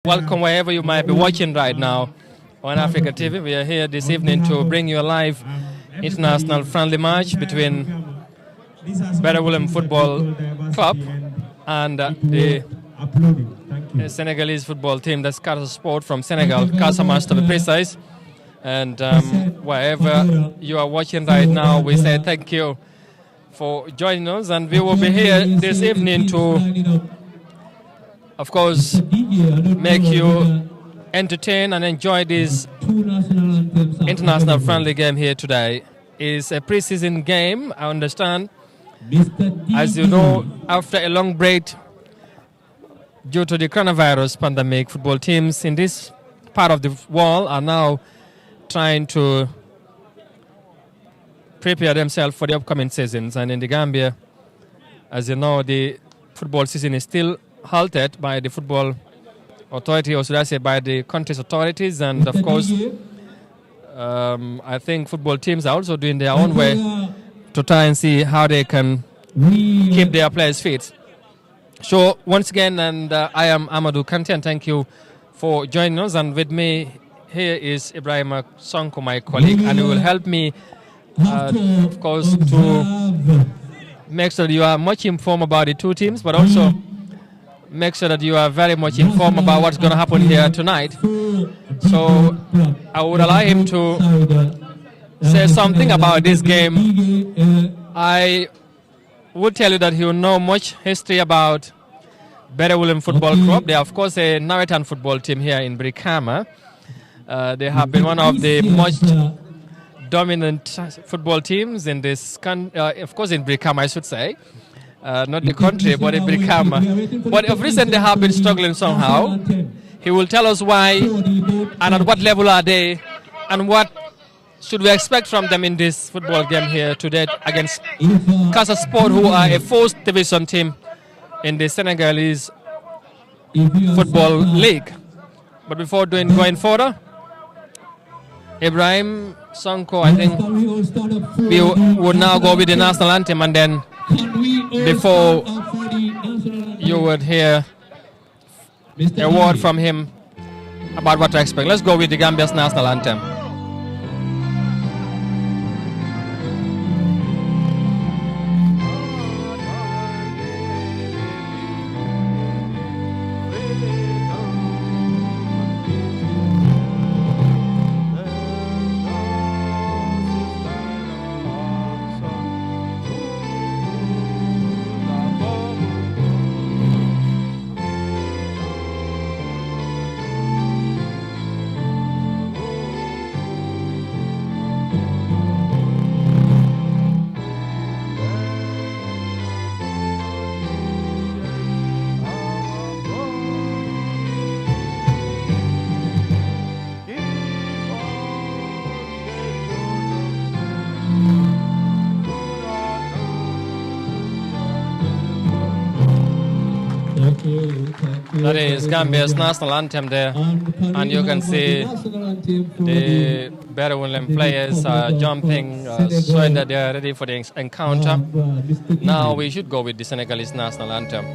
Welcome wherever you might be watching right now on Africa TV. We are here this evening to bring you a live international friendly match between Berewuleng Football Club and the Senegalese football team, that's Casa Sport from Senegal, Casa to be precise. And wherever you are watching right now, we say thank you for joining us, and we will be here this evening to, of course, make you entertain and enjoy this international friendly game here today. It's a preseason game, I understand. As you know, after a long break due to the coronavirus pandemic, football teams in this part of the world are now trying to prepare themselves for the upcoming seasons. And in the Gambia, as you know, the football season is still halted by the football authority, or should I say by the country's authorities. And of course, I think football teams are also doing their own way to try and see how they can keep their players fit. So once again, and I am Amadou Kante, and thank you for joining us. And with me here is Ibrahim Sonko, my colleague, and he will help me, of course, to make sure that you are much informed about the two teams, but also make sure that you are very much informed about what's going to happen here tonight. So I would allow him to say something about this game. I would tell you that he will know much history about Berewuleng Football Club. They are, of course, a Naritan football team here in Brikama. They have been one of the most dominant football teams in this country, of course in Brikama, I should say. Not the country, but in Brikama. But of recent, they have been struggling somehow. He will tell us why and at what level are they and what should we expect from them in this football game here today against Casa Sport, who are a fourth division team in the Senegalese football league. But before going further, Ibrahim Sonko, I think we would now go with the national anthem, and then before you would hear a word from him about what to expect. Let's go with the Gambia's national anthem. That is Gambia's national anthem there, and you can see the Berewuleng players jumping, showing that they are ready for the encounter. Now we should go with the Senegalese national anthem.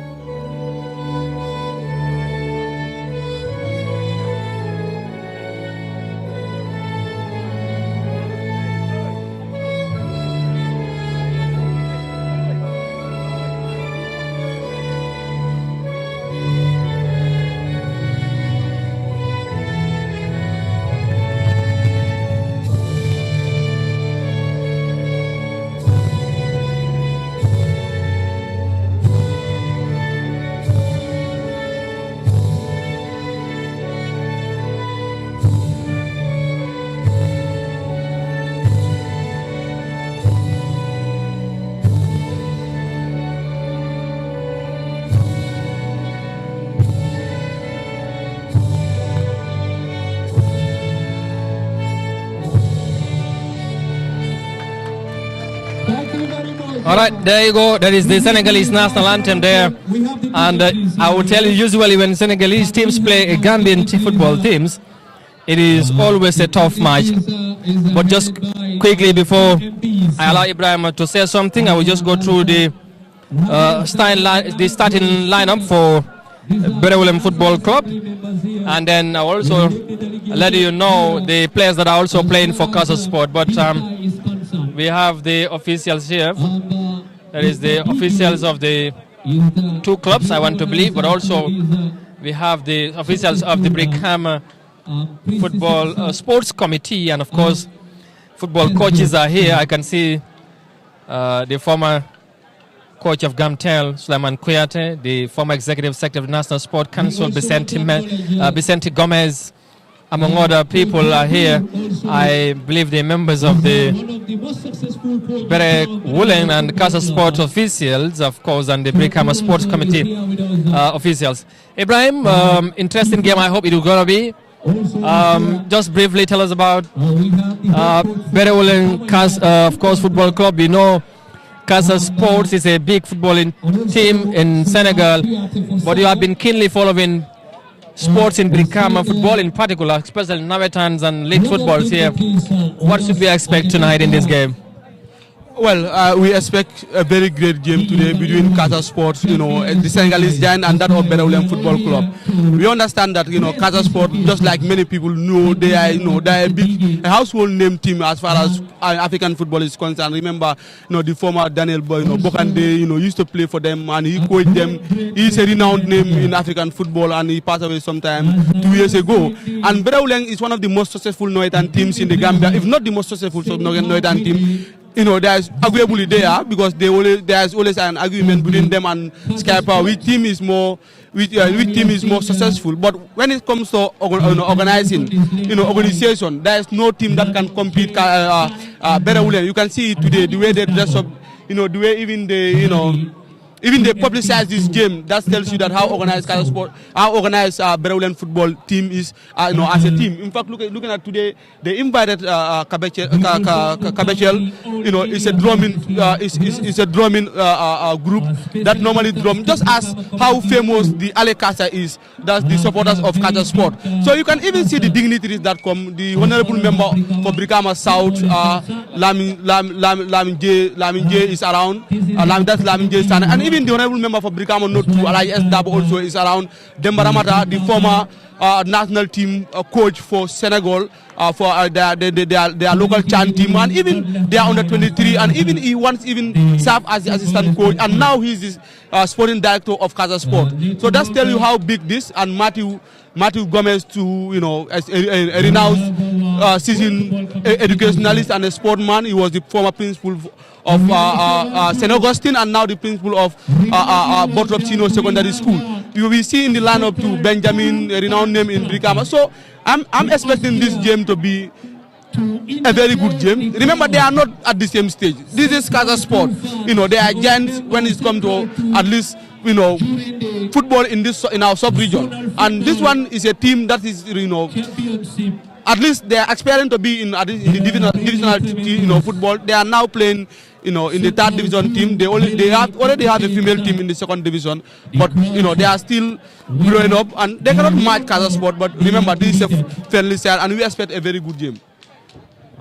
All right, there you go. That is the Senegalese national anthem there. And I will tell you, usually when Senegalese teams play Gambian football teams, it is always a tough match. But just quickly before I allow Ibrahim to say something, I will just go through the starting lineup for Berewuleng Football Club. And then I'll also let you know the players that are also playing for Casa Sport. But we have the officials here. That is the officials of the two clubs, I want to believe, but also we have the officials of the Brikama Football Sports Committee, and of course, football coaches are here. I can see the former coach of Gamtel, Sulaiman Kuyate, the former executive secretary of the National Sport Council, Vicente Gomez, among other people are here. I believe the members of the Berewuleng and Casa Sport officials, of course, and the Brikama Sports Committee officials. Ibrahim, interesting game. I hope it will gonna be. Just briefly tell us about Berewuleng, of course, football club. You know, Casa Sports is a big footballing team in Senegal, but you have been keenly following sports in Brikama, football in particular, especially Nawetans and league footballs here. What should we expect tonight in this game? Well, we expect a very great game today between Casa Sport, the Senegalese giant, and that of Berewuleng Football Club. We understand that, Casa Sport, just like many people know, they are a big household name team as far as African football is concerned. Remember, the former Daniel Bokande, used to play for them, and he coached them. He's a renowned name in African football, and he passed away sometime 2 years ago. And Berewuleng is one of the most successful Northern teams in the Gambia, if not the most successful Northern team. There's arguably there because there's always an argument between them and Skyper. Which team is more successful? But when it comes to organizing, organization, there's no team that can compete. Berewuleng, you can see it today, the way they dress up, the way even they publicize this game. That tells you that how organized Berewuleng football team is, as a team. In fact, looking at today, they invited Kabechel. It's a drumming group that normally drum, just as how famous the Ale Casa is. That's the supporters of Casa Sport. So you can even see the dignitaries that come. The honorable member for Brikama South, Lamin J is around. That's Lamin J, and even the honorable member for Brikama Note 2, Alai S. Dabo, also is around. Dembaramata, the former national team coach for Senegal, for their local Chan team, and even they are under 23, and even he once served as the assistant coach, and now he's the sporting director of Casa Sport. So that's tell you how big this, and Matthew Gomez, as a renowned seasoned educationalist and a sportman. He was the former principal of St. Augustine, and now the principal of Botrop Secondary School. You will see in the lineup to Benjamin, a renowned name in Brikama. So I'm expecting this game to be a very good game. Remember, they are not at the same stage. This is Casa Sport. They are giants when it comes to at least football in our sub-region. And this one is a team that is at least they are aspiring to be in the divisional football. They are now playing in the third division team. They already have a female team in the second division, but they are still growing up, and they cannot match Casa Sport. But remember, this is a friendly side, and we expect a very good game.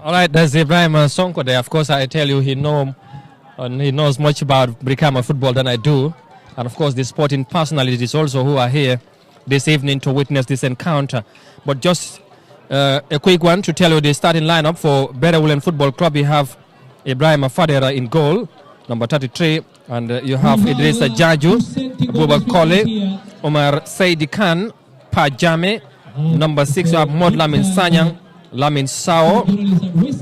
All right, there's Ibrahim Sonko there. Of course, I tell you, he knows much about Brikama football than I do, and of course, the sporting personalities also who are here this evening to witness this encounter. But just a quick one to tell you the starting lineup for Berewuleng Football Club. We have Ibrahim Fadera in goal, number 33, and you have Idrissa Jaju, Abubakar Kole, Omar Saidi Khan, Pajame, number 6, you have Mod Lamin Sanyang, Lamin Sao,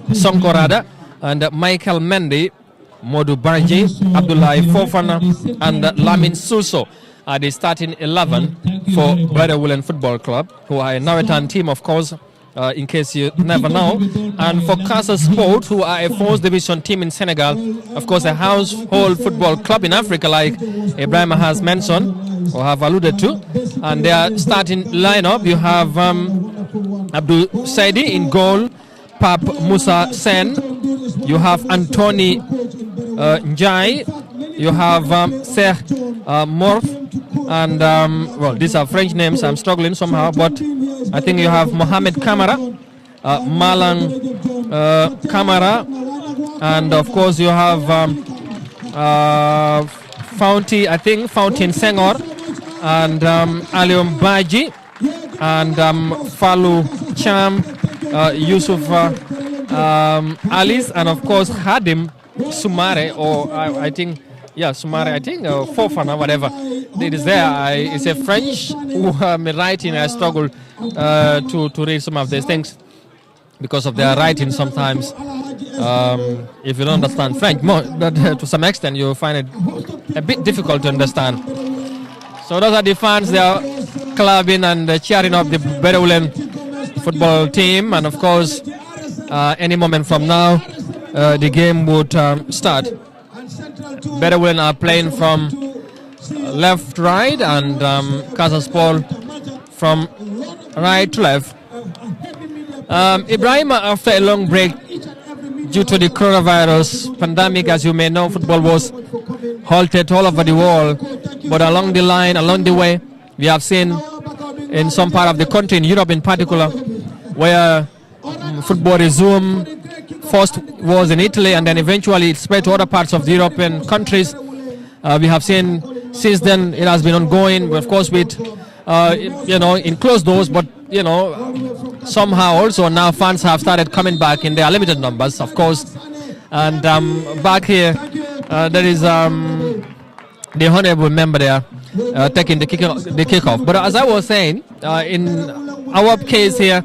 Sonkorada, and Michael Mendy, Modu Barji, Abdullahi Fofana, and Lamin Suso are the starting 11 for Berewuleng Football Club, who are a Nawetan team, of course, in case you never know. And for Casa Sport, who are a 4th division team in Senegal, of course a household football club in Africa, like Ibrahim has mentioned or have alluded to. And their starting lineup, you have Abdul Saidi in goal, Pap Musa Sen, you have Anthony Njai, you have Sheikh Morf, and well, these are French names. I'm struggling somehow, but I think you have Mohamed Kamara, Malang Kamara, and of course you have Fountain Senghor, and Alium Baji, and Falu Cham, Yusuf Alice, and of course Hadim Sumare, or I think, yeah, Sumare, I think, Fofana, whatever. It is there. It's a French who writing. I struggle to read some of these things because of their writing sometimes. If you don't understand French, but to some extent you find it a bit difficult to understand. So those are the fans. They are clubbing and cheering up the Berewuleng football team, and of course, any moment from now, the game would start. Berewuleng are playing from left, right, and Casa from right to left. Ibrahim, after a long break due to the coronavirus pandemic, as you may know, football was halted all over the world. But along the line, along the way, we have seen in some part of the country, in Europe in particular, where football resumed. First was in Italy, and then eventually it spread to other parts of the European countries. We have seen since then it has been ongoing, of course, with in closed doors, but somehow also now fans have started coming back in their limited numbers, of course. And back here, there is the honorable member there taking the kickoff. But as I was saying, in our case here,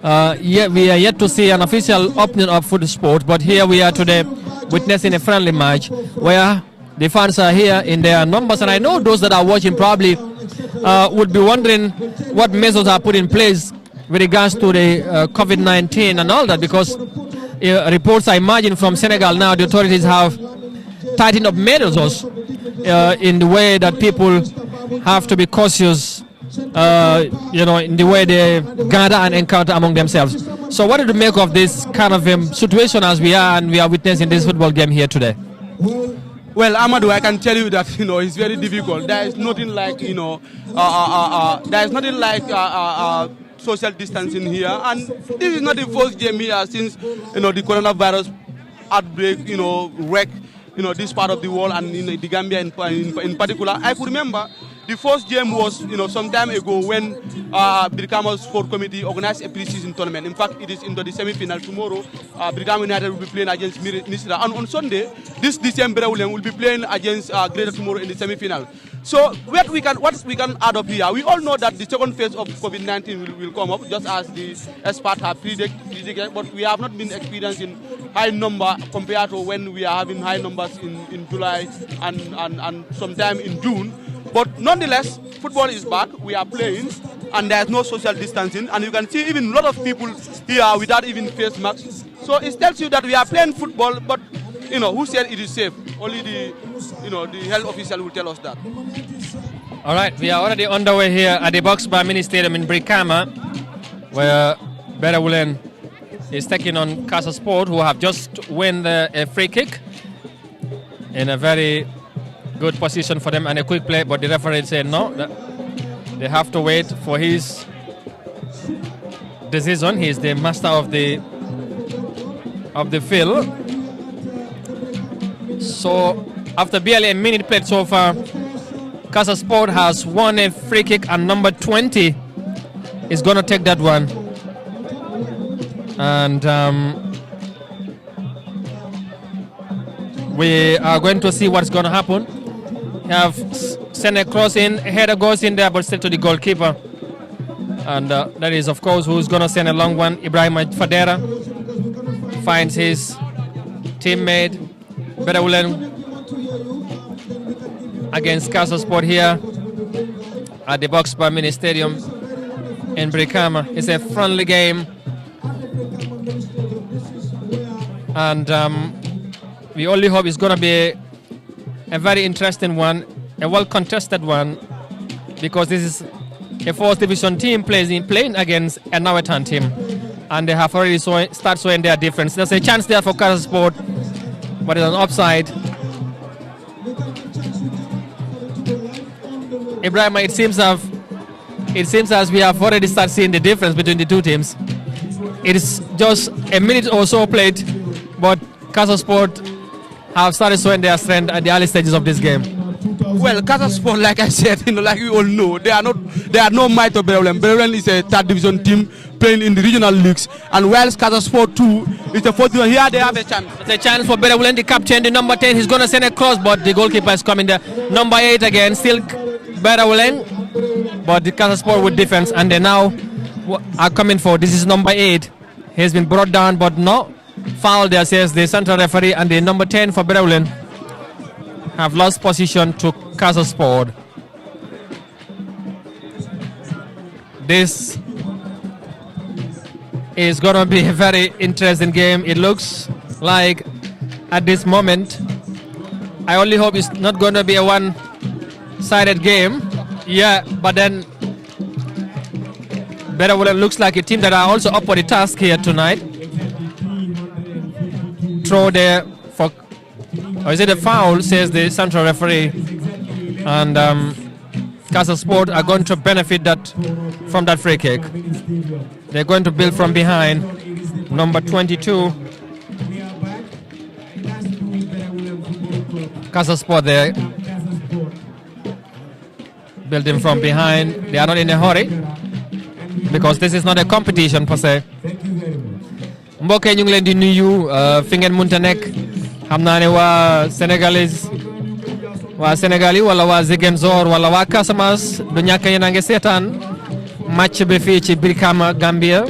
we are yet to see an official opening up for the sport, but here we are today witnessing a friendly match where the fans are here in their numbers, and I know those that are watching probably would be wondering what measures are put in place with regards to the COVID-19 and all that, because reports I imagine from Senegal now, the authorities have tightened up measures in the way that people have to be cautious, in the way they gather and encounter among themselves. So what do you make of this kind of situation as we are, and we are witnessing this football game here today? Well, Amadou, I can tell you that it's very difficult. There is nothing like social distancing here, and this is not the first game here since the coronavirus outbreak wrecked this part of the world, and the Gambia in particular. I could remember the first game was some time ago when Brikama's sport committee organized a pre-season tournament. In fact, it is into the semi-final tomorrow. Brikama United will be playing against Nisra, and on Sunday, this December Berewuleng will be playing against Greater tomorrow in the semi-final. So what we can add up here, we all know that the second phase of COVID-19 will come up, just as the experts have predicted, but we have not been experiencing high number compared to when we are having high numbers in July and sometime in June. But nonetheless, football is back, we are playing, and there's no social distancing, and you can see even a lot of people here without even face masks. So it tells you that we are playing football, but who said it is safe? Only the health official will tell us that. All right, we are already underway here at the Box Bar Mini Stadium in Brikama, where Berewuleng is taking on Casa Sport, who have just won a free kick in a very good position for them and a quick play, but the referee said no, they have to wait for his decision. He is the master of the field. So after barely a minute played so far, Casa Sport has won a free kick, and number 20 is going to take that one. And we are going to see what's going to happen. Have sent a cross in, header goes in there, but still to the goalkeeper. And that is, of course, who's going to send a long one. Ibrahim Fadera finds his teammate Berewuleng against Casa Sport here at the Box Bar Mini Stadium in Brikama. It's a friendly game, and we only hope it's going to be a very interesting one, a well-contested one, because this is a fourth division team playing against a Nawetan team, and they have already start showing their difference. There's a chance there for Casa Sport, but it's an offside. Ibrahim, it seems as we have already started seeing the difference between the two teams. It is just a minute or so played, but Casa Sport have started showing their strength at the early stages of this game. Well, Casa Sport, like I said, like we all know, they are no might of Berewuleng. Berewuleng is a third division team playing in the regional leagues, and whilst Casa Sport 2 is the fourth division, here they have a chance. It's a chance for Berewuleng, the captain, the number 10. He's going to send a cross, but the goalkeeper is coming there. Number 8 again, still Berewuleng, but the Casa Sport with defense, and they now are coming for. This is number 8. He's been brought down, but no foul there, says the central referee, and the number 10 for Berewuleng have lost position to Casa Sport. This is going to be a very interesting game. It looks like at this moment, I only hope it's not going to be a one-sided game. Yeah, but then Berewuleng looks like a team that are also up for the task here tonight. Throw there for, or is it a foul, says the central referee, and Casa Sport are going to benefit that from that free kick. They're going to build from behind. Number 22, Casa Sport there, building from behind. They are not in a hurry because this is not a competition per se. mbokk yi ñu ngi leen di nuyu fi ngeen munta nekk xam naa ne waa Senegalese waa Sénégal yi wala waa Ziguinchor wala waa Casamance du ñàkk yéen a ngi seetaan match bi fii ci Brikama Gambia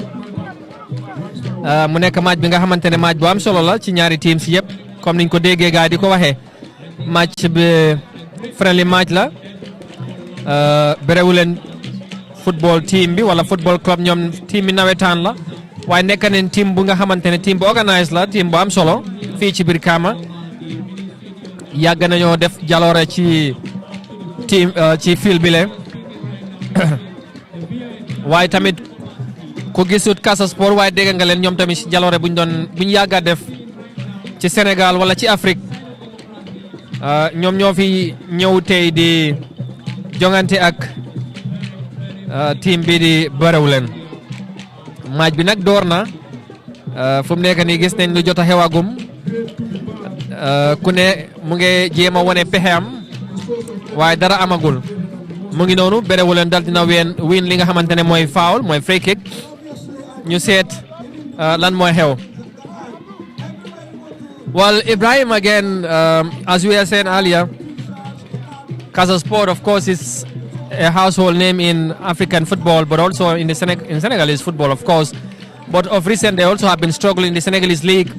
mu nekk match bi nga xamante ne match bu am solo la ci ñaari teams yëpp comme niñ ko déggee gaay di ko waxee match bi friendly match la Berewuleng football team bi wala football club ñoom team bi nawetaan la waaye nekk nañ team bu nga xamante ne team bu organise la team bu am solo fii ci Brikama yàgg nañoo def jaloore ci team ci field bi le waaye tamit ku gisut Casa Sport waaye dégg nga leen ñoom tamit ci jaloore buñ yàgga def ci Sénégal wala ci Afrique ñoom ñoo fi ñëw tey di jongante ak team bi di Berewuleng match bi nag door na fu mu nekk nii gis nañ lu jot a xewagum ku ne mu ngi jéem a wane pexeem waaye dara amagul mu ngi noonu Berewuleng dal dina win li nga xamante ne mooy foul mooy free kick ñu seet lan mooy xew. Well, Ibrahim, again, as we were saying earlier, Casa Sport, of course, is a household name in African football, but also in Senegalese football, of course. But of recent, they also have been struggling in the Senegalese league.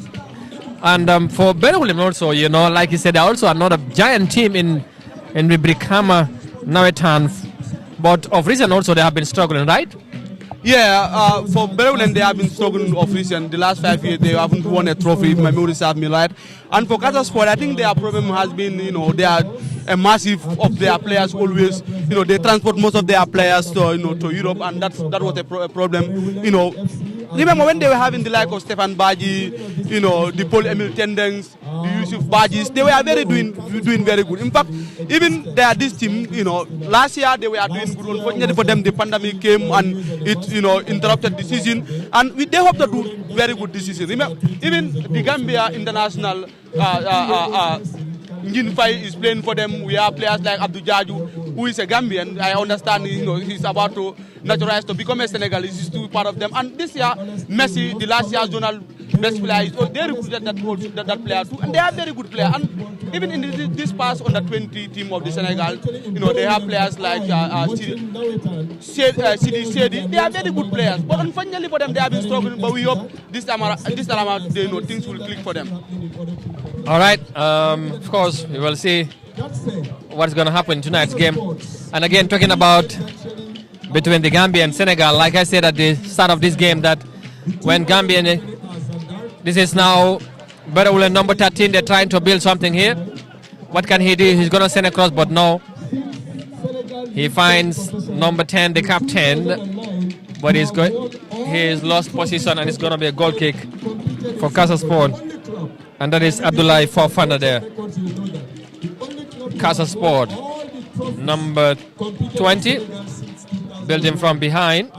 And for Berewuleng also, you know, like you said, they also are not a giant team in Brikama Nawetan. But of recent also, they have been struggling, right? Yeah, for Berewuleng, they have been struggling of recent. The last 5 years, they haven't won a trophy, if my memory serves me right. And for Casa Sport, I think their problem has been, you know, they are a massive of their players always. You know, they transport most of their players to, you know, to Europe, and that was a problem. You know, remember when they were having the like of Stefan Baji, you know, the Paul Emil Tendens, the Yusuf Bajis, they were doing very good. In fact, even this team, you know, last year they were doing good. Unfortunately for them, the pandemic came and it, you know, interrupted the season. And they hope to do very good this season. Remember, even the Gambia International Ngin Fai is playing for them. We have players like Abdou Jaju, who is a Gambian. I understand, you know, he's about to naturalize to become a Senegalese. He's still part of them. And this year, Messi, the last year's zonal best player, they recruited that player too. And they are very good players. And even in this past under 20 team of the Senegal, you know, they have players like Sidi Sedi. They are very good players. But unfortunately for them, they have been struggling. But we hope this time around, they, you know, things will click for them. All right. Of course, we will see what's going to happen in tonight's game. And again, talking about between the Gambia and Senegal, like I said at the start of this game, that when Gambia, this is now Berewuleng number 13, they're trying to build something here. What can he do? He's going to send across, but no. He finds number 10, the captain, but he's lost position, and it's going to be a goal kick for Casa Sport. And that is Abdullahi Fofana there. Casa Sport, number 20, building from behind,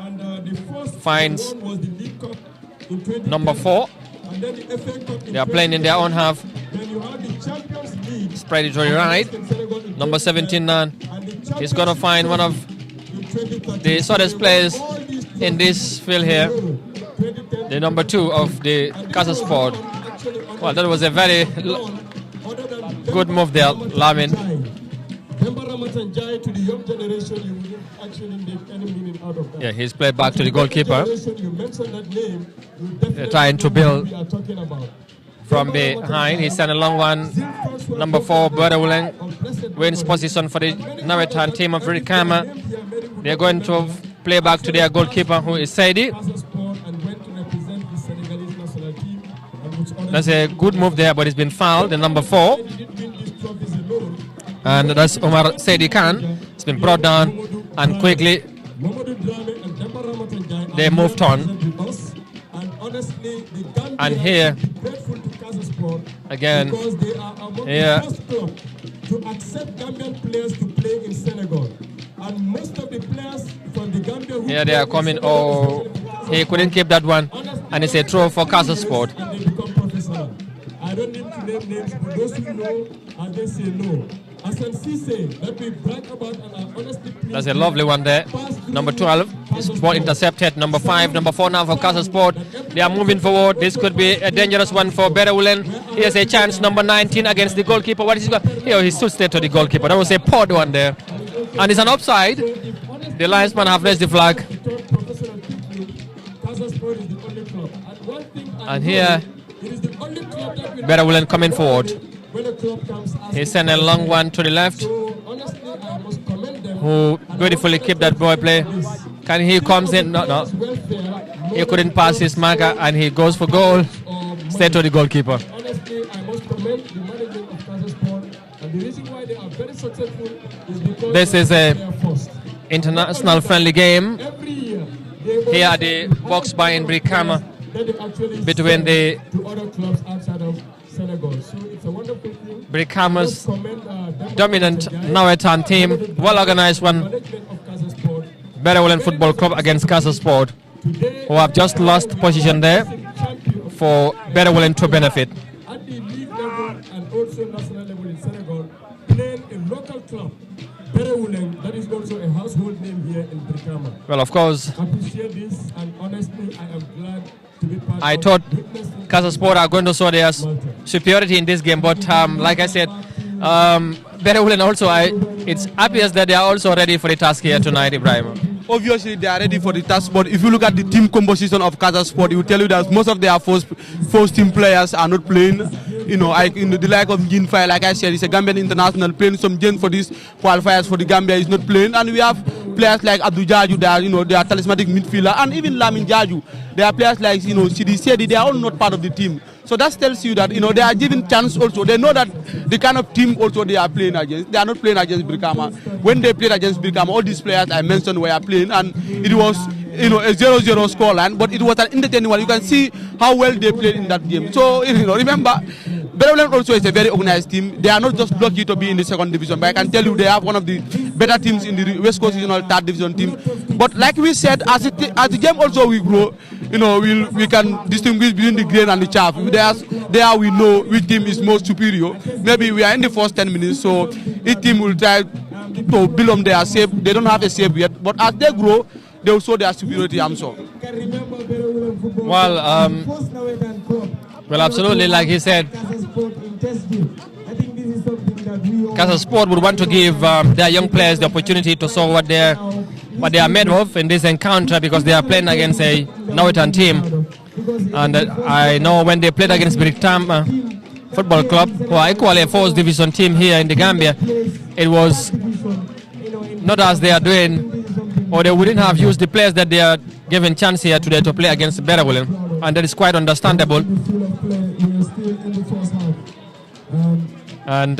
finds number 4. They are playing in their own half. predatory ride. Number 17 now. He's going to find one of the shortest players in this field here. The number 2 of the Casa Sport. Well, that was a very good move there, Lamin. Yeah, he's played back to the goalkeeper. They're trying to build from behind. He sent a long one. Number 4, Berewuleng, wins position for the Nawetan team of Rikama. They're going to play back to their goalkeeper, who is Saidi. That's a good move there, but it's been fouled. The number 4. And that's Omar Saidi Khan. It's been brought down, and quickly they moved on. And here, again, here, to accept Gambian players to play in Senegal. And most of the players from the Gambia here they are coming. Oh, he couldn't keep that one. And it's a throw for Casa Sport. and they become professional. I don't need to name names, but those who know, and they say no. As Cisse, that we brag about and are honestly pleased. That's a lovely one there. Number 12 is ball intercepted. Number 5, number 4 now for Casa Sport. They are moving forward. This could be a dangerous one for Berewuleng. Here's a chance. Number 19 against the goalkeeper. What is he got? Here he stood straight to the goalkeeper. That was a pod one there. And it's an offside. The linesman have raised the flag. And here, Berewuleng coming forward. He sent a long one to the left. Who beautifully kept that boy play. Can he comes in? No. He couldn't pass his marker, and he goes for goal. Straight to the goalkeeper. Honestly, I must commend the management of Casa Sport, and the reason why they are very successful is because This is a they are first. international friendly game Every year, they here at the box by in Brikama that they actually between the to other clubs outside of Senegal. So it's a wonderful thing. Brikama's Commend dominant Nawetan team, well organized one. management of Casa Sport. Berewuleng Football Club against Casa Sport, who have just lost position there for Berewuleng to benefit. At the league level and also national level in Senegal, playing a local club, Berewuleng, that is also a household name here in Brikama. Well, of course, I appreciate this, and honestly, I am glad to be part I of thought witnessing Casa Sport are going to show their superiority in this game, but like I said, Berewuleng also, it's obvious that they are also ready for the task here tonight, Ibrahim. Obviously, they are ready for the task, but if you look at the team composition of Casa Sport, it will tell you that most of their first team players are not playing. You know, the like of Ginfai, like I said, it's a Gambian international playing some Gen for these qualifiers for the Gambia is not playing, and we have players like Abdou Jaju, they are talismanic midfielder, and even Lamin Jaju. There are players like Sidi Sedi, they are all not part of the team. So that tells you that they are given chance also. They know that the kind of team also they are playing against. They are not playing against Brikama. When they played against Brikama, all these players I mentioned were playing, and it was a 0-0 scoreline, but it was an entertaining one. You can see how well they played in that game. So remember, Berewuleng also is a very organized team. They are not just lucky to be in the second division, but I can tell you they have one of the better teams in the West Coast Regional third division team. But like we said, as the game also we grow, we can distinguish between the grain and the chaff. There we know which team is most superior. Maybe we are in the first 10 minutes, so each team will try to build on their shape. They don't have a shape yet, but as they grow, they will show their superiority, I'm sure. Well, absolutely, like he said, Casa Sport would want to give their young players the opportunity to show what they are made of in this encounter, because they are playing against a Nawetan team. And I know when they played against Brikama Football Club, who are equally a fourth division team here in the Gambia, it was not as they are doing, or they wouldn't have used the players that they are given chance here today to play against Berewuleng, and that is quite understandable. And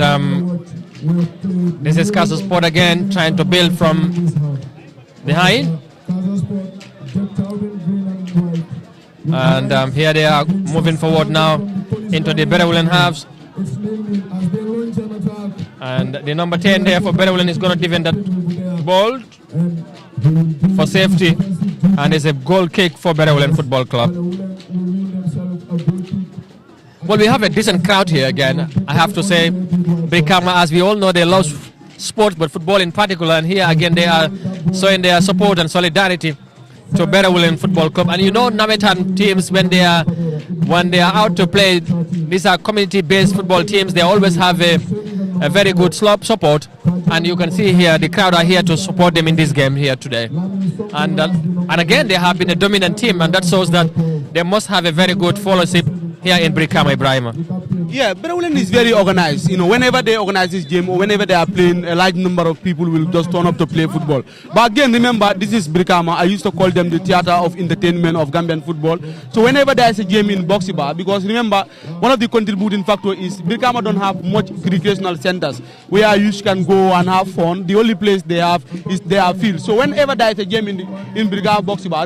this is Casa Sport again, trying to build from behind. And here they are moving forward now into the Berewuleng halves. And the number 10 there for Berewuleng is going to defend that ball for safety. And it's a goal kick for Berewuleng Football Club. Well, we have a decent crowd here again, I have to say. Brikama, as we all know, they love sport, but football in particular. And here again, they are showing their support and solidarity to Berewuleng Football Club. And you know, Nametan teams, when they are out to play, these are community-based football teams. They always have a very good support, and you can see here the crowd are here to support them in this game here today. And again, they have been a dominant team, and that shows that they must have a very good fellowship here in Brikama, Ibrahima. Yeah, Berewuleng is very organized. You know, whenever they organize this game or whenever they are playing, a large number of people will just turn up to play football. But again, remember, this is Brikama. I used to call them the theater of entertainment of Gambian football. So whenever there is a game in Boxiba, because remember, one of the contributing factors is Brikama don't have much recreational centers where you can go and have fun. The only place they have is their field. So whenever there is a game in Brikama Boxiba,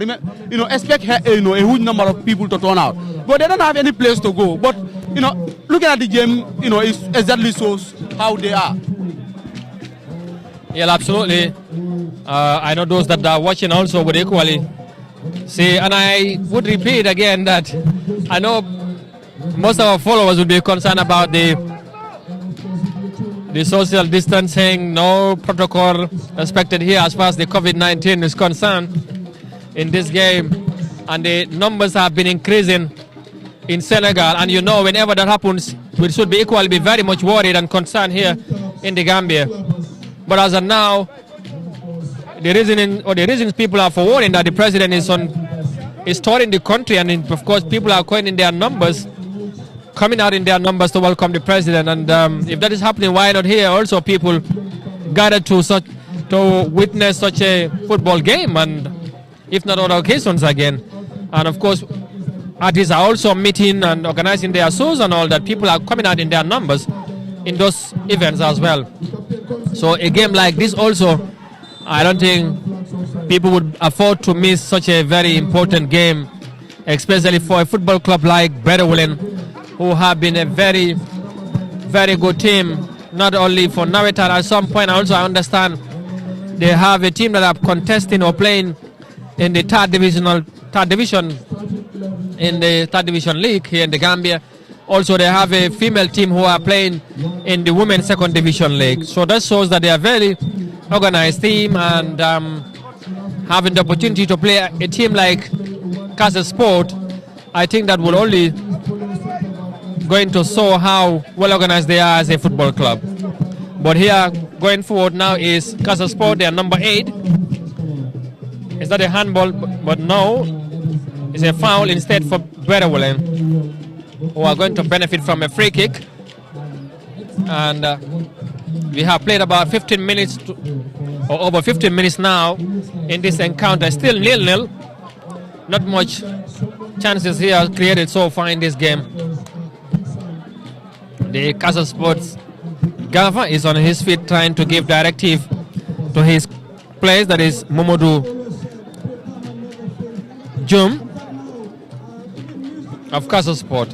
you know, expect a huge number of people to turn out. But they don't have any place to go. But you know, looking at the game, you know, it exactly shows how they are. Yeah, absolutely. I know those that are watching also would equally see, and I would repeat again that I know most of our followers would be concerned about the social distancing, no protocol respected here as far as the COVID-19 is concerned in this game, and the numbers have been increasing in Senegal, and you know, whenever that happens, we should be equally be very much worried and concerned here in the Gambia. But as of now, the reasons people are for worrying that the president is touring the country, and of course people are coming out in their numbers to welcome the president. And if that is happening, why not here also people gathered to witness such a football game, and if not other occasions again. And of course, artists are also meeting and organizing their shows and all that. People are coming out in their numbers in those events as well. So a game like this also, I don't think people would afford to miss such a very important game, especially for a football club like Berewuleng, who have been a very, very good team, not only for Nawetan. At some point also I understand they have a team that are contesting or playing in the third division in the third division league here in the Gambia. Also, they have a female team who are playing in the women's second division league. So that shows that they are a very organized team, and having the opportunity to play a team like Casa Sport, I think that will only going to show how well organized they are as a football club. But here, going forward now is Casa Sport. They are number 8. Is that a handball? But no, it's a foul instead for Berewuleng, who are going to benefit from a free kick. And we have played about 15 minutes or over 15 minutes now in this encounter. Still 0-0. Not much chances here created so far in this game. The Casa Sports Gava is on his feet trying to give directive to his players, that is Momodu Jum of Casa Sport.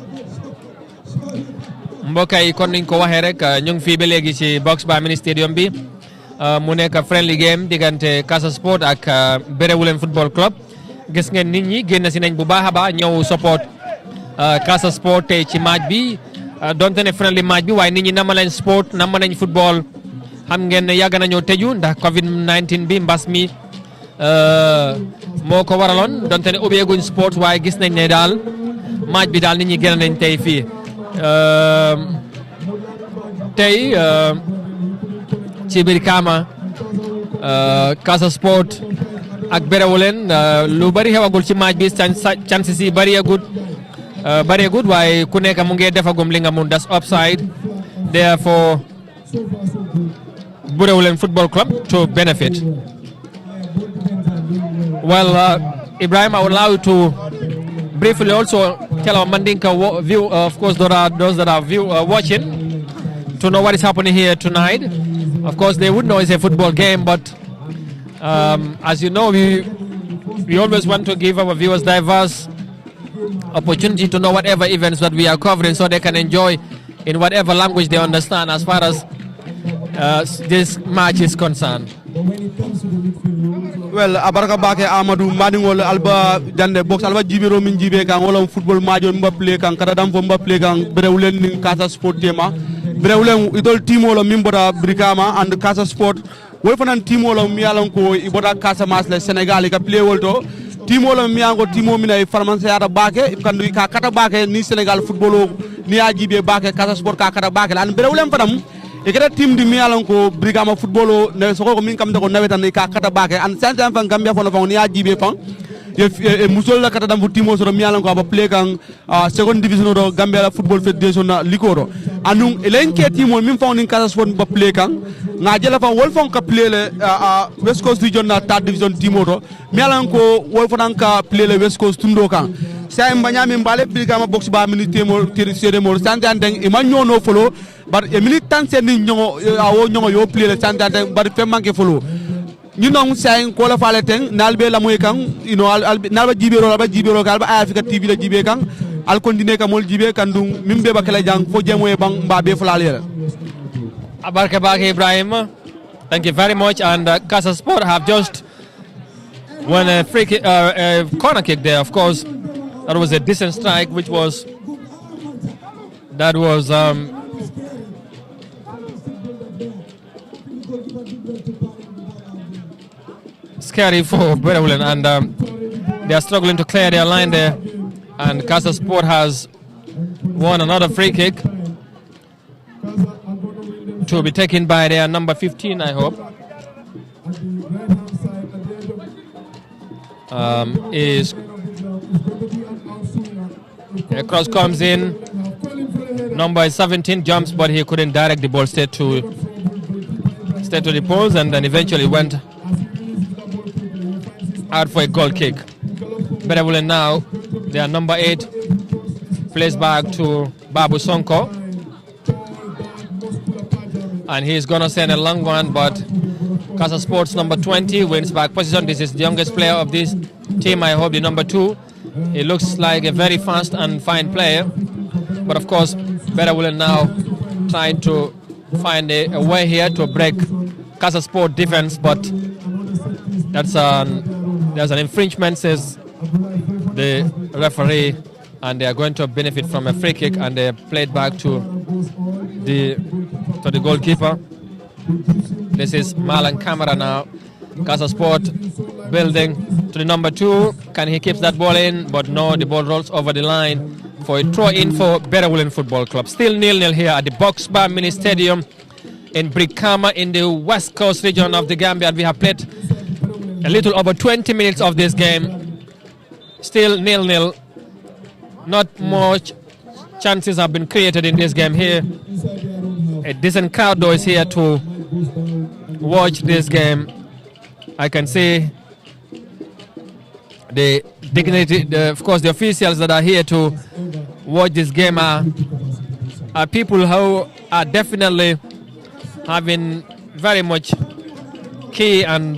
mbokk yi kon niñ ko waxee rek ñu ngi fii ba léegi ci box ba mini stadium bi mu nekk friendly game diggante Casa Sport ak Berewuleng Football Club. Gis ngeen nit ñi génn si nañ bu baax a baax ñëw support Casa Sport tey ci match bi donte ne friendly match bi, waaye nit ñi nama nañ sport, nama nañ football. Xam ngeen ne yàgg nañoo tëju ndax COVID-19 bi, mbas mi moo ko waraloon, donte ne ubbeeguñ sport, waaye gis nañ ne daal match bi daal nit ñi génn nañ tey fii. Tey ci biir Kama Casa Sport ak Berewuleng lu bari xewagul ci match bi, chances yi bareegut waaye ku nekk mu ngi defagum li nga mun. Das offside there for Berewuleng Football Club to benefit. Well, Ibrahim, I would allow you to briefly also tell our Mandinka view, of course, those that are watching, to know what is happening here tonight. Of course, they would know it's a football game, but as you know, we always want to give our viewers diverse opportunity to know whatever events that we are covering, so they can enjoy in whatever language they understand as far as this match is concerned. Well, abaraka bake Amadou madingol alba jande box alba jibiro min jibe kan wala football majo mba play kan kada dam fo mba play kan Berewuleng ning Casa Sport tema Berewuleng idol timolo mimbota Brikama and Casa Sport wolfanan timolo mialanko ibota Casa Masle Senegal ka play wolto timolo miango timo mina e farmanse yata bake kandu ka kata bake ni Senegal football ni ajibe bake Casa Sport ka kata bake an Berewuleng fadam e kata team di mialanko Brikama football ne so ko min kam de ko nawetan ka kata bake an santan fan Gambia fono fan ni ajibe fan e musol la kata dam timo so mialan ko ba play kan second division do Gambia football federation na likoro anung elenke timo min fawnin Casa Sport ba play kan nga jela fa wol fon ka play le West Coast region na third division timo do mialan ko wol fon ka play le West Coast tundo kan sa mbanya min bale Brikama box ba min timo sede mo santan deng e manyo no follow bar e militant sen ni nyongo awo nyongo yo play le santan deng bar fe manke follow ñu non say ko la falé ten nalbe la moy kan nalba jibero kalba Africa TV la jibe kan al continue ka mol jibe kan dum mimbe ba kala jang fo jemo e bang mba be fulale Abarka Bake Ibrahim, thank you very much. And Casa Sport have just won a free kick, a corner kick there. Of course, that was a decent strike, which was scary for Berewuleng, and they are struggling to clear their line there. And Casa Sport has won another free kick to be taken by their number 15, I hope. A cross comes in. Number 17 jumps, but he couldn't direct the ball straight to the post, and then eventually went out for a goal kick. Berewuleng now, their number 8, plays back to Babu Sonko. And he's going to send a long one, but Casa Sports number 20 wins back position. This is the youngest player of this team, I hope, the number 2. He looks like a very fast and fine player. But of course, Berewuleng now trying to find a way here to break Casa Sport defense, but there's an infringement, says the referee, and they are going to benefit from a free kick, and they played back to the goalkeeper. This is Marlon Camara now. Casa Sport building to the number 2. Can he keep that ball in? But no, the ball rolls over the line for a throw in for Berewuleng Football Club. Still 0-0 here at the Box Bar Mini Stadium in Brikama in the West Coast region of the Gambia. We have played a little over 20 minutes of this game. Still 0-0. Not much chances have been created in this game here. A decent crowd though is here to watch this game. I can see the dignity, of course, the officials that are here to watch this game are people who are definitely having very much key and,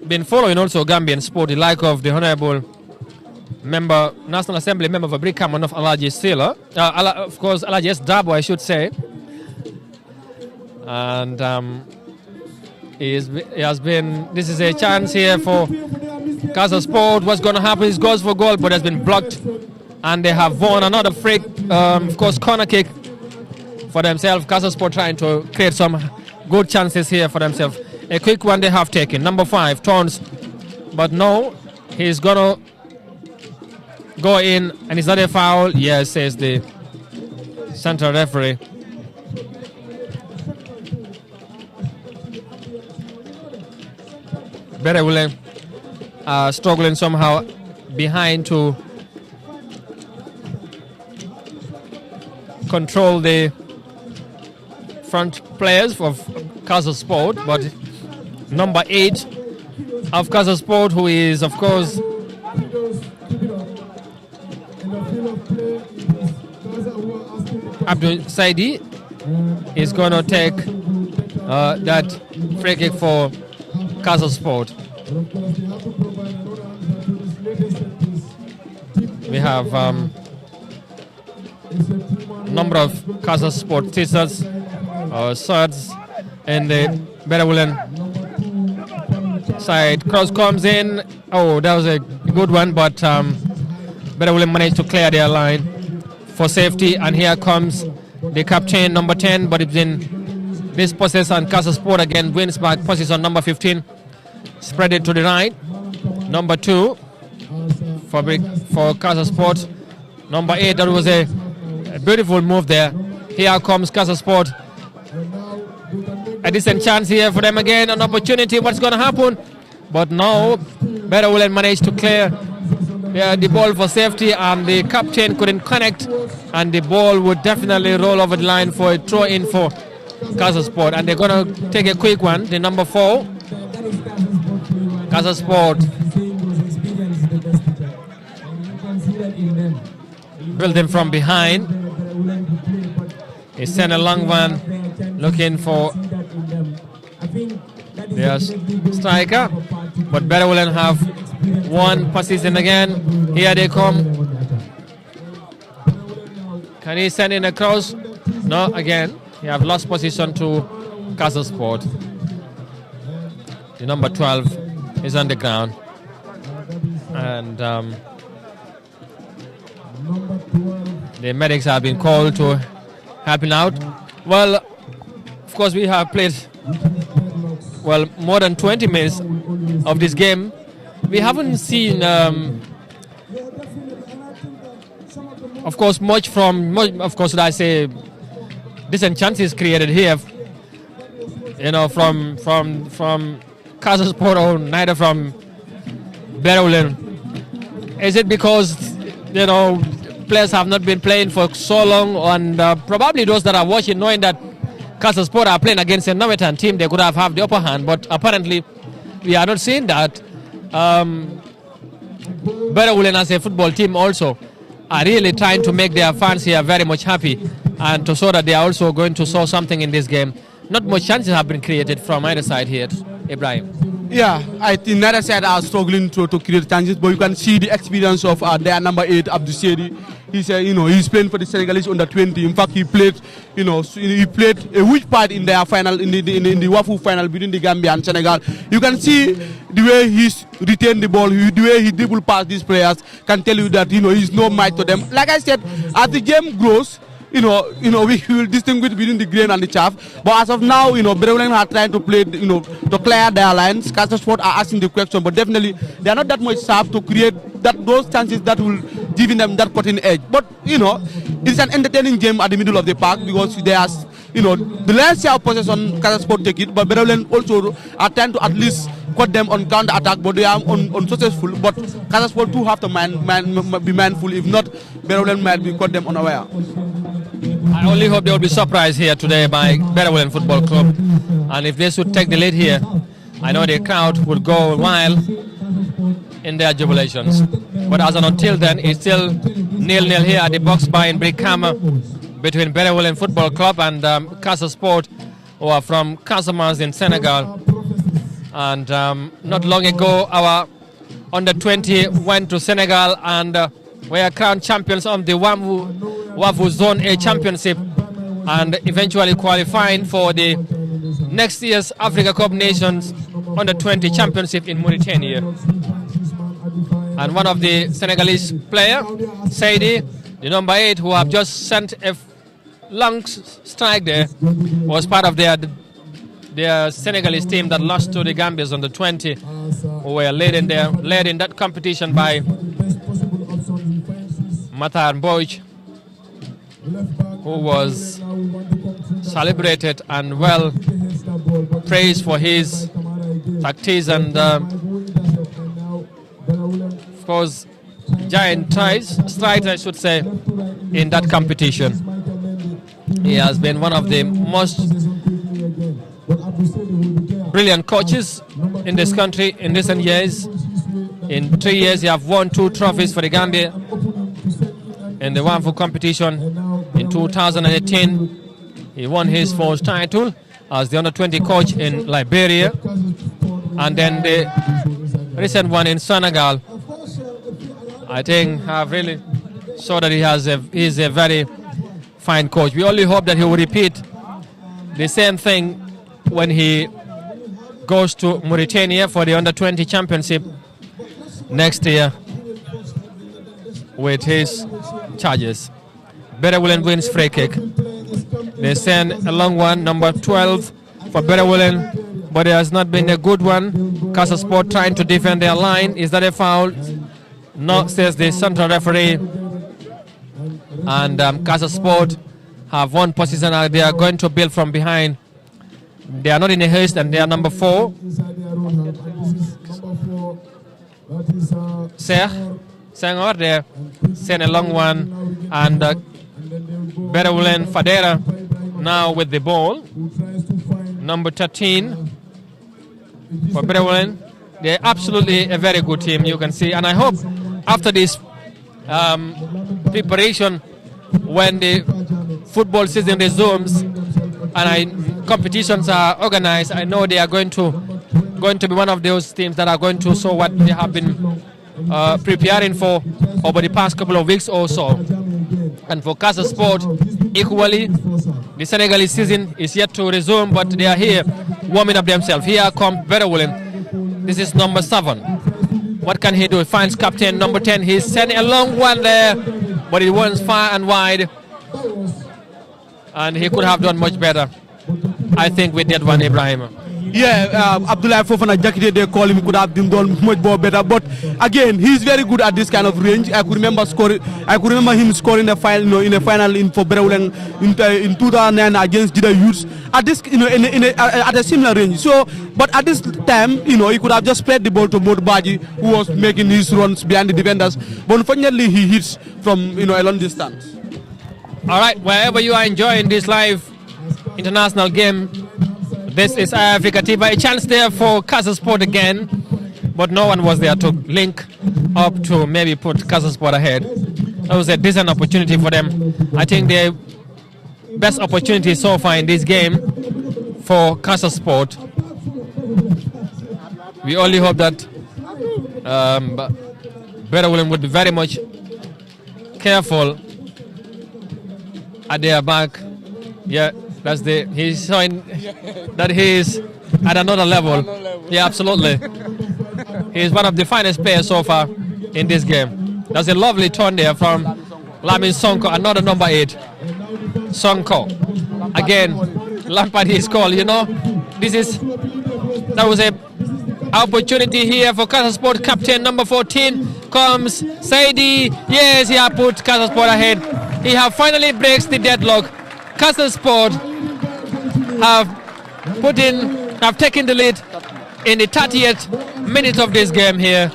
been following also Gambian sport, the like of the Honorable Member, National Assembly Member for Brikama of Alaji Sila, of course, Alaji S. Dabo, I should say. And he has been, this is a chance here for Casa Sport. What's going to happen is goes for goal, but has been blocked. And they have won another free, of course, corner kick for themselves. Casa Sport trying to create some good chances here for themselves. A quick one they have taken. Number 5, Tons. But no, he's going to go in, and it's not a foul. Yes, says the central referee. Berewuleng struggling somehow behind to control the front players of Casa Sport, but number 8 of Casa Sport, who is of course Abdul Saidi, is going to take that free kick for Casa Sport. We have number of Casa Sport teachers, swords, and the Berewuleng side. Cross comes in. Oh, that was a good one, but Berewuleng managed to clear their line. for safety, and here comes the captain, number 10, but it's in this possession, and Casa Sport again wins back possession, number 15. Spread it to the right. Number 2 for Casa Sport. Number 8, that was a beautiful move there. Here comes Casa Sport. A decent chance here for them again, an opportunity. What's going to happen? But no, Berewuleng managed to clear the ball for safety, and the captain couldn't connect, and the ball would definitely roll over the line for a throw in for Casa Sport. And they're going to take a quick one, the number 4. Casa Sport building from behind. He sent a long one, looking for their striker, but Berewuleng have one position again. Here they come. Can he send in a cross? No, again, he have lost position to Casa Sport. The number 12 is on the ground, and the medics have been called to help him out. Well, of course, we have played more than 20 minutes of this game. We haven't seen, of course, much from. Of course, I say, decent chances created here. You know, from Casa Sport or neither from Berewuleng. Is it because players have not been playing for so long, and probably those that are watching, knowing that Casa Sport are playing against a Norwegian team, they could have the upper hand, but apparently we are not seeing that. Berewuleng as a football team also are really trying to make their fans here very much happy, and to show that they are also going to show something in this game. Not much chances have been created from either side here, Ibrahim. Yeah, I think neither side are struggling to create chances, but you can see the experience of their number 8, Abdou Sedi. He's playing for the Senegalese under 20. In fact, he played a huge part in their final, in the Wafu final between the Gambia and Senegal. You can see the way he's retained the ball, the way he dribble past these players can tell you that he's no match to them. Like I said, as the game grows, we will distinguish between the grain and the chaff. But as of now, Berewuleng are trying to play, to clear their lines. Casa Sport are asking the question, but definitely they are not that much sharp to create those chances that will give them that cutting edge. But it's an entertaining game at the middle of the park, because they are, the last share of possession, Casa Sport take it, but Berewuleng also are trying to at least cut them on counter attack, but they are unsuccessful. But Casa Sport too have to be mindful. If not, Berewuleng might be caught them unaware. I only hope they will be surprised here today by Berewuleng Football Club, and if they should take the lead here, I know the crowd would go wild in their jubilations. But as until then, it's still 0-0 here at the box bar in Brikama between Berewuleng Football Club and Casa Sport, who are from Casamance in Senegal. And not long ago, our under 20 went to Senegal and were crowned champions of the Wafu Zone A Championship, and eventually qualifying for the next year's Africa Cup Nations under 20 Championship in Mauritania. And one of the Senegalese player, Saidi, the number 8, who have just sent a long strike there, was part of their Senegalese team that lost to the Gambians under 20, who were led in that competition by Matar Mboj, who was celebrated and well praised for his tactics and of course giant strides, I should say, in that competition. He has been one of the most brilliant coaches in this country in recent years. In 3 years, he have won 2 trophies for the Gambia in the Wafu competition. In 2018, he won his first title as the under-20 coach in Liberia, and then the recent one in Senegal. I think have really showed that he is a very fine coach. We only hope that he will repeat the same thing when he goes to Mauritania for the under-20 championship next year with his charges. Berewuleng wins free kick. They send a long one, number 12 for Berewuleng, but it has not been a good one. Casa Sport trying to defend their line. Is that a foul? No, says the central referee. And Casa Sport have one position. They are going to build from behind. They are not in a haste, and they are number 4. Senghor there, send a long one, and Berewuleng Fadera now with the ball. Number 13 for Berewuleng. They're absolutely a very good team, you can see, and I hope after this preparation, when the football season resumes and competitions are organized, I know they are going to be one of those teams that are going to show what they have been preparing for over the past couple of weeks or so. And for Casa Sport, equally, the Senegalese season is yet to resume, but they are here warming up themselves. Here comes Berewuleng. This is number 7. What can he do? He finds captain number 10. He's sending a long one there, but it went far and wide. And he could have done much better, I think, with that one, Ibrahim. Yeah, Abdullah Fofana Jakite, they call him, could have done much more better. But again, he's very good at this kind of range. I could remember him scoring the final, in the final for Berewuleng in 2009 against Jida Youths at this, at a similar range. So, but at this time, he could have just played the ball to Modbaji, who was making his runs behind the defenders. But unfortunately, he hits from a long distance. All right, wherever you are enjoying this live international game, this is Africa TV. A chance there for Casa Sport again, but no one was there to link up to maybe put Casa Sport ahead. That was a decent opportunity for them. I think the best opportunity so far in this game for Casa Sport. We only hope that Berewuleng would be very much careful at their back. Yeah. He's showing that he's at another level. Yeah, absolutely. He's one of the finest players so far in this game. That's a lovely turn there from Lamin Sonko, another number 8. Sonko. Again, Lampard is called, that was a opportunity here for Casa Sport. Captain number 14 comes Saidi. Yes, he has put Casa Sport ahead. He has finally breaks the deadlock. Casa Sport have taken the lead in the 30th minute of this game here.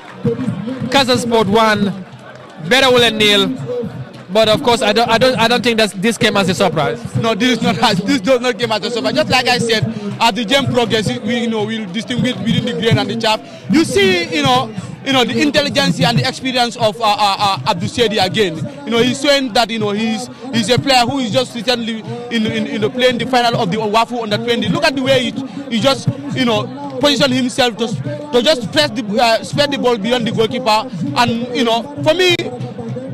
Casa Sport 1, Berewuleng 0. But of course, I don't think that this came as a surprise. No, this does not come as a surprise. Just like I said, as the game progresses, we'll distinguish between the grain and the chaff. You see, the intelligence and the experience of Abdul Sedi again. He's showing that he's a player who is just recently playing the final of the Wafu under 20. Look at the way he just position himself to just spread the ball beyond the goalkeeper. And for me,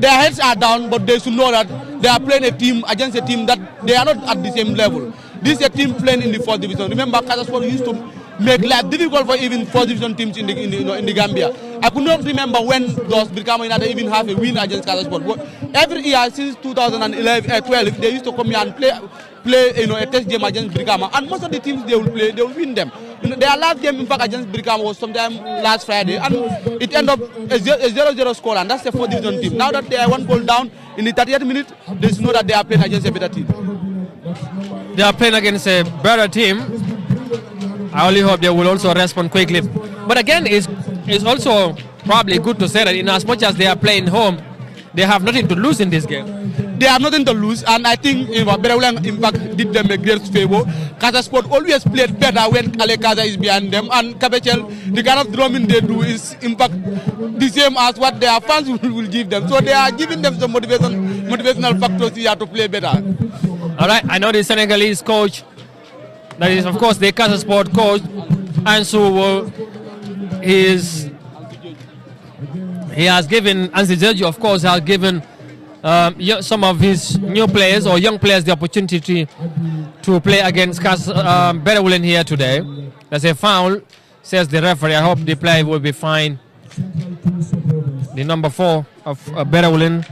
their heads are down, but they should know that they are playing a team against a team that they are not at the same level. This is a team playing in the 4th division. Remember, Casa Sport used to make life difficult for even 4th division teams in the Gambia. I could not remember when those Brikama United even have a win against Casa Sport. But every year since 2012, they used to come here and play a test game against Brikama, and most of the teams they will win them. Their last game, in fact, against Brikama was sometime last Friday, and it ended up a 0-0 score, and that's the 4th division team. Now that they are 1 goal down in the 30th minute, they should know that they are playing against a better team. They are playing against a better team. I only hope they will also respond quickly. But again, it's also probably good to say that in as much as they are playing home, they have nothing to lose in this game. They have nothing to lose, and I think Berewuleng in fact did them a great favor. Casa Sport always played better when Ale Casa is behind them, and Kabechel, the kind of drumming they do is in fact the same as what their fans will give them. So they are giving them some motivational factors here to play better. All right, I know the Senegalese coach, that is of course the Casa Sport coach, and so he has given, Ansi Sergio of course has given some of his new players or young players the opportunity to play against Berewuleng here today. There's a foul, says the referee. I hope the play will be fine. The number 4 of Berewuleng.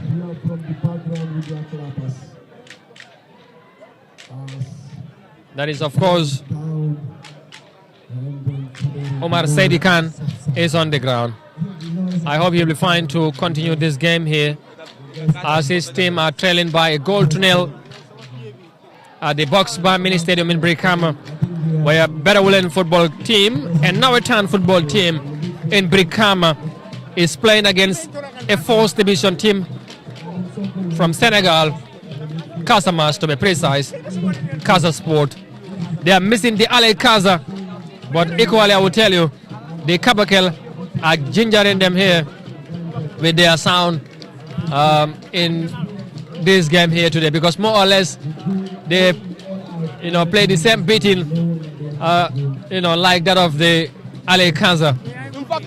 That is, of course, Omar Saidi Khan is on the ground. I hope he'll be fine to continue this game here as his team are trailing by a goal to nil at the Box Bar Mini Stadium in Brikama, where Berewuleng football team and Nawetan football team in Brikama is playing against a 4th division team from Senegal, Casa to be precise, Casa Sport. They are missing the Ale Casa, but equally I will tell you, the Kabakel are gingering them here with their sound in this game here today, because more or less they play the same beating like that of the Ale Casa. In fact,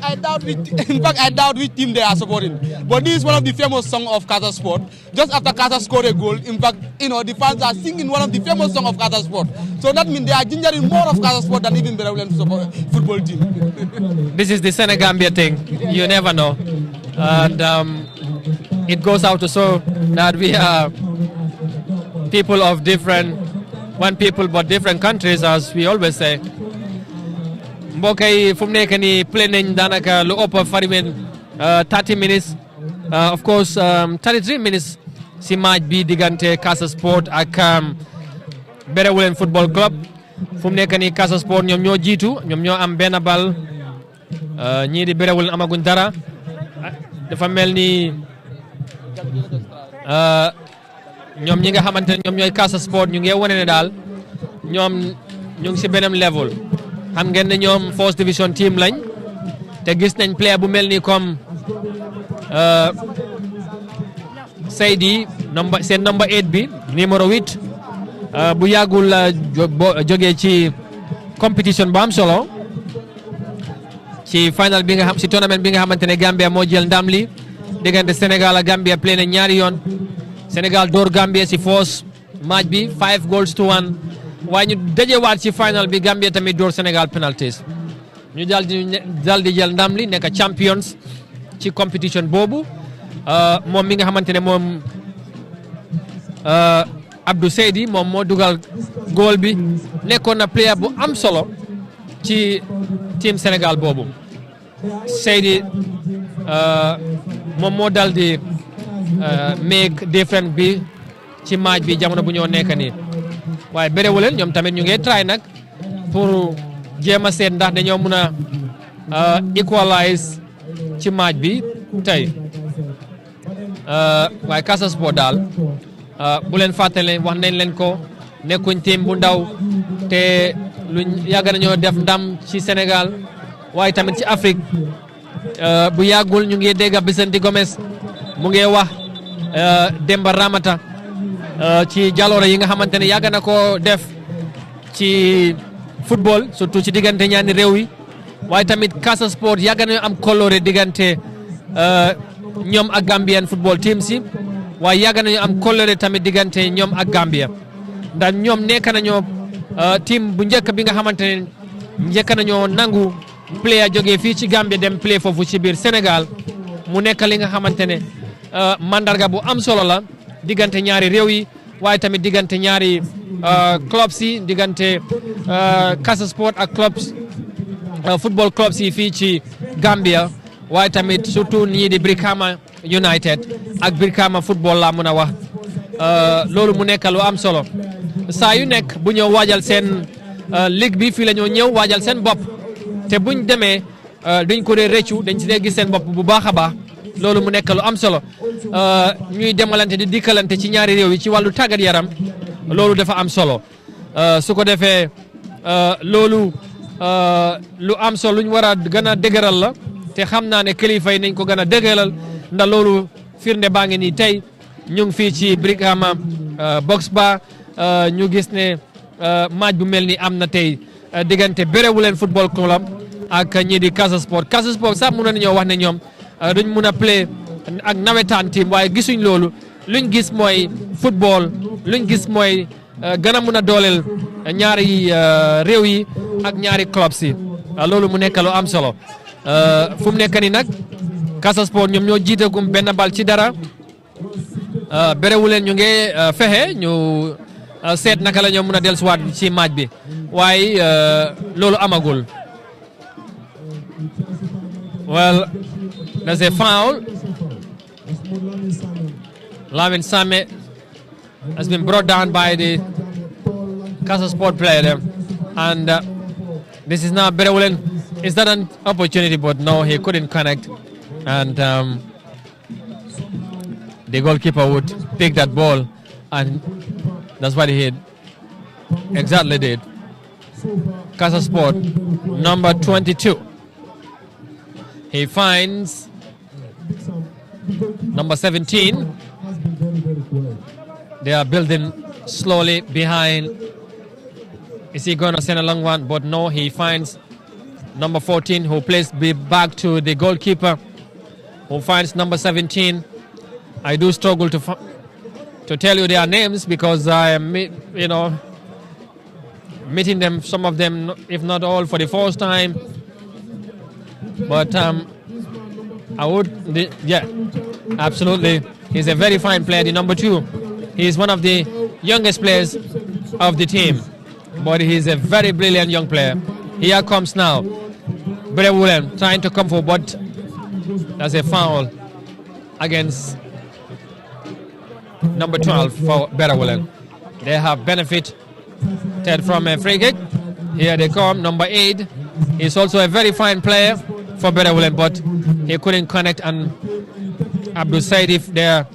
I doubt which team they are supporting. But this is one of the famous songs of Casa Sport. Just after Casa scored a goal, in fact, the fans are singing one of the famous songs of Casa Sport. So that means they are gingering more of Casa Sport than even Berewuleng football team. This is the Senegambia thing. You never know. And it goes out to show that we are people of one people but different countries, as we always say. mbokk yi fu mu nekk nii play nañ daanaka lu ëpp farimen 30 minutes of course 33 minutes si match bi diggante Casa Sport ak Berewuleng football club. fu mu nekk nii Casa Sport ñoom ñoo jiitu, ñoom ñoo am benn bal, ñii di Berewuleng amaguñ dara. dafa mel ni ñoom ñi nga xamante ne ñoom ñooy Casa Sport ñu ngi wane ne daal ñoom ñu ngi si beneen level. xam ngeen ne ñoom 4th division team lañ te gis nañ player bu mel ni comme Seydi seen number 8 bi numéro 8 bu yàggul jógee ci compétition bu am solo ci final bi nga xam ci tournament bi nga xamante ne Gambia moo jël ndam li diggante Sénégal ak Gambia play na ñaari yoon. Sénégal door Gambia ci first match bi 5-1. waaye ñu dajewaat ci final bi Gambia tamit door Sénégal penalties ñu daal di jël ndam li nekk champions ci compétition boobu. moom mi nga xamante ne moom Abdou Seydi moom moo dugal goal bi, nekkoon na player bu am solo ci team Sénégal boobu. Seydi moom moo dal di make difference bi ci match bi jamono bu ñoo nekk nii. waaye Berewuleng ñoom tamit ñu ngi try nag pour jéem a seet ndax dañoo mun a equalize ci match bi tey. waaye Casa Sport daal bu leen fàttale wax nañ leen ko, nekkuñ team bu ndaw te luñ yàgg nañoo def ndam ci Sénégal waaye tamit ci Afrique. bu yàggul ñu ngi dégg Vicente Gomez mu ngi wax Demba Ramata ci jaloore yi nga xamante ne yàgg na ko def ci football, surtout ci diggante ñaari réew yi. waaye tamit Casa Sport yàgg nañu am coloré diggante ñoom ak Gambian football team si, waaye yàgg nañu am coloré tamit diggante ñoom ak Gambia, ndax ñoom nekk nañoo team bu njëkk bi nga xamante ne njëkk nañoo nangu player jógee fii ci Gambia dem play foofu ci biir Sénégal. mu nekk li nga xamante ne mandarga bu am solo la diggante ñaari réew yi, waaye tamit diggante ñaari clubs yi, diggante Casa Sport ak clubs football clubs yi fii ci Gambia, waaye tamit surtout ñii di Brikama United ak Brikama football laa mën a wax. loolu mu nekk lu am solo saa yu nekk bu ñëw waajal seen ligue bi fii la ñoo ñëw waajal seen bopp, te buñ demee duñ ko dee rëccu, dañ ci dee gis seen bopp bu baax a baax. loolu mu nekk lu am solo ñuy demalante di dikkalante ci ñaari réew yi ci wàllu tàggat yaram, loolu dafa am solo. su ko defee loolu lu am solo luñ war a gën a dëgëral la, te xam naa ne kilifa yi nañ ko gën a dëgëral, ndax loolu firnde baa ngi nii tey ñu ngi fii ci Brikama box ba ñu gis ne match bu mel ni am na tey diggante Berewuleng football club ak ñii di Casa Sport. Casa Sport sax mun nañoo wax ne ñoom duñ mun a play ak nawetaan team, waaye gisuñ loolu. luñ gis mooy football, luñ gis mooy gën a mun a dooleel ñaari réew yi ak ñaari clubs yi. loolu mu nekk lu am solo. fu mu nekk nii nag Casa Sport ñoom ñoo jiitagum benn bal ci dara. Berewuleng ñu ngi fexe ñu seet naka la ñoo mën a dellusiwaat ci match bi waaye loolu amagul. Well, there's a foul. Lavin Same has been brought down by the Casa Sport player there. And this is now Berewuleng. Is that an opportunity? But no, he couldn't connect. And the goalkeeper would pick that ball. And that's what he exactly did. Casa Sport, number 22. He finds number 17. They are building slowly behind. Is he going to send a long one? But no, he finds number 14, who plays back to the goalkeeper, who finds number 17. I do struggle to tell you their names because I am, meeting them, some of them, if not all, for the first time. But I would, yeah, absolutely. He's a very fine player, the number 2. He's one of the youngest players of the team, but he's a very brilliant young player. Here comes now Berewuleng trying to come forward, but that's a foul against number 12 for Berewuleng. They have benefited from a free kick. Here they come, number 8. He's also a very fine player for Berewuleng, but he couldn't connect. And Abdul Saidif there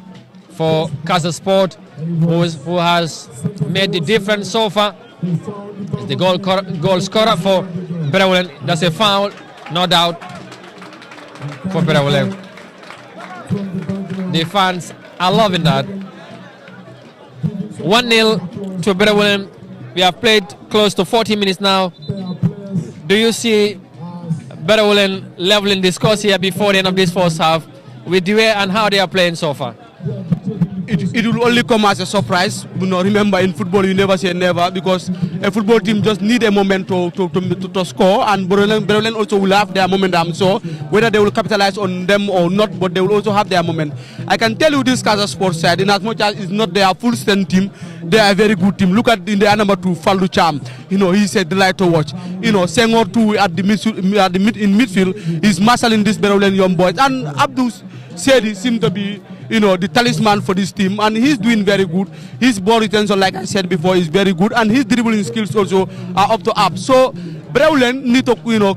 for Casa Sport, who has made the difference so far. Is the goal scorer for Berewuleng. That's a foul, no doubt, for Berewuleng. The fans are loving that. 1-0 to Berewuleng. We have played close to 40 minutes now. Do you see Berewuleng leveling the scores here before the end of this first half with the way and how they are playing so far? It will only come as a surprise. Remember, in football you never say never, because a football team just need a moment to score, and Berewuleng also will have their momentum. So whether they will capitalize on them or not, but they will also have their moment. I can tell you this Casa Sports side, in as much as it's not their full strength team, they are a very good team. Look at in the number 2, Faldu Cham. He's a delight to watch. Senghor too in midfield is marshalling this Berewuleng young boys, and Abdul said he seemed to be the talisman for this team, and he's doing very good. His ball retention, like I said before, is very good, and his dribbling skills also are up to up. So Berewuleng need to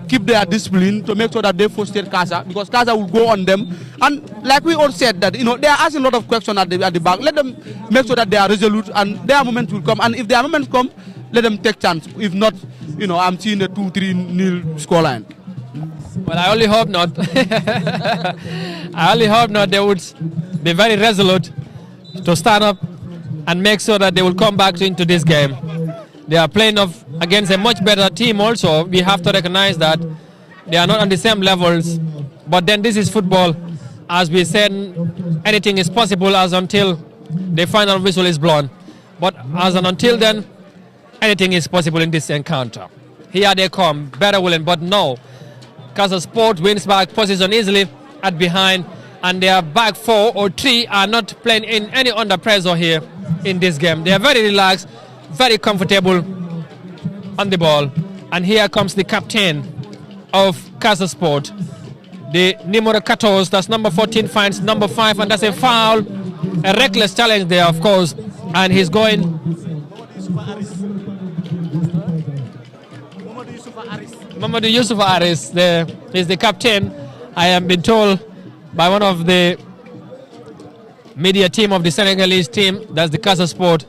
keep their discipline to make sure that they frustrate Casa, because Casa will go on them. And like we all said, that they are asking a lot of questions at the back. Let them make sure that they are resolute, and their moment will come. And if their moment come, let them take chance. If not, I'm seeing a 2-3-0 scoreline. Well, I only hope not. I only hope not. They would be very resolute to stand up and make sure that they will come back into this game. They are playing against a much better team also. We have to recognize that they are not on the same levels. But then this is football. As we said, anything is possible as until the final whistle is blown. But until then, anything is possible in this encounter. Here they come, Berewuleng, but no. Casa Sport wins back position easily at behind, and their back 4 or 3 are not playing in any under pressure here in this game. They are very relaxed, very comfortable on the ball. And here comes the captain of Casa Sport, the numero 14, that's number 14, finds number 5, and that's a foul, a reckless challenge there, of course, and he's going. Mamadou Yusuf Aris, is the captain. I am been told by one of the media team of the Senegalese team, that's the Casa Sport,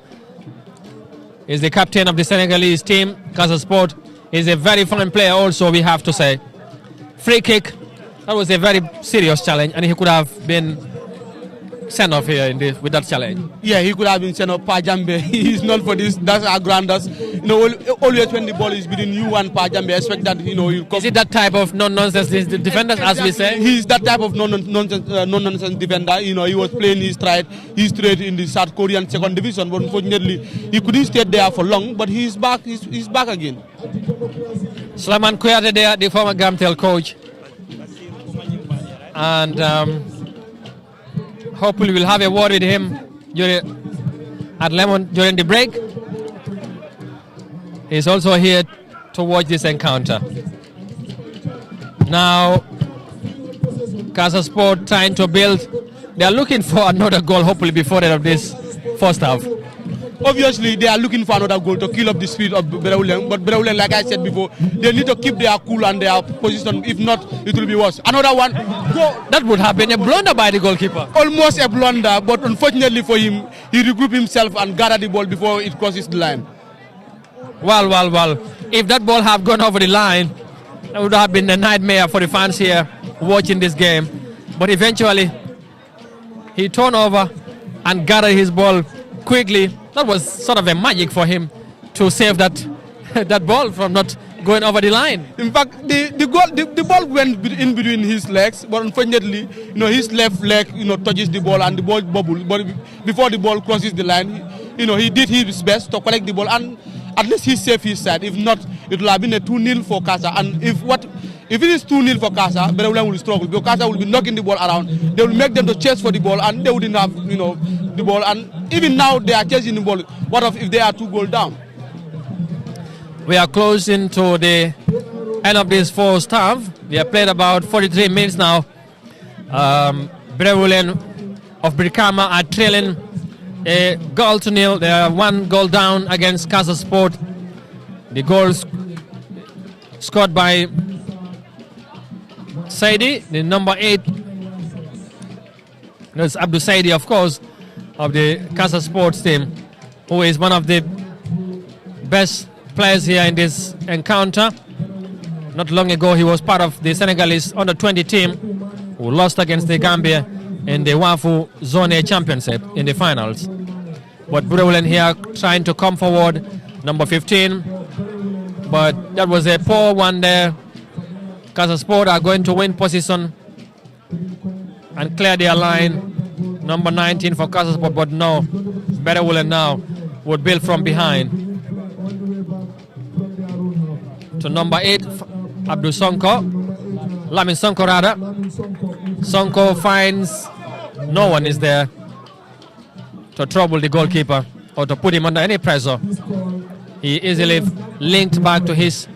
is the captain of the Senegalese team. Casa Sport is a very fine player also, we have to say. Free kick, that was a very serious challenge, and he could have been sent off here with that challenge. Yeah, he could have been sent off. Pajambe, he's not for this. That's our grandest. Always when the ball is between you and Pajambe, expect that he'll come. Is it that type of non-nonsense defender, as we say? He's that type of non-nonsense defender. He was playing his straight in the South Korean second division, but unfortunately he couldn't stay there for long. But he's back. He's back again. Sulaiman Kouyaté there, the former Gamtel coach, and hopefully we'll have a word with him at Lemon during the break. is also here to watch this encounter. Now, Casa Sport trying to build. They are looking for another goal, hopefully, before the end of this first half. Obviously, they are looking for another goal to kill up the speed of Berewuleng. But Berewuleng, like I said before, they need to keep their cool and their position. If not, it will be worse. Another one. That would have been a blunder by the goalkeeper. Almost a blunder, but unfortunately for him, he regrouped himself and gathered the ball before it crosses the line. Well. If that ball had gone over the line, it would have been a nightmare for the fans here watching this game. But eventually, he turned over and gathered his ball quickly. That was sort of a magic for him to save that ball from not going over the line. In fact, the ball went in between his legs, but unfortunately, his left leg, touches the ball and the ball bubbles. But before the ball crosses the line, he did his best to collect the ball, and at least he saved his side. If not, it would have been a 2-0 for Casa. And if it is 2-0 for Casa, Berewuleng will struggle because Casa will be knocking the ball around. They will make them to chase for the ball, and they wouldn't have, the ball. And even now they are chasing the ball. What if they are 2 goals down? We are closing to the end of this first half. We have played about 43 minutes now. Berewuleng of Brikama are trailing a 1-0. They are 1 goal down against Casa Sport. The goals scored by Saidi, the number 8. That's Abdul Saidi, of course, of the Casa Sports team, who is one of the best players here in this encounter. Not long ago, he was part of the Senegalese under-20 team who lost against the Gambia in the Wafu Zone A Championship in the finals. But Berewuleng here trying to come forward, number 15. But that was a poor one there. Casa Sport are going to win position and clear their line. Number 19 for Casa Sport, but no. Berewuleng now would build from behind. To number 8, Abdul Sonko. Lamin Sonko rather. Sonko finds no one is there to trouble the goalkeeper or to put him under any pressure. He easily linked back to his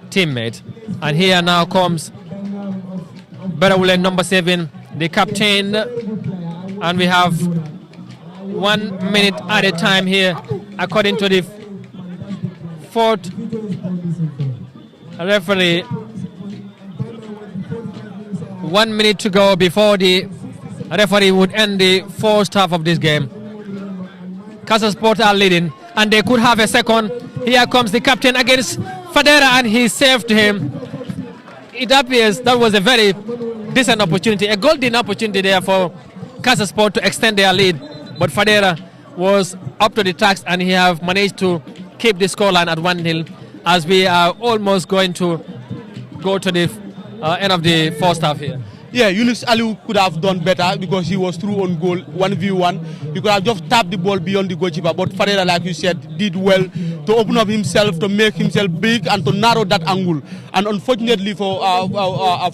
teammate. And here now comes Berewuleng, number 7, the captain. And we have 1 minute at a time here, according to the fourth referee. 1 minute to go before the referee would end the first half of this game. Casa Sport are leading, and they could have a second. Here comes the captain against Fadera, and he saved him. It appears that was a very decent opportunity, a golden opportunity there for Casa Sport to extend their lead. But Fadera was up to the task, and he have managed to keep the scoreline at 1-0 as we are almost going to go to the end of the first half here. Yeah, Yunus Aliu could have done better because he was through on goal, 1v1. He could have just tapped the ball beyond the goalkeeper. But Fadera, like you said, did well to open up himself, to make himself big and to narrow that angle. And unfortunately for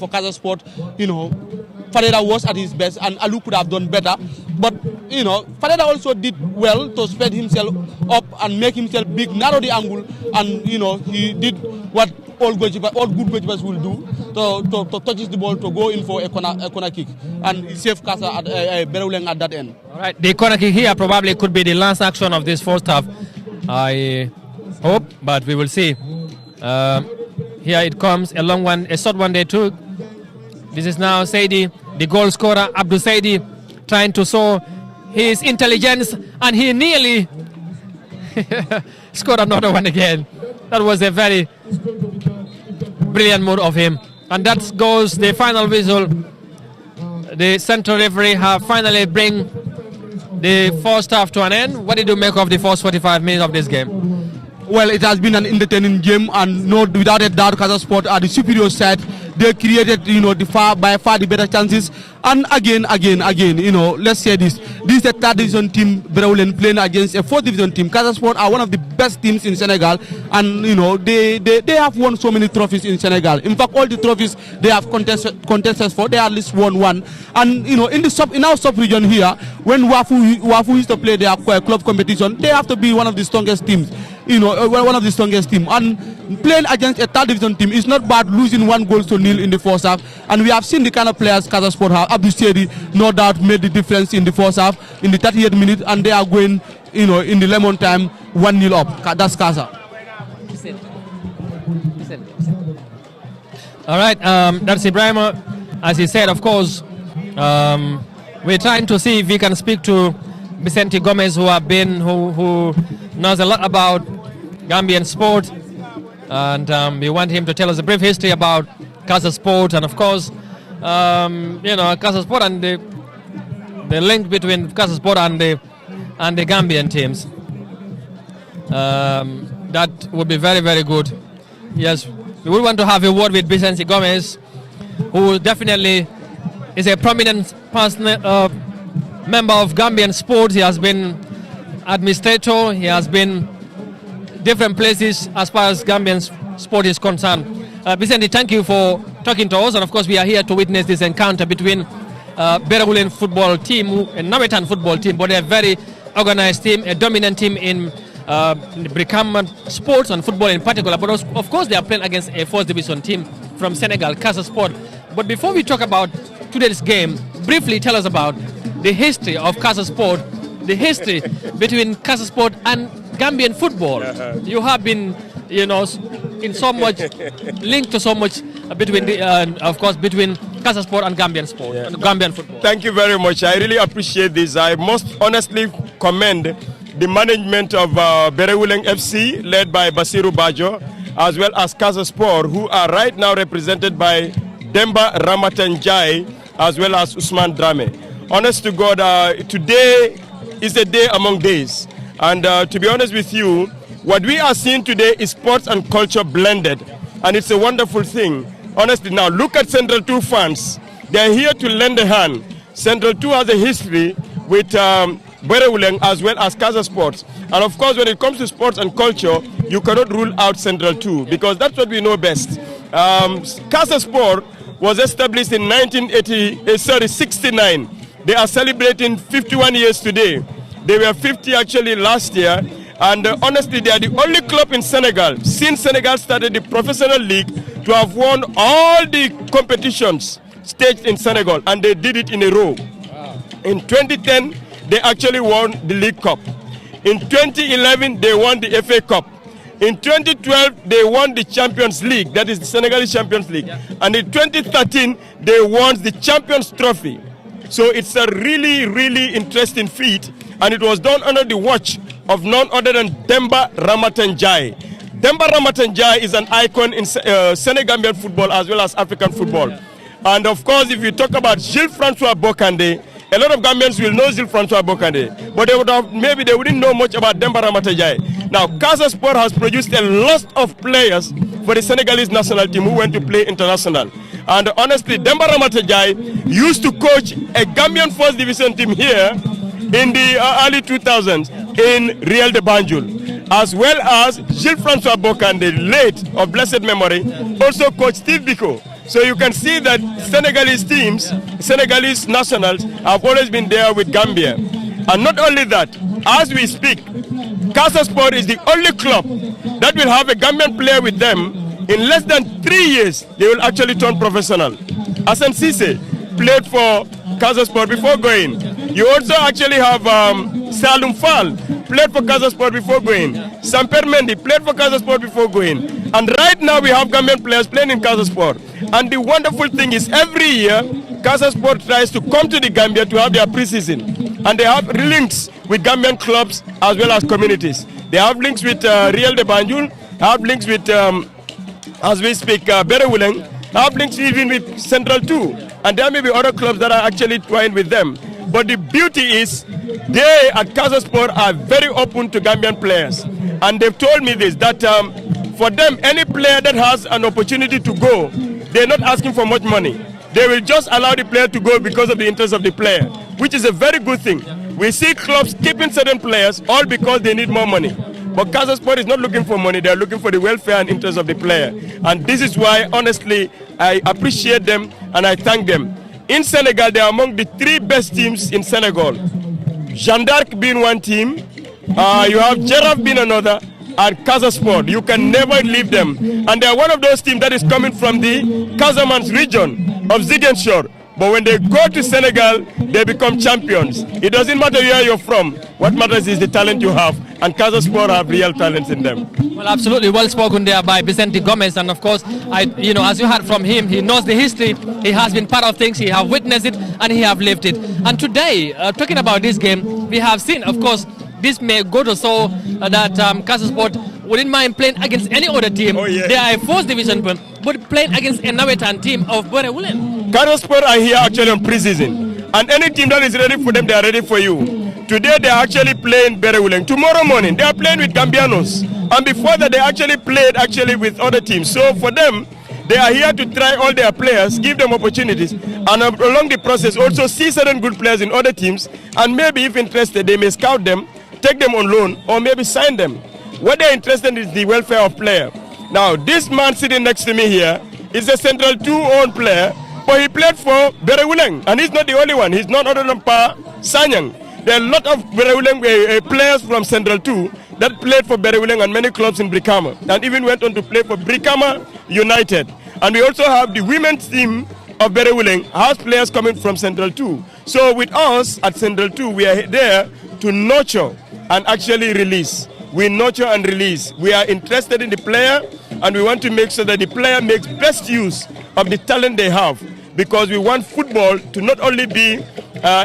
Casa Sport, Fadera was at his best and Aliu could have done better. But, Fadera also did well to spread himself up and make himself big, narrow the angle. And, he did what all good goalkeepers will do, to touch the ball, to go in for a corner kick. And he saved Casa at Berewuleng at that end. All right, the corner kick here probably could be the last action of this first half. I hope, but we will see. Here it comes, a long one, a short one they took. This is now Saidi, the goal scorer, Abdul Saidi, trying to show his intelligence, and he nearly scored another one again. That was a very brilliant move of him. And that goes the final whistle. The central referee have finally bring the first half to an end. What did you make of the first 45 minutes of this game? Well, it has been an entertaining game, and without a doubt, Casa Sport are the superior side. They created, by far the better chances. And again, let's say this. This is a third division team, Berewuleng, playing against a fourth division team. Casa Sport are one of the best teams in Senegal, and they have won so many trophies in Senegal. In fact, all the trophies they have contested for, they at least won one. And in our sub-region here, when Wafu used to play their club competition, they have to be one of the strongest teams. one of the strongest team. And playing against a third division team is not bad, losing 1-0 in the first half. And we have seen the kind of players Casa Sport have. Abdul Sedi, no doubt, made the difference in the first half, in the 38th minute, and they are going, in the lemon time, 1-0 up. That's Casa. All right, that's Ibrahim. As he said, of course, we're trying to see if we can speak to Vicente Gomez, who knows a lot about Gambian sport, and we want him to tell us a brief history about Casa Sport, and of course, Casa Sport and the link between Casa Sport and the Gambian teams. That would be very, very good. Yes, we would want to have a word with Vicente Gomez, who definitely is a prominent person, member of Gambian sport. He has been administrator. He has been different places as far as Gambian sport is concerned. Vicente, thank you for talking to us, and of course we are here to witness this encounter between Berewuleng football team and Nawetan football team, but a very organized team, a dominant team in Brikama sports and football in particular. But of course they are playing against a first division team from Senegal, Casa Sport. But before we talk about today's game, briefly tell us about the history of Casa Sport, the history between Casa Sport and Gambian football. You have been, in so much linked to so much between between Casa Sport and Gambian sport, and Gambian football. Thank you very much. I really appreciate this. I must honestly commend the management of Berewuleng FC, led by Basiru Bajo, as well as Casa Sport, who are right now represented by Demba Ramatanjai, as well as Usman Drame. Honest to God, today is a day among days. And to be honest with you, what we are seeing today is sports and culture blended. And it's a wonderful thing. Honestly, now look at Central 2 fans. They're here to lend a hand. Central 2 has a history with Berewuleng as well as Casa Sports. And of course, when it comes to sports and culture, you cannot rule out Central 2 because that's what we know best. Casa Sport was established in 1969. They are celebrating 51 years today. They were 50 actually last year. And honestly, they are the only club in Senegal, since Senegal started the professional league, to have won all the competitions staged in Senegal. And they did it in a row. Wow. In 2010, they actually won the League Cup. In 2011, they won the FA Cup. In 2012, they won the Champions League, that is the Senegalese Champions League. Yeah. And in 2013, they won the Champions Trophy. So it's a really, really interesting feat. And it was done under the watch of none other than Demba Ramatanjai. Demba Ramatanjai is an icon in Senegambian football as well as African football. And of course, if you talk about Gilles-Francois Bokande, a lot of Gambians will know Gilles-Francois Bokande, but maybe they wouldn't know much about Demba Ramatanjai. Now, Casa Sport has produced a lot of players for the Senegalese national team who went to play international. And honestly, Demba Ramatanjai used to coach a Gambian first division team here in the early 2000s in Real de Banjul, as well as Gilles-Francois Bokande, late of blessed memory, also coached Steve Biko. So you can see that Senegalese teams, Senegalese nationals have always been there with Gambia. And not only that, as we speak, Casa Sport is the only club that will have a Gambian player with them. In less than 3 years, they will actually turn professional. Hassan Cisse played for Casa Sport before going. You also actually have Salum Fall, played for Casa Sport before going. Samper Mendy played for Casa Sport before going. And right now we have Gambian players playing in Casa Sport. And the wonderful thing is every year, Casa Sport tries to come to the Gambia to have their preseason. And they have links with Gambian clubs as well as communities. They have links with Real de Banjul, have links with, as we speak, Berewuleng, have links even with Central 2. And there may be other clubs that are actually twined with them. But the beauty is, they at Casa Sport are very open to Gambian players. And they've told me this, that for them, any player that has an opportunity to go, they're not asking for much money. They will just allow the player to go because of the interest of the player, which is a very good thing. We see clubs keeping certain players all because they need more money. But Casa Sport is not looking for money, they're looking for the welfare and interest of the player. And this is why, honestly, I appreciate them and I thank them. In Senegal, they are among the 3 best teams in Senegal. Jeanne d'Arc being one team, you have Giraffe being another, and Casa Sport. You can never leave them. And they are one of those teams that is coming from the Casamance region of Ziguinchor. But when they go to Senegal, they become champions. It doesn't matter where you're from. What matters is the talent you have. And Casa Sport have real talents in them. Well, absolutely. Well spoken there by Vicente Gomez. And of course, as you heard from him, he knows the history. He has been part of things. He have witnessed it and he have lived it. And today, talking about this game, we have seen, of course, this may go to show that Casa Sport wouldn't mind playing against any other team. Oh, yeah. They are a first division, but playing against a Nawetan team of Berewuleng. Casa Sport are here actually on pre-season. And any team that is ready for them, they are ready for you. Today they are actually playing Berewuleng. Tomorrow morning they are playing with Gambianos. And before that they actually played with other teams. So for them, they are here to try all their players, give them opportunities, and along the process also see certain good players in other teams, and maybe if interested they may scout them, take them on loan, or maybe sign them. What they're interested in is the welfare of player. Now this man sitting next to me here is a Central 2 owned player, but he played for Berewuleng, and he's not the only one. He's not other than Pa Sanyang. There are a lot of Berewuleng players from Central 2 that played for Berewuleng and many clubs in Brikama, and even went on to play for Brikama United. And we also have the women's team of Berewuleng, has players coming from Central 2. So with us at Central 2, we are there to nurture and actually release. We nurture and release. We are interested in the player, and we want to make sure that the player makes best use of the talent they have, because we want football to not only be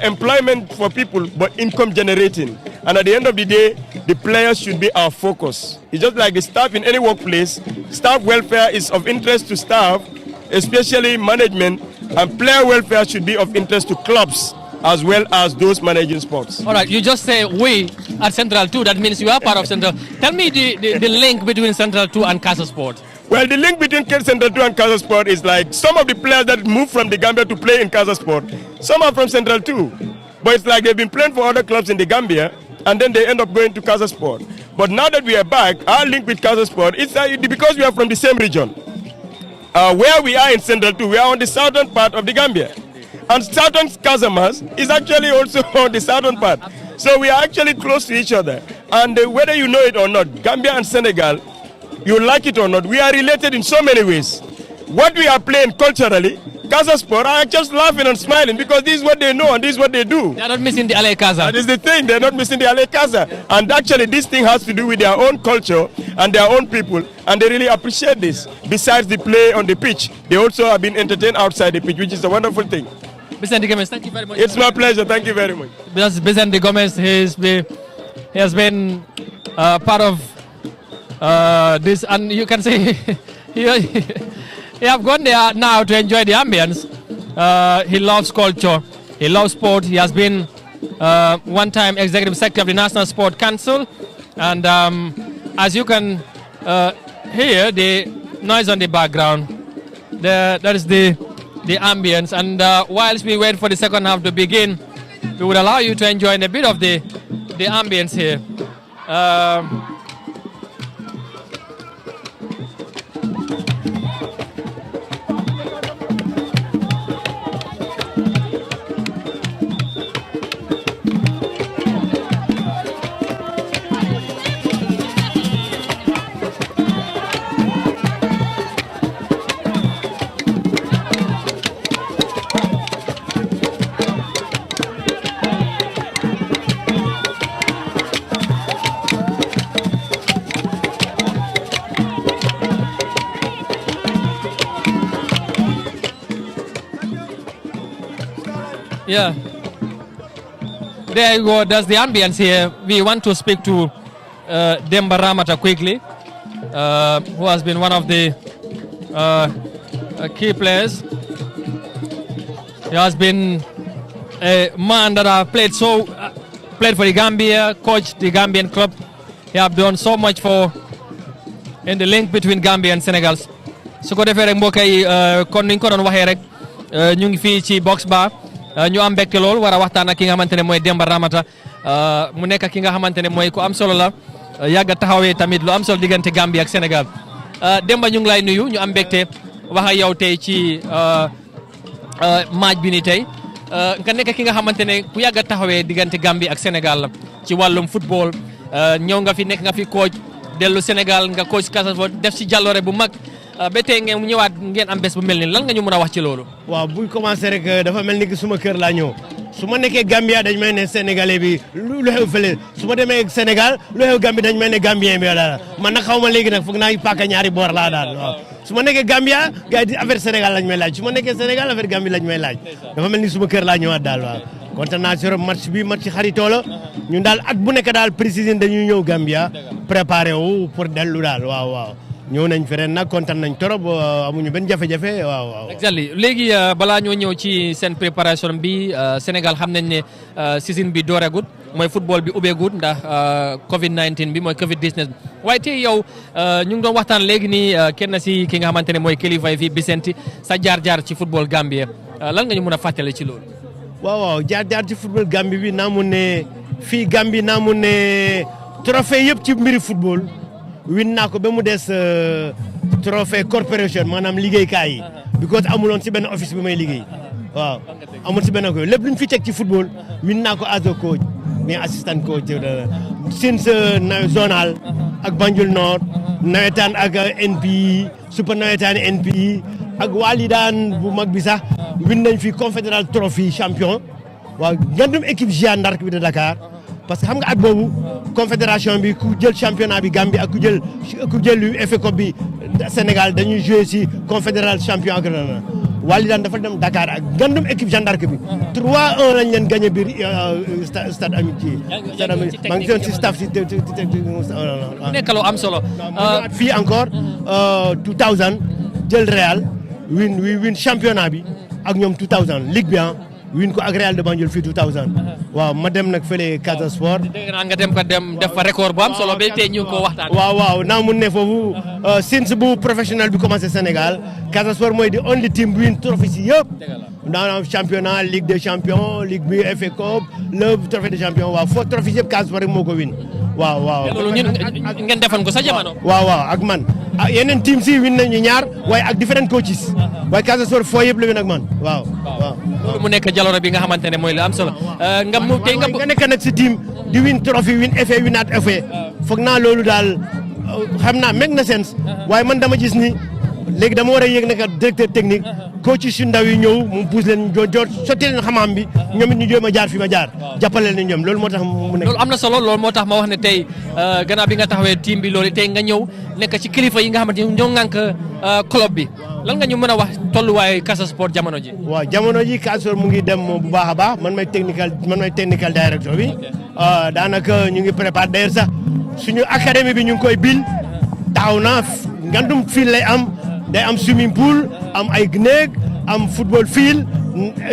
employment for people, but income generating. And at the end of the day, the players should be our focus. It's just like the staff in any workplace. Staff welfare is of interest to staff, especially management, and player welfare should be of interest to clubs as well as those managing sports. All right, you just say we at Central 2, that means you are part of Central. Tell me the link between Central 2 and Casa Sport. Well, the link between Central 2 and Casa Sport is like some of the players that move from the Gambia to play in Casa Sport, some are from Central 2. But it's like they've been playing for other clubs in the Gambia, and then they end up going to Casa Sport. But now that we are back, our link with Casa Sport is because we are from the same region. Where we are in Central 2, we are on the southern part of the Gambia. And southern Casamance is actually also on the southern part. So we are actually close to each other. And whether you know it or not, Gambia and Senegal, you like it or not, we are related in so many ways. What we are playing culturally, Casa Sport are just laughing and smiling because this is what they know and this is what they do. They are not missing the LA Casa. That is the thing, they're not missing the LA Casa. And actually this thing has to do with their own culture and their own people, and they really appreciate this. Besides the play on the pitch, they also have been entertained outside the pitch, which is a wonderful thing. Vicente Gomez, thank you very much. It's my pleasure, thank you very much. Because Vicente Gomez, he has been part of this, and you can see he have gone there now to enjoy the ambience. He loves culture, he loves sport. He has been one-time executive secretary of the National Sport Council, and as you can hear the noise on the background, that is the ambience. And whilst we wait for the second half to begin, we would allow you to enjoy a bit of the ambience here. Yeah, there you go. That's the ambience here. We want to speak to Demba Ramata quickly, who has been one of the key players. He has been a man that have played for the Gambia, coached the Gambian club. He have done so much in the link between Gambia and Senegal. su ko defee rek mbokk yi kon niñ ko doon waxee rek ñu ngi fii ci box bar ñu am mbégte lool war a waxtaan ak ki nga xamante ne mooy Demba Ramata mu nekk ki nga xamante ne mooy ku am solo la yàgg a taxawee tamit lu am solo diggante Gambie ak Sénégal Demba ñu ngi lay nuyu ñu am mbégte wax ak yow tey ci match bi ni tey nga nekk ki nga xamante ne ku yàgg a taxawee diggante Gambie ak Sénégal la ci wàllum football ñëw nga fi nekk nga fi coach dellu Sénégal nga coach Casa Sport def ci jàlloore bu mag ba tey ngeen ñëwaat ngeen am bés bu mel ni lan nga ñu mën a wax ci loolu. waaw buñ commencé rek dafa mel ni que suma kër laa ñëw su ma nekkee Gambia dañ may ne Sénégalais bi lu xew fële su ma demee Sénégal lu xew Gambie dañ may ne Gambien bi daal man nag xaw ma léegi nag foog naa paaka ñaari boor laa daal waaw su ma nekkee Gambia gars yi di affaire Sénégal lañ may laaj su ma nekkee Sénégal affaire Gambie lañ may laaj dafa mel ni suma kër laa ñëwaat daal waaw kontaan naa si match bi match xaritoo la ñun daal at bu nekk daal précision dañuy ñëw Gambia préparé wu pour dellu daal waaw ñëw nañ fi ren nag kontaan nañ trop amuñu benn jafe-jafe waaw. exactly léegi balaa ñoo ñëw ci seen préparation bi Sénégal xam nañ ne season bi dooreegut mooy football bi ubbeegut ndax Covid 19 bi mooy Covid 19 waaye tey yow ñu ngi doon waxtaan léegi nii kenn si ki nga xamante ne mooy kilifa yi fii Vicente sa jaar-jaar ci football Gambie lan nga ñu mën a fàttale ci loolu. waaw jaar-jaar ci football Gambie bi naa mun ne fii Gambie naa mun ne trophée yëpp ci mbiri football. win naa ko ba mu des trophée corporation maanaam liggéeykaay yi because amuloon si benn office bi may liggéey waaw amul si benn ko lépp lu ñu fi teg ci football win naa ko as a coach mais assistant coach since zonal ak Banjul Nord nawetaan ak NPI super nawetaan NPI ak walidaan bu mag bi sax win nañ fi confédéral trophy champion waaw ngandum équipe Jeanne d'Arc bi de Dakar parce que xam nga at boobu confédération bi ku jël championnat bi Gambie ak ku jël FA Cup bi Sénégal dañuy jouer ci confédéral champion ak Walidaan dafa dem Dakar ak gandum équipe Jeanne d'Arc bi 3-1 lañ leen gagné biir stade Amitié. maa ngi ci staff ci nekk lu am solo. fii encore 2000 jël Real win championnat bi ak ñoom 2000 Ligue bi win ko ak Real de Banjul fii 2000 waaw ma dem nag fële Casa Sport. dégg naa nga dem def fa record bu am solo ba tey ñu ko waxtaan. waaw naa mun ne foofu since bu professionnel bi commencé Sénégal Casa Sport mooy di only team bu win trophée si yëpp. daanaka championnat Ligue des champions Ligue bi FA Cup le trophée des champions waaw foo trophée yëpp Casa Sport rek moo ko win. waaw. loolu ñun ngeen defoon ko sa jamono. waaw ak man yeneen team si win nañu ñaar waaye ak different coaches waaye Casa Sport foo yëpp la win ak man waaw. loolu mu nekk jaloore bi nga xamante ne mooy lu am solo nga mu tey nga nekk nag si team di win trophy win FA winaat FA foog naa loolu daal xam naa make na sense waaye man dama gis ni léegi dama war a yéeg nag directeur technique coach yu ndaw yi ñëw mu pousse leen joor sotti leen xam-xam bi ñoom it ñu jéem a jaar fi ma jaar jàppale leen ñoom loolu moo tax mu nekk. loolu am na solo loolu moo tax ma wax ne tey gannaaw bi nga taxawee team bi loolu tey nga ñëw nekk ci kilifa yi nga xamante ne ñoo ŋànk club bi lan nga ñu mën a wax tolluwaayu Casa Sport jamono ji. waaw jamono ji Casa Sport mu ngi dem bu baax a baax man may technical director bi daanaka ñu ngi préparé d'ailleurs sax suñu académie bi ñu ngi koy bil taxaw na ngandum fil lay am. day am swimming pool am ay néeg am football field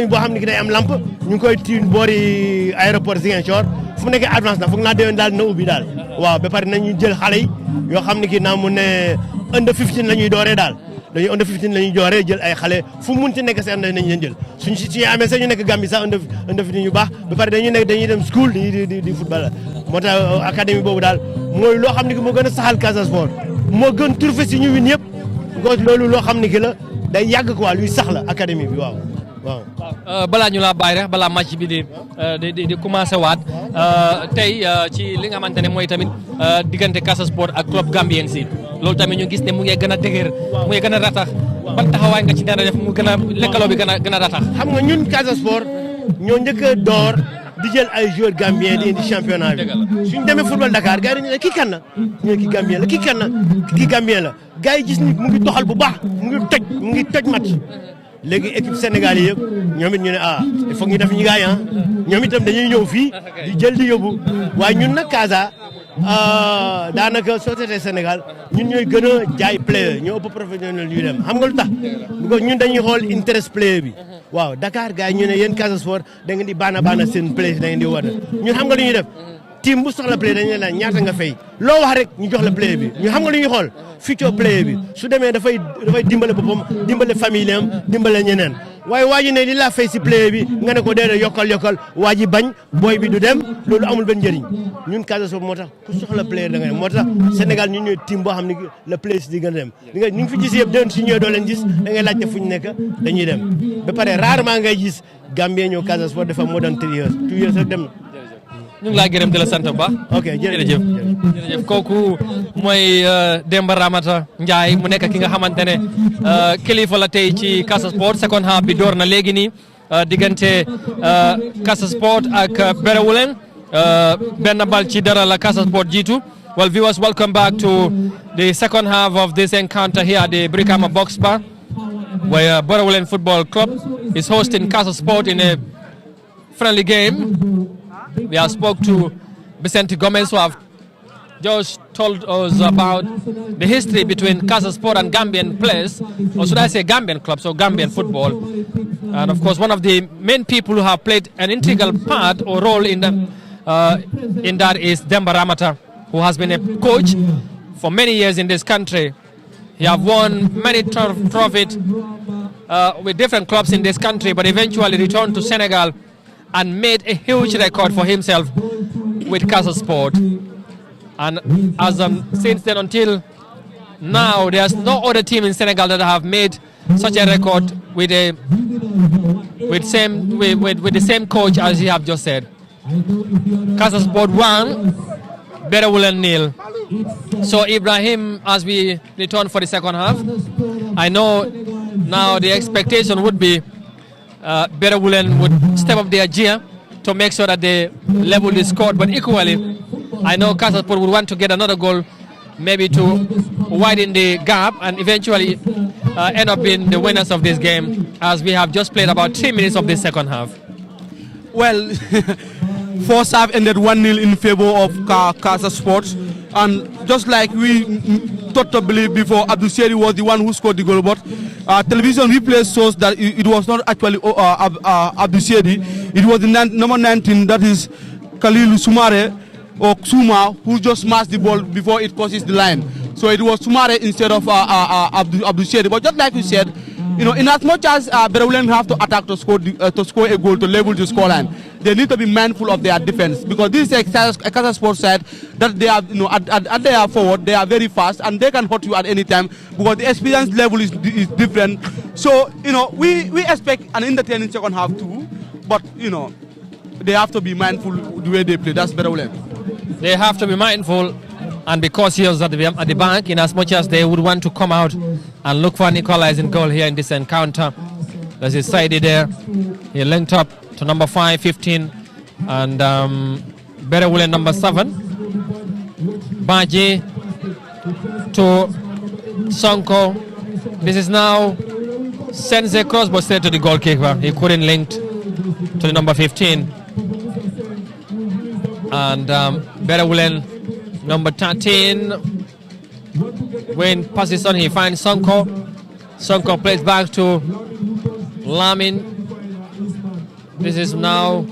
boo xam ne ki day am lamp ñu ngi koy tiim boori aéroport Ziguinchor fu mu nekkee advance na foog naa déwén daal na ubbi daal waaw ba pare nañu jël xale yi yoo xam ne ki naa mu ne under 15 la ñuy dooree daal dañuy under 15 la ñuy dooree jël ay xale fu mu munti nekk seen nañ leen jël suñu amee sax ñu nekk Gambie sax under 15 yu baax ba pare dañuy dem school di football moo tax académie boobu daal mooy loo xam ne ki moo gën a saxal Casa Sport moo gën turfe si ñu win yëpp loolu loo xam ne ki la day yàgg quoi luy sax la académie bi waaw. balaa ñu laa bàyyi rek balaa match bi di commencé waat tey ci li nga xamante ne mooy tamit diggante Casa Sport ak club Gambien si loolu tamit ñu gis ne mu ngi gën a dëgër mu ngi gën a ratax ban taxawaay nga ci dara def mu gën a lekkaloo bi gën a ratax. xam nga ñun Casa Sport ñoo njëkk a door di jël ay joueurs Gambien di indi championnat bi suñ demee football Dakar gars yi dañu ne kii kan la ñu ne kii Gambien la kii Gambien la gars yi gis ni mu ngi doxal bu baax mu ngi toj match léegi équipe Sénégal yi yëpp ñoom it ñu ne il faut ñu def ñu gaay ñoom itam dañuy ñëw fii di jël di yóbbu waaye ñun nag Casa daanaka société Sénégal ñun ñooy gën a jaay player ñoo ëpp professionnel yu dem xam nga lu tax ñun dañuy xool interest player bi waaw Dakar gars yi ñu ne yéen Casa Sport da ngeen di baana seen player da ngeen di woote ñun xam nga lu ñuy def team bu soxla player dañu leen ñaata nga fay loo wax rek ñu jox la player bi ñu xam nga lu ñuy xool future player bi su demee dafay dimbale boppam dimbale famille am dimbale ñeneen waaye waa ji ne li laa fay si player bi nga ne ko déedéet yokkal waa ji bañ booy bi du dem loolu amul benn njëriñ ñun Casa Sport moo tax ku soxla player da nga dem moo tax Sénégal ñun ñooy team boo xam ne la player si di gën a dem nga ñu ngi fi gis yëpp déwén si ñëwee doo leen gis da ngay laajte fu ñu nekk dañuy dem ba pare rarement ngay gis Gambien ñëw Casa Sport dafa more than 2 years rek dem na. ñu ngi laa gërëm di la sant bu baax. ok jërëjëf. jërëjëf kooku mooy Demba Ramata Ndiaye mu nekk ki nga xamante ne kilifa la tey ci Casa Sport second half bi door na léegi nii diggante Casa Sport ak Berewuleng benn bal ci dara la Casa Sport jiitu. Well, viewers, welcome back to the second half of this encounter here at the Brikama Box Bar, where Berewuleng Football Club is hosting Casa Sport in a friendly game. We have spoke to Vicente Gomez, who have just told us about the history between Casa Sport and Gambian players, or should I say Gambian clubs, or Gambian football. And of course, one of the main people who have played an integral part or role in that is Demba Ramata, who has been a coach for many years in this country. He have won many trophies with different clubs in this country, but eventually returned to Senegal and made a huge record for himself with Casa Sport. And as since then until now, there's no other team in Senegal that have made such a record with the same coach as he have just said. Casa Sport 1, Berewuleng 0. So Ibrahim, as we return for the second half, I know now the expectation would be Berewuleng would step up their gear to make sure that they level the score, but equally I know Casa Sport would want to get another goal, maybe to widen the gap and eventually end up being the winners of this game, as we have just played about 3 minutes of the second half. Well, first half ended 1-0 in favor of Casa Sport, and just like we thought to believe before, Abdul Seri was the one who scored the goal, but television replay shows that it was not actually Abdul Seri. It was the number 19, that is Khalil Sumare or Suma, who just smashed the ball before it crosses the line. So it was Sumare instead of Abdul Seri. But just like we said, you know, in as much as Berewuleng have to attack to score a goal to level the scoreline, they need to be mindful of their defense, because this is a Casa Sport side that they are, you know, at their forward, they are very fast and they can hurt you at any time because the experience level is different. So, you know, we expect an entertaining second half too, but, you know, they have to be mindful the way they play. That's Berewuleng. They have to be mindful, and because he was at the back, in as much as they would want to come out and look for an equalizing goal here in this encounter. There's his side there. He linked up to number 5, 15, and Berewuleng number 7. Baji to Sonko. This is now sends a cross, but straight to the goalkeeper. He couldn't link to the number 15. And Berewuleng number 13, when passes on, he finds Sonko. Sonko plays back to Lamin. This is now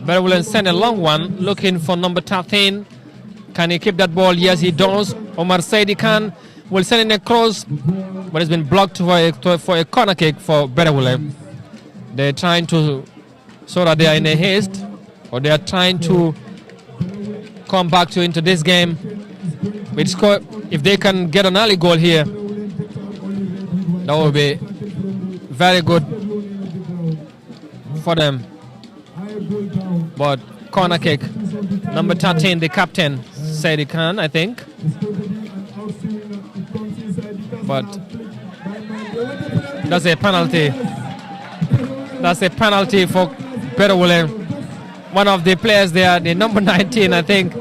Berewuleng send a long one, looking for number 13. Can he keep that ball? Yes, he does. Omar Saidi Khan will send in a cross, but it's been blocked for a corner kick for Berewuleng. They're trying to, so that they are in a haste, or they are trying to come back into this game. With score, if they can get an early goal here, that would be very good for them. But corner kick, number 13, the captain, Saidi Khan, I think. But that's a penalty. That's a penalty for Berewuleng. One of the players there, the number 19, I think,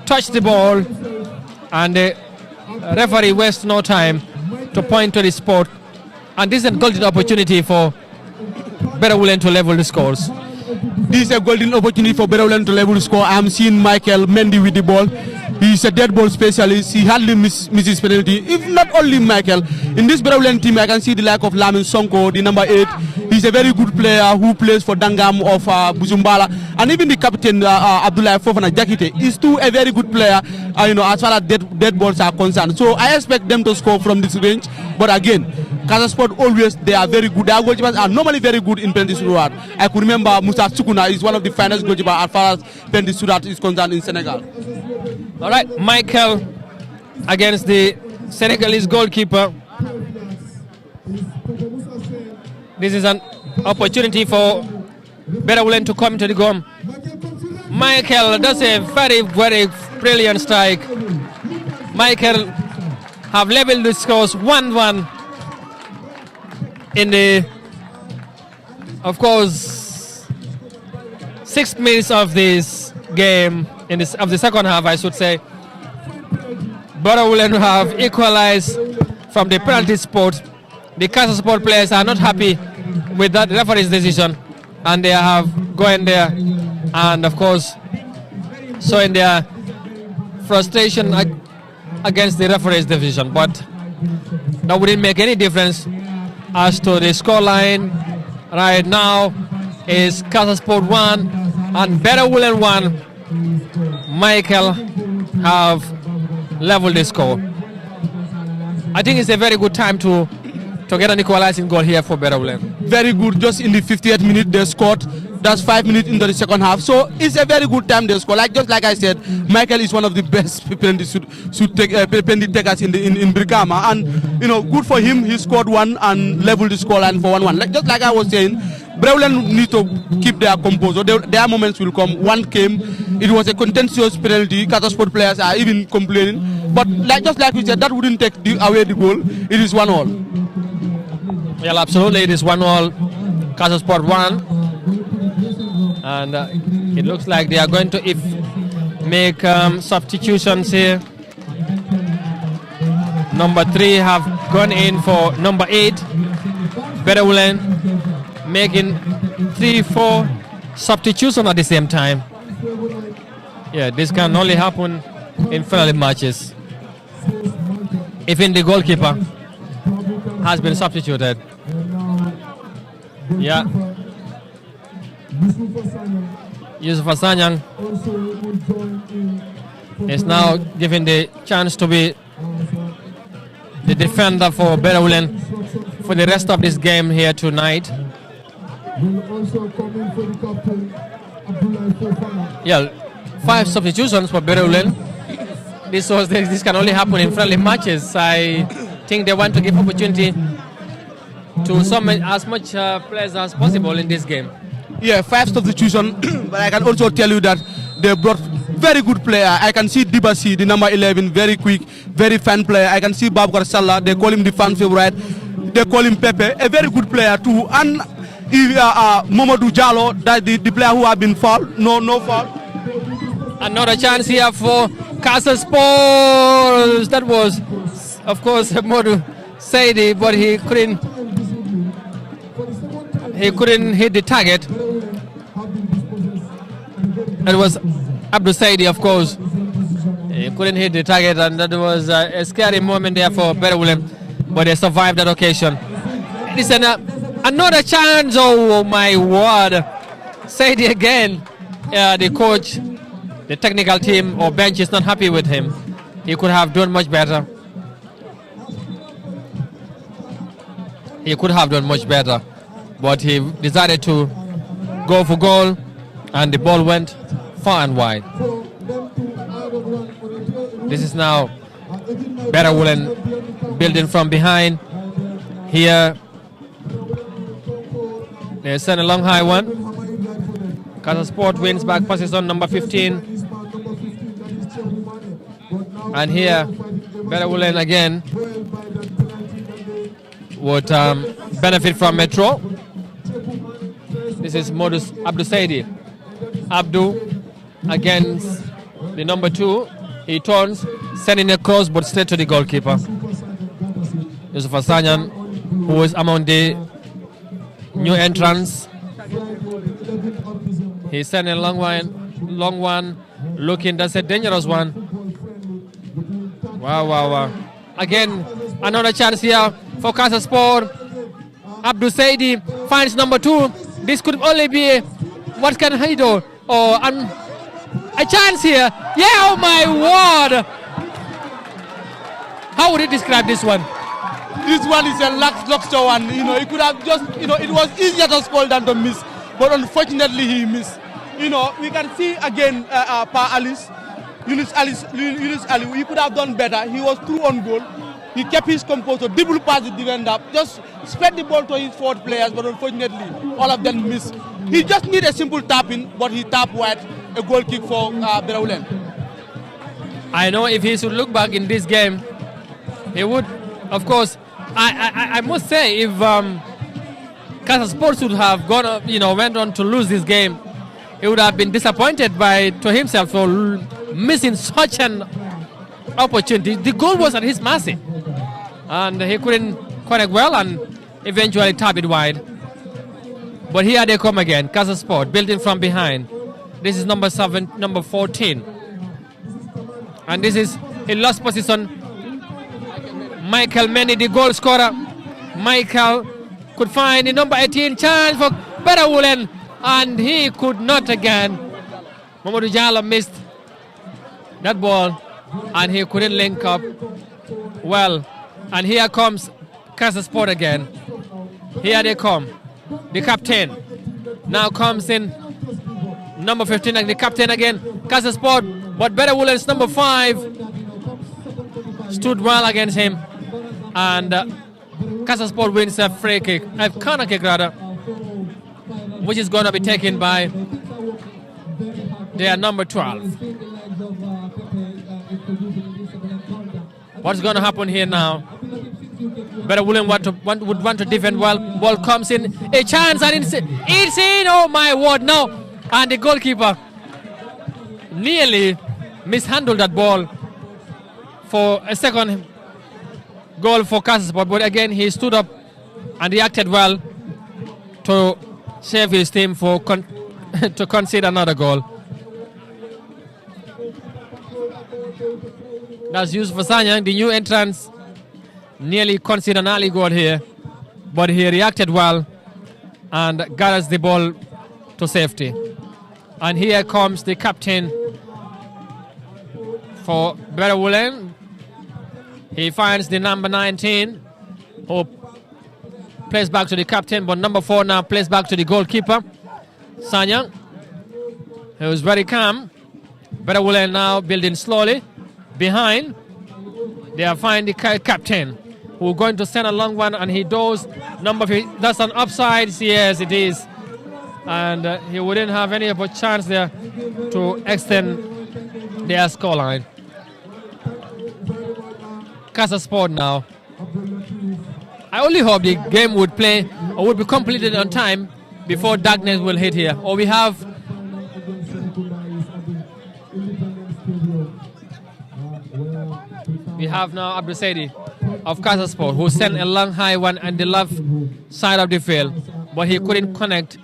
touched the ball, and the referee wastes no time to point to the spot. And this is a golden opportunity for Berewuleng to level the scores. This is a golden opportunity for Berewuleng to level the score. I am seeing Michael Mendy with the ball. He's a dead ball specialist. He hardly misses penalty. If not only Michael, in this Berewuleng team, I can see the lack of Lamin Sonko, the number 8. He's a very good player who plays for Dangam of Bujumbala, and even the captain Abdullah Fofana Jakite is too a very good player. You know, as far as dead balls are concerned. So I expect them to score from this range. But again, Casa Sport always, they are very good. Their goalkeepers are normally very good in penalty shootout. I could remember Musa Sukuna is one of the finest goalkeepers as far as penalty shootout is concerned in Senegal. All right, Michael against the Senegalese goalkeeper. This is an opportunity for Berewuleng to come to the goal. Michael does a very, very brilliant strike. Michael have leveled the scores 1-1 in the, of course, 6 minutes of this game, of the second half, I should say. Berewuleng have equalized from the penalty spot. The Casa Sport players are not happy with that referee's decision, and they have gone there and, of course, showing their frustration against the referee's decision. But that wouldn't make any difference as to the scoreline. Right now is Casa Sport 1 and Berewuleng 1. Michael have leveled the score. I think it's a very good time to get an equalizing goal here for Berewuleng. Very good. Just in the 50th minute they scored. That's 5 minutes into the second half. So it's a very good time they score. Just like I said, Michael is one of the best penalty takers in Brikama, and good for him. He scored one and leveled the scoreline for 1-1. Just like I was saying, Berewuleng need to keep their composure. Their moments will come. One came, it was a contentious penalty. Casa Sport players are even complaining. But just like we said, that wouldn't take away the goal. It is 1-1. Well, absolutely, it is 1-1. Casa Sport 1. And it looks like they are going to make substitutions here. Number 3 have gone in for number 8. Berewuleng making 3-4 substitutions at the same time. Yeah, this can only happen in friendly matches. Even the goalkeeper has been substituted. Yeah. Yusuf Asanyang is now given the chance to be the defender for Berewuleng for the rest of this game here tonight. Yeah, 5 substitutions for Berewuleng. This can only happen in friendly matches. I think they want to give opportunity to as much players as possible in this game. Yeah, 5 substitutions, but I can also tell you that they brought very good player. I can see Dibasi, the number 11, very quick, very fan player. I can see Babkar Salah, they call him the fan favorite. They call him Pepe, a very good player too. And Mamadou Jallo, that the player who have been fouled, no foul. Another chance here for Casa Sport. That was, of course, Modu Saidi, but he couldn't hit the target. It was Abdul Saidi, of course. He couldn't hit the target, and that was a scary moment there for Berewuleng, but they survived that occasion. Listen, another chance. Oh my word. Saidi again. The coach, the technical team or bench is not happy with him. He could have done much better. But he decided to go for goal, and the ball went far and wide. This is now Berewuleng building from behind. Here, they send a long high one. Casa Sport wins back possession, number 15. And here, Berewuleng again would benefit from Metro. This is Modus Abdul Saidi. Abdul against the number 2. He turns, sending a cross but straight to the goalkeeper. Yusuf Asanyan, who is among the new entrants. He sent a long one, looking, that's a dangerous one. Wow. Again, another chance here for Casa Sport. Abdul Saidi finds number 2. This could only be, what can he do? A chance here. Yeah, oh my word. How would you describe this one? This one is a lobster one. He could have just, it was easier to score than to miss. But unfortunately, he missed. We can see again, Yunus Ali, he could have done better. He was through on goal. He kept his composure, dribble past the defender, just spread the ball to his forward players, but unfortunately, all of them missed. He just need a simple tap in, but he tapped wide, a goal kick for Berewuleng. I know if he should look back in this game, he would, of course. I must say, if Casa Sports would have gone, went on to lose this game, he would have been disappointed to himself for missing such an opportunity. The goal was at his mercy, and he couldn't connect well and eventually tap it wide. But here they come again, Casa Sport, building from behind. This is number 14. And this is, he lost position. Michael Mendy, the goal scorer. Michael could find the number 18 chance for Berewuleng, and he could not again. Mamadou Jallow missed that ball, and he couldn't link up well. And here comes Casa Sport again. Here they come. The captain now comes in, number 15, and the captain again, Casa Sport. But Berewuleng's number 5 stood well against him, and Casa Sport wins a free kick, a corner kick rather, which is going to be taken by their number 12. What's going to happen here now? Berewuleng would want to defend well. Ball comes in, a chance, and it's in. Oh my word, no! And the goalkeeper nearly mishandled that ball for a second goal for Casa Sport. But again, he stood up and he acted well to save his team to concede another goal. That's Yusuf Sanyang, the new entrance. Nearly conceded an early goal here, but he reacted well and gathers the ball to safety. And here comes the captain for Berewuleng. He finds the number 19, who plays back to the captain, but number 4 now plays back to the goalkeeper, Sanyang. He was very calm. Berewuleng now building slowly behind. They are finding the captain, who's going to send a long one, and he does. Number 3, that's an offside. Yes, it is. And he wouldn't have any of a chance there to extend their scoreline. Casa Sport now. I only hope the game would play or would be completed on time before darkness will hit here. Or we have now Abdul Saidi of Casa Sport, who sent a long high one on the left side of the field, but he couldn't connect.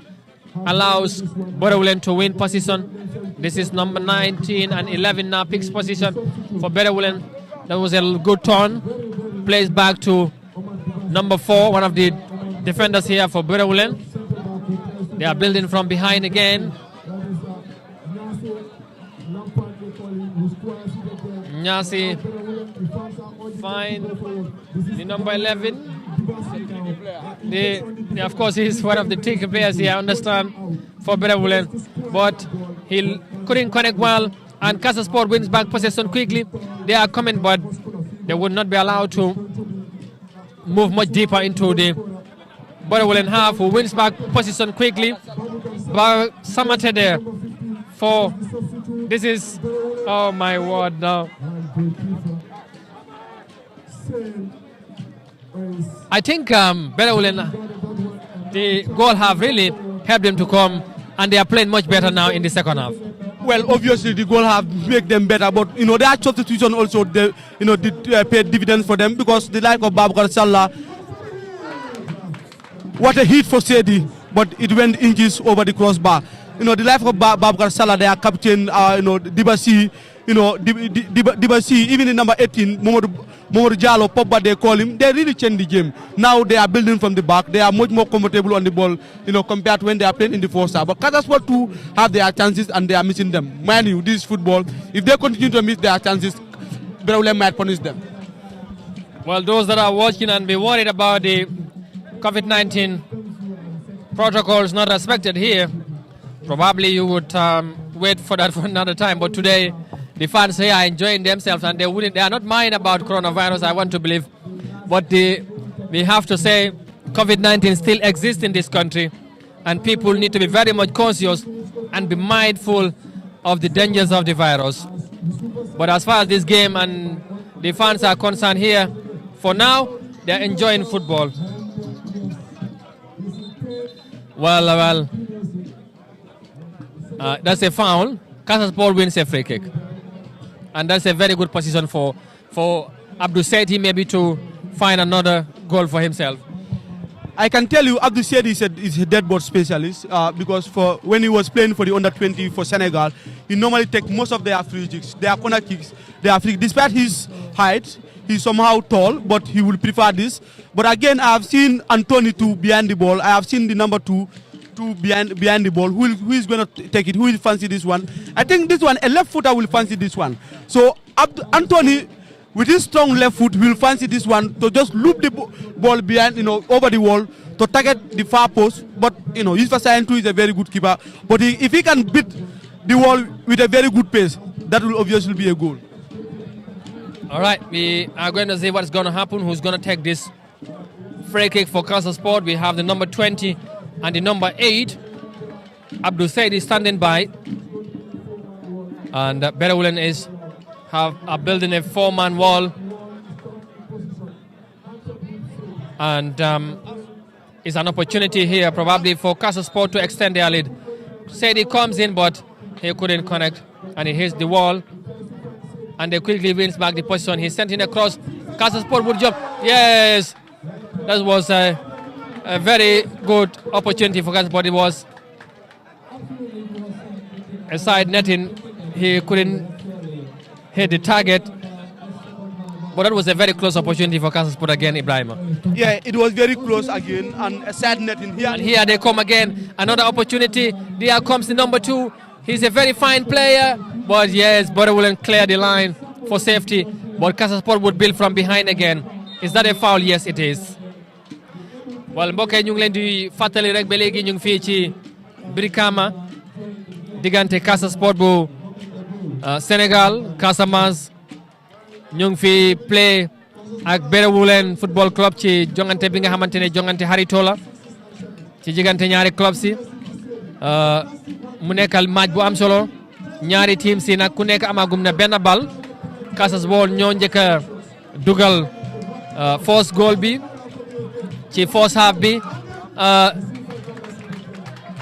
Allows Berewuleng to win position. This is number 19 and 11 now picks position for Berewuleng. That was a good turn. Plays back to number 4, one of the defenders here for Berewuleng. They are building from behind again. Nyasi find the number 11. Of course, he's one of the tricky players here, I understand, for Berewuleng. But he couldn't connect well, and Casa Sport wins back possession quickly. They are coming, but they would not be allowed to move much deeper into the Berewuleng half, who wins back possession quickly. But Samate there for, this is, oh my word now. I think Berewuleng, the goal have really helped them to come, and they are playing much better now in the second half. Well, obviously the goal have make them better, but their substitution also did pay dividends for them, because the like of Babakar Salah, what a hit for Sedi, but it went inches over the crossbar. The life of Babakar Salah, their captain, Dibasi, Dibasi, even in number 18, Mamadou Jallow, Pogba, they call him. They really changed the game. Now they are building from the back. They are much more comfortable on the ball, compared to when they are playing in the first half. But Casa Sport too have their chances, and they are missing them. Mind you, this is football. If they continue to miss their chances, Berewuleng might punish them. Well, those that are watching and be worried about the COVID-19 protocols not respected here, probably you would wait for that for another time. But today, the fans here are enjoying themselves, and they are not mind about coronavirus, I want to believe. But we have to say COVID-19 still exists in this country, and people need to be very much conscious and be mindful of the dangers of the virus. But as far as this game and the fans are concerned here, for now, they're enjoying football. Well, that's a foul. Casa wins a free kick. And that's a very good position for Abdul Saidi maybe to find another goal for himself. I can tell you Abdul Saidi is a dead ball specialist because when he was playing for the under-20 for Senegal, he normally takes most of their free kicks, their corner kicks, their free. Despite his height, he's somehow tall, but he will prefer this. But again, I have seen Anthony to behind the ball. I have seen the number two behind the ball. Who is going to take it? Who will fancy this one? I think this one, a left footer will fancy this one. So Anthony, with his strong left foot, will fancy this one to just loop the ball behind, over the wall to target the far post. But Yusuf Sayentu is a very good keeper. But if he can beat the wall with a very good pace, that will obviously be a goal. All right, we are going to see what's going to happen. Who's going to take this free kick for Casa Sport? We have the number 20 and the number 8. Abdul Said is standing by, and Berewuleng are building a 4-man wall, and it's an opportunity here probably for Casa Sport to extend their lead. Saidi comes in, but he couldn't connect, and he hits the wall, and they quickly wins back the position. He sent in across. Casa Sport would jump. Yes, that was a very good opportunity for Casa Sport. It was a side netting. He couldn't hit the target, but that was a very close opportunity for Casa Sport again, Ibrahima. Yeah, it was very close again, and a side netting here. And here they come again, another opportunity. There comes the number 2. He's a very fine player, but yes, Berewuleng clear the line for safety, but Casa Sport would build from behind again. Is that a foul? Yes, it is. Well, mbokk yi ñu ngi leen di fàttali rek ba léegi ñu ngi fii ci Brikama diggante Casa Sport bu Sénégal, Casamance, ñu ngi fi play ak Berewuleng football club ci jongante bi nga xamante ne jongante xaritoo la ci diggante ñaari club si mu nekkal match bu am solo. Ñaari team si nag ku nekk amagum na benn bal. Casa Sport ñoo njëkk a dugal first goal bi ci first half bi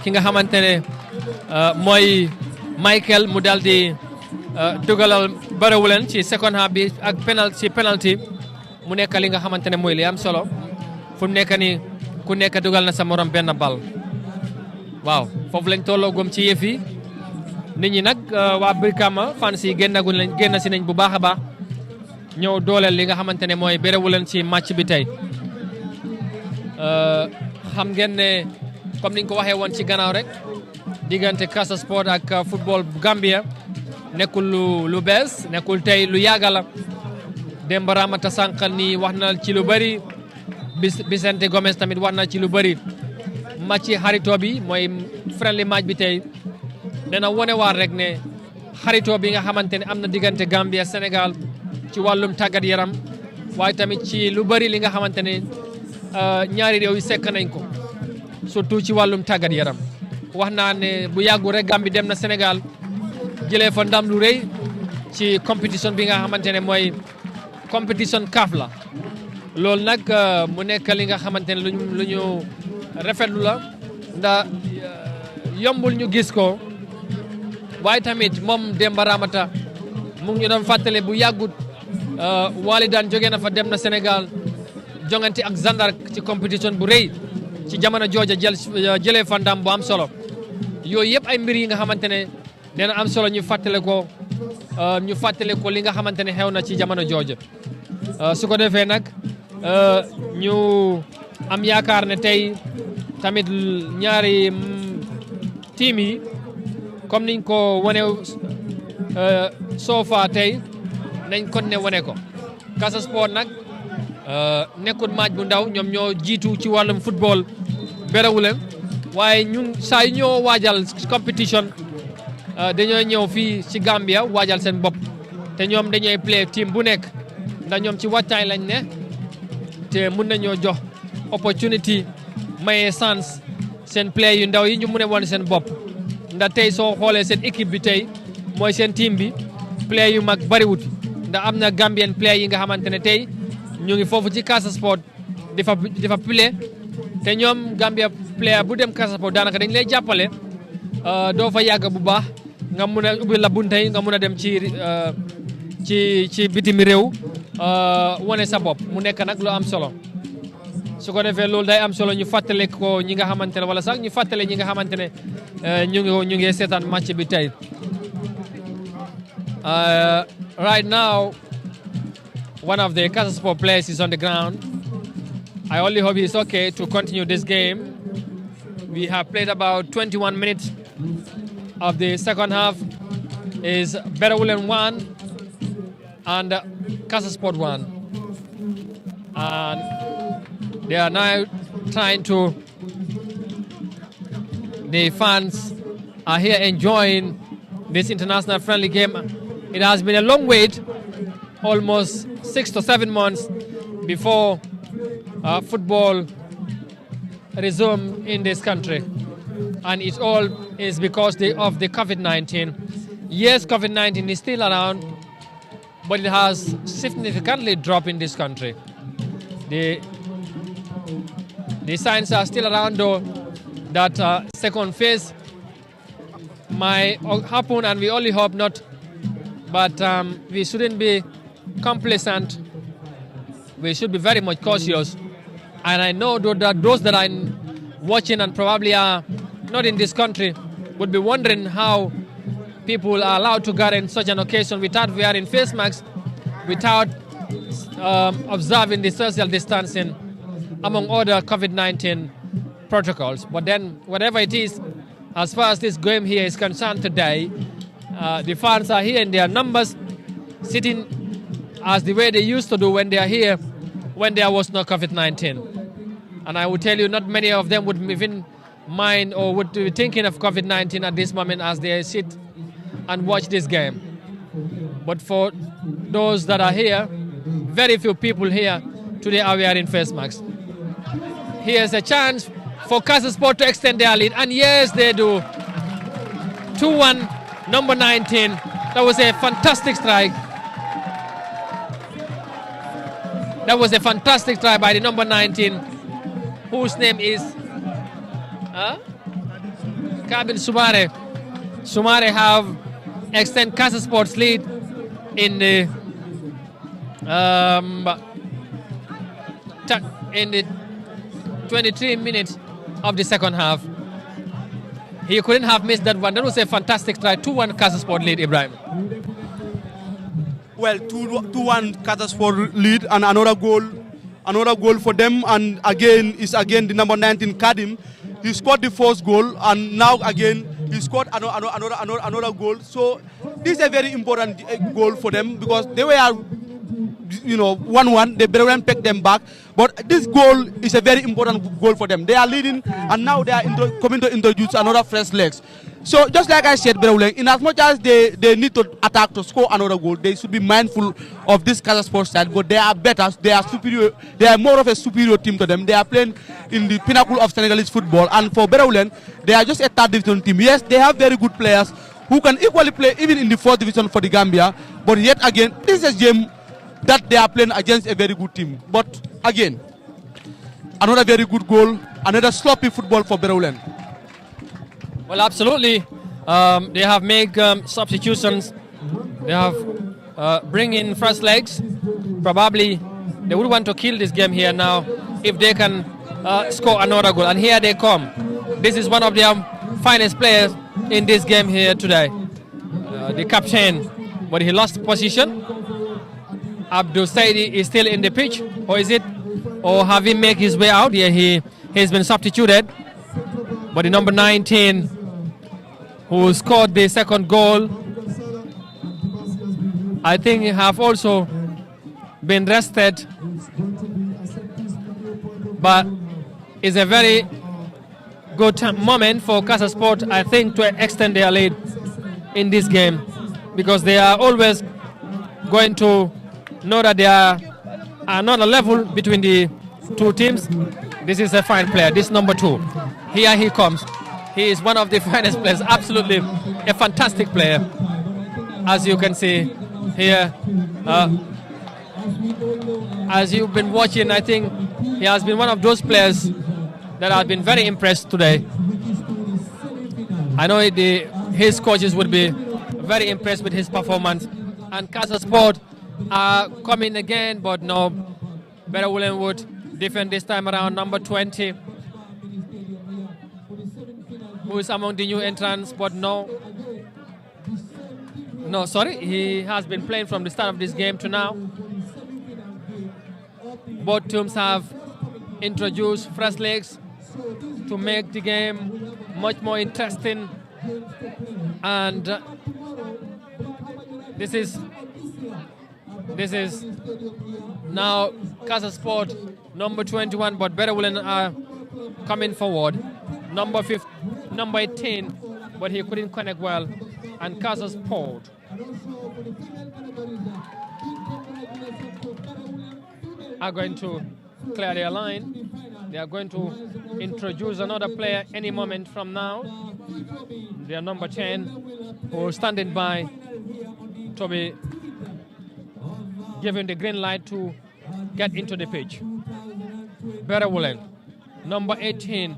ki nga xamante ne mooy Michael mu dal di dugalal Berewuleng ci second half bi ak penalty mu nekk li nga xamante ne mooy li am solo. fu mu nekk ni ku nekk dugal na sa morom benn bal. waaw foofu lañ tolloo gom ci yëf yi nit ñi nag waa Brikama fans yi génn si nañ bu baax a baax ñëw dooleel li nga xamante ne mooy Berewuleng ci match bi tey. xam ngeen ne comme niñ ko waxee woon ci gannaaw rek diggante Casa Sport ak football bu Gambia nekkul lu bees, nekkul tey lu yàgga la. Demba Ramata sànqal nii wax na ci lu bëri, Vicente Gomez tamit wax na ci lu bëri. match xaritoo bi mooy friendly match bi tey dana wone waar rek ne xaritoo bi nga xamante ne am na diggante Gambia Sénégal ci wàllum tàggat yaram, waaye tamit ci lu bëri li nga xamante ne ñaari réew yi sekk nañ ko surtout ci wàllum tàggat yaram. wax naa ne bu yàggu rek Gambie dem na Sénégal jëlee fa ndam lu rëy ci compétition bi nga xamante ne mooy compétition CAF la. loolu nag mu nekk li nga xamante ne lu ñu rafetlu la ndax yombul ñu gis ko, waaye tamit moom Demba Ramata mu ngi ñu doon fàttale bu yàggut Walidaan jóge na fa dem na Sénégal jongante ak Zandar ci compétition bu rëy ci jamono jooja jëlee fa ndam bu am solo. yooyu yëpp ay mbir yi nga xamante ne dina am solo ñu fàttale ko li nga xamante ne xew na ci jamono jooja. su ko defee nag ñu am yaakaar ne tey tamit ñaari team yi comme niñ ko wane soofa tey nañ kon ne wane ko. Casa Sport nag nekkul match bu ndaw, ñoom ñoo jiitu ci wàllum football Berewuleng, waaye ñun saa yu ñoo waajal compétition dañoo ñëw fii ci Gambia waajal seen bopp te ñoom dañooy play team bu nekk ndax ñoom ci wàccaay lañ ne te mun nañoo jox opportunity maye chance seen play yu ndaw yi ñu mun a wane seen bopp. ndax tey soo xoolee seen équipe bi tey mooy seen team bi player yu mag bariwut ndax am na Gambian player yi nga xamante ne tey ñu ngi foofu ci Casa Sport di fa play te ñoom Gambia player bu dem Casa Sport daanaka dañ lay jàppale doo fa yàgg bu baax nga mun a ubbi la bunte yi nga mun a dem ci bitimi réew wane sa bopp mu nekk nag lu am solo su ko defee loolu day am solo ñu fàttale ko ñi nga xamante ne wala sax ñu fàttale ñi nga xamante ne ñu ngi seetaan match bi tey right now one of the Casa Sport players is on the ground. I only hope he's okay to continue this game. We have played about 21 minutes of the second half. Is Berewuleng 1 and Casa Sport 1. And they are now trying to, the fans are here enjoying this international friendly game. It has been a long wait, almost 6 to 7 months before football resumed in this country. And it all is because of the COVID-19. Yes, COVID-19 is still around, but it has significantly dropped in this country. The signs are still around, though, that second phase might happen, and we only hope not. But we shouldn't be complacent. We should be very much cautious. And I know that those that are watching and probably are not in this country would be wondering how people are allowed to gather in such an occasion without wearing face masks, without observing the social distancing, among other COVID-19 protocols. But then, whatever it is, as far as this game here is concerned today, the fans are here in their numbers, sitting as the way they used to do when they are here, when there was no COVID-19. And I will tell you, not many of them would even mind or would be thinking of COVID-19 at this moment as they sit and watch this game. But for those that are here, very few people here today are wearing face masks. Here's a chance for Casa Sport to extend their lead, and yes, they do. 2-1, number 19. That was a fantastic strike. That was a fantastic try by the number 19, whose name is Kabin Sumare. Sumare have extend Casa Sports lead in the 23 minutes of the second half. He couldn't have missed that one. That was a fantastic try. 2-1 Casa Sport lead, Ibrahim. Well, 2-1 Casa Sport lead, and another goal for them. And again is the number 19 Kadim. He scored the first goal, and now again he scored another goal. So this is a very important goal for them because they were 1-1. The Berewuleng picked them back, but this goal is a very important goal for them. They are leading, and now they are coming to introduce another fresh legs. So just like I said, Berewuleng, in as much as they need to attack to score another goal, they should be mindful of this Casa Sport side. But they are better, they are superior, they are more of a superior team to them. They are playing in the pinnacle of Senegalese football, and for Berewuleng, they are just a third division team. Yes, they have very good players who can equally play even in the fourth division for the Gambia. But yet again, this is a game that they are playing against a very good team. But again, another very good goal, another sloppy football for Berewuleng. Well, absolutely. They have made substitutions. They have bring in fresh legs. Probably they would want to kill this game here now if they can score another goal. And here they come. This is one of their finest players in this game here today. The captain, but he lost position. Abdul Saidi is still in the pitch, or is it? Or have he made his way out? Yeah, he has been substituted. But the number 19, who scored the second goal, I think have also been rested. But it's a very good moment for Casa Sport, I think, to extend their lead in this game, because they are always going to know that there are another level between the two teams. This is a fine player, this number 2. Here he comes. He is one of the finest players, absolutely a fantastic player. as you can see here. As you've been watching, I think he has been one of those players that have been very impressed today. I know his coaches would be very impressed with his performance. And Casa Sport are coming again, but no, Berewuleng would defend this time around. Number 20, who is among the new entrants, but no, sorry, he has been playing from the start of this game to now. Both teams have introduced fresh legs to make the game much more interesting, and this is now Casa Sport number 21, but Berewuleng are coming forward. Number 18, but he couldn't connect well, and Casa Sport are going to clear their line. They are going to introduce another player any moment from now. Their number 10, who is standing by to be given the green light to get into the pitch. Berewuleng, number 18,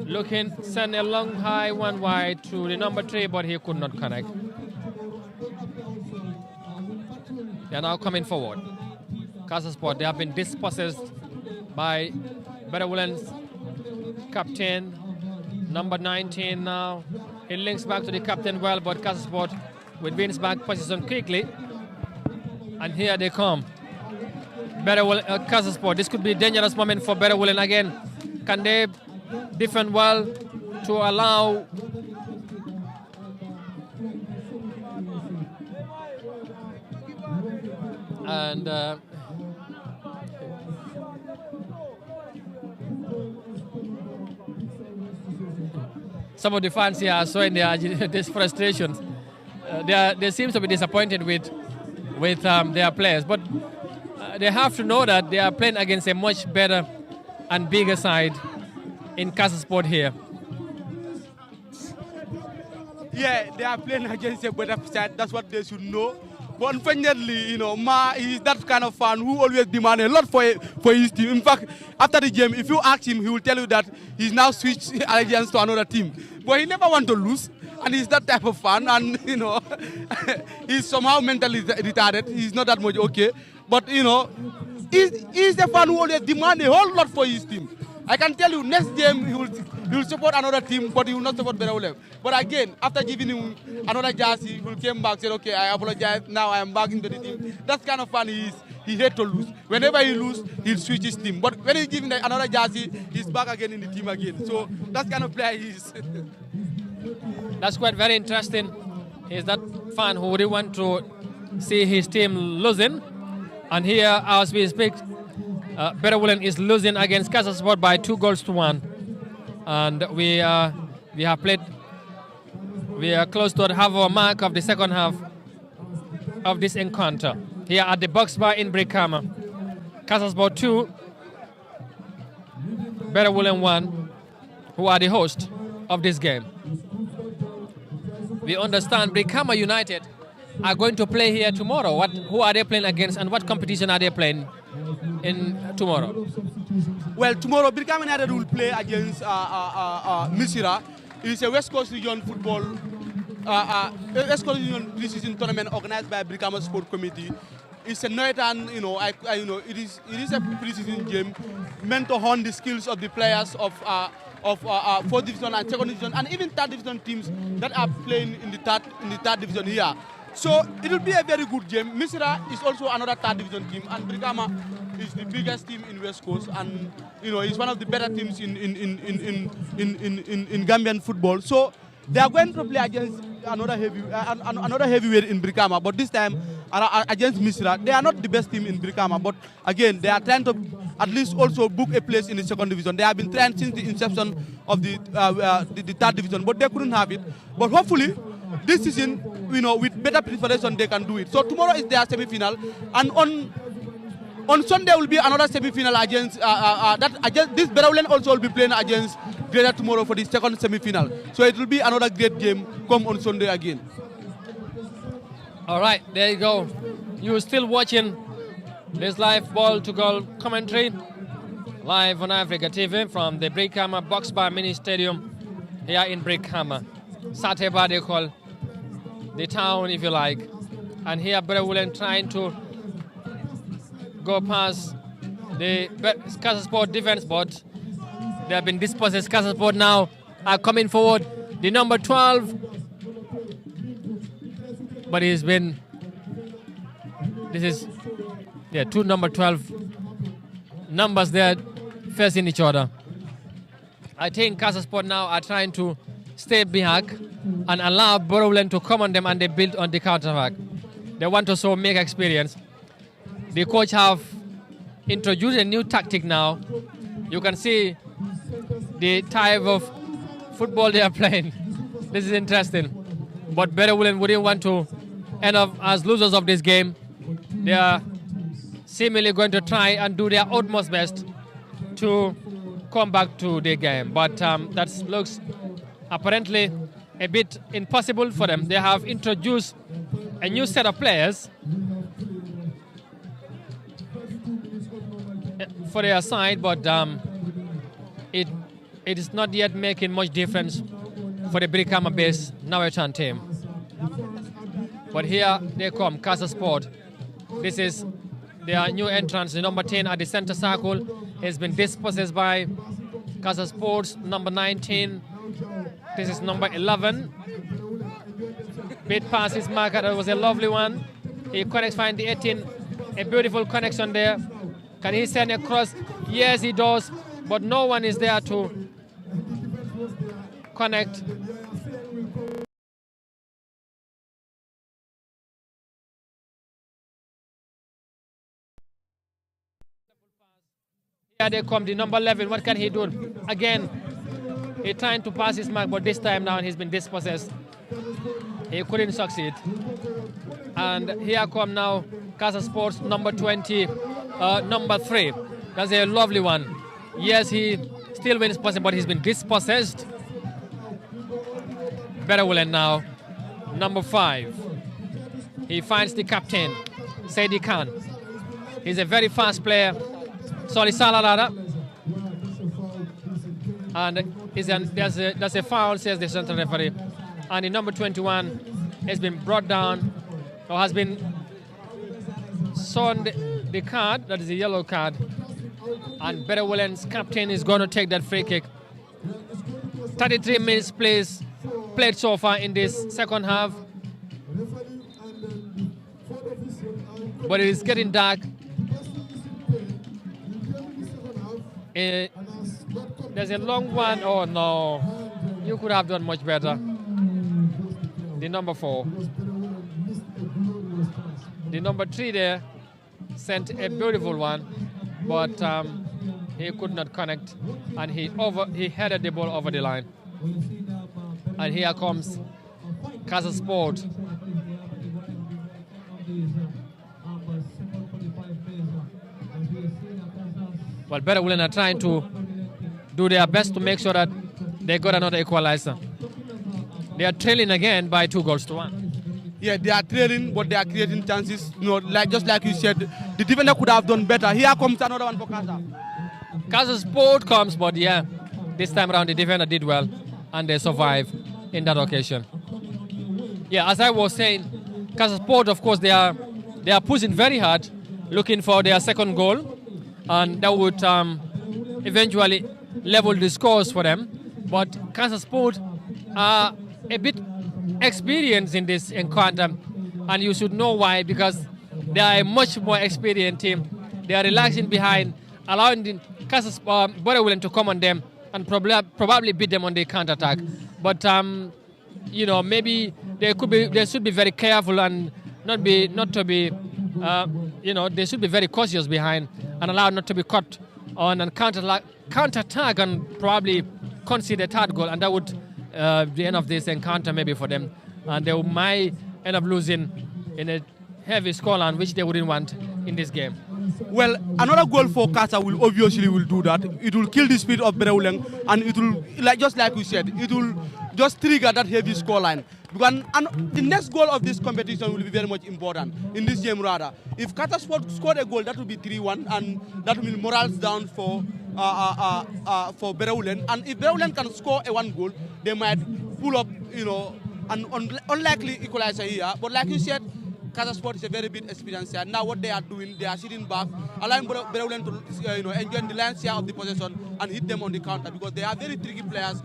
looking, send a long high one wide to the number 3, but he could not connect. They are now coming forward. Casa Sport, they have been dispossessed by Berewuleng's captain, number 19 now. He links back to the captain well, but Casa Sport with wins back position quickly. And here they come. Berewuleng, Casa Sport, this could be a dangerous moment for Berewuleng again. Can they defend well to allow and some of the fans here are showing this frustration. They seem to be disappointed with their players, but they have to know that they are playing against a much better and bigger side in Casa Sport here. Yeah, they are playing against a better side. That's what they should know. But unfortunately, Ma is that kind of fan who always demands a lot for his team. In fact, after the game, if you ask him, he will tell you that he's now switched allegiance to another team. But he never wants to lose, and he's that type of fan. And he's somehow mentally retarded. He's not that much okay. But he's a fan who always demands a whole lot for his team. I can tell you, next game he will support another team, but he will not support Berewuleng. But again, after giving him another jersey, he will come back and say, okay, I apologize, now I am back into the team. That's kind of fun he is. He hates to lose. Whenever he loses, he'll switch his team. But when he gives him another jersey, he's back again in the team again. So that's kind of player he is. That's quite very interesting. He's that fan who really want to see his team losing. And here, as we speak, Berewuleng is losing against Casa Sport by 2-1, and we are close to the half-hour mark of the second half of this encounter. Here at the box bar in Brikama, Casa Sport 2, Berewuleng 1, who are the host of this game. We understand Brikama United are going to play here tomorrow. Who are they playing against, and what competition are they playing in tomorrow? Well, tomorrow Brikama United will play against Misira. It's a West Coast Region football, West Coast Region preseason tournament organized by Brikama Sport Committee. It's a night, and it is a preseason game meant to hone the skills of the players of 4th division and 2nd division, and even 3rd division teams that are playing in the third division here. So it will be a very good game. Misira is also another 3rd division team, and Brikama is the biggest team in West Coast, and it's one of the better teams in Gambian football. So they are going to play against another heavyweight in Brikama, but this time against Misira. They are not the best team in Brikama, but again they are trying to at least also book a place in the 2nd division. They have been trying since the inception of the 3rd division, but they couldn't have it. But hopefully this season, with better preparation, they can do it. So tomorrow is their semi-final, and on Sunday will be another semi-final against this Berewuleng also will be playing against Greater tomorrow for the 2nd semi-final. So it will be another great game come on Sunday again. All right, there you go. You're still watching this live ball-to-goal commentary live on Africa TV from the Brikama Box Bar Mini Stadium here in Brikama. Sateba they call the town, if you like. And here Berewuleng trying to go past the Casa Sport defense, but they have been dispossessed. Casa Sport now are coming forward. The number 12, but he's been, two number 12 numbers there facing each other. I think Casa Sport now are trying to stay back and allow Berewuleng to come on them, and they build on the counter-attack. They want to so make experience. The coach have introduced a new tactic now. You can see the type of football they are playing. This is interesting. But Berewuleng wouldn't want to end up as losers of this game. They are seemingly going to try and do their utmost best to come back to the game. But that looks apparently a bit impossible for them. They have introduced a new set of players for their side, but it is not yet making much difference for the Brikama base Nawetan team. But here they come, Casa Sport. This is their new entrance. The number 10 at the center circle has been dispossessed by Casa Sports, number 19. This is number 11. Bit past his marker, that was a lovely one. He connects fine the 18. A beautiful connection there. Can he send a cross? Yes, he does. But no one is there to connect. Here they come, the number 11. What can he do? Again, he's trying to pass his mark, but this time now he's been dispossessed. He couldn't succeed. And here come now Casa Sports, number 20, number 3. That's a lovely one. Yes, he still wins possession, but he's been dispossessed. Berewuleng now, number 5. He finds the captain, Saidi Khan. He's a very fast player. Sorry, Salarada. And there's a foul, says the central referee. And the number 21 has been brought down, or has been shown the card, that is a yellow card. And Berewuleng's captain is going to take that free kick. 33 minutes played so far in this second half. But it is getting dark. There's a long one. Oh no, you could have done much better. The number 4. The number 3 there sent a beautiful one, but he could not connect, and he headed the ball over the line. And here comes Casa Sport. Well, Berewuleng are trying to do their best to make sure that they got another equalizer. They are trailing again by 2-1. Yeah, they are trailing, but they are creating chances. You know, just like you said, the defender could have done better. Here comes another one for Casa. Casa Sport comes, but yeah, this time around the defender did well, and they survived in that occasion. Yeah, as I was saying, Casa Sport, of course, they are pushing very hard, looking for their second goal, and that would eventually level the scores for them. But Casa Sport are a bit experienced in this encounter, and you should know why, because they are a much more experienced team. They are relaxing behind, allowing the Casa Berewuleng to come on them and probably beat them on the counter-attack. But you know, maybe they should be very careful and they should be very cautious behind and allow not to be caught on and counter-attack and probably concede a third goal, and that would the end of this encounter maybe for them, and they might end up losing in a heavy scoreline, which they wouldn't want in this game. Well, another goal for Casa will obviously do that. It will kill the speed of Berewuleng, and it will, just like you said, it will just trigger that heavy scoreline. Because the next goal of this competition will be very much important in this game rather. If Casa Sport scored a goal, that will be 3-1, and that will mean morals down for Berewuleng. And if Berewuleng can score a 1 goal, they might pull up, an unlikely equalizer here. But like you said, Casa Sport is a very big experience here. Now what they are doing, they are sitting back, allowing Berewuleng to enjoy the lion's share of the possession and hit them on the counter, because they are very tricky players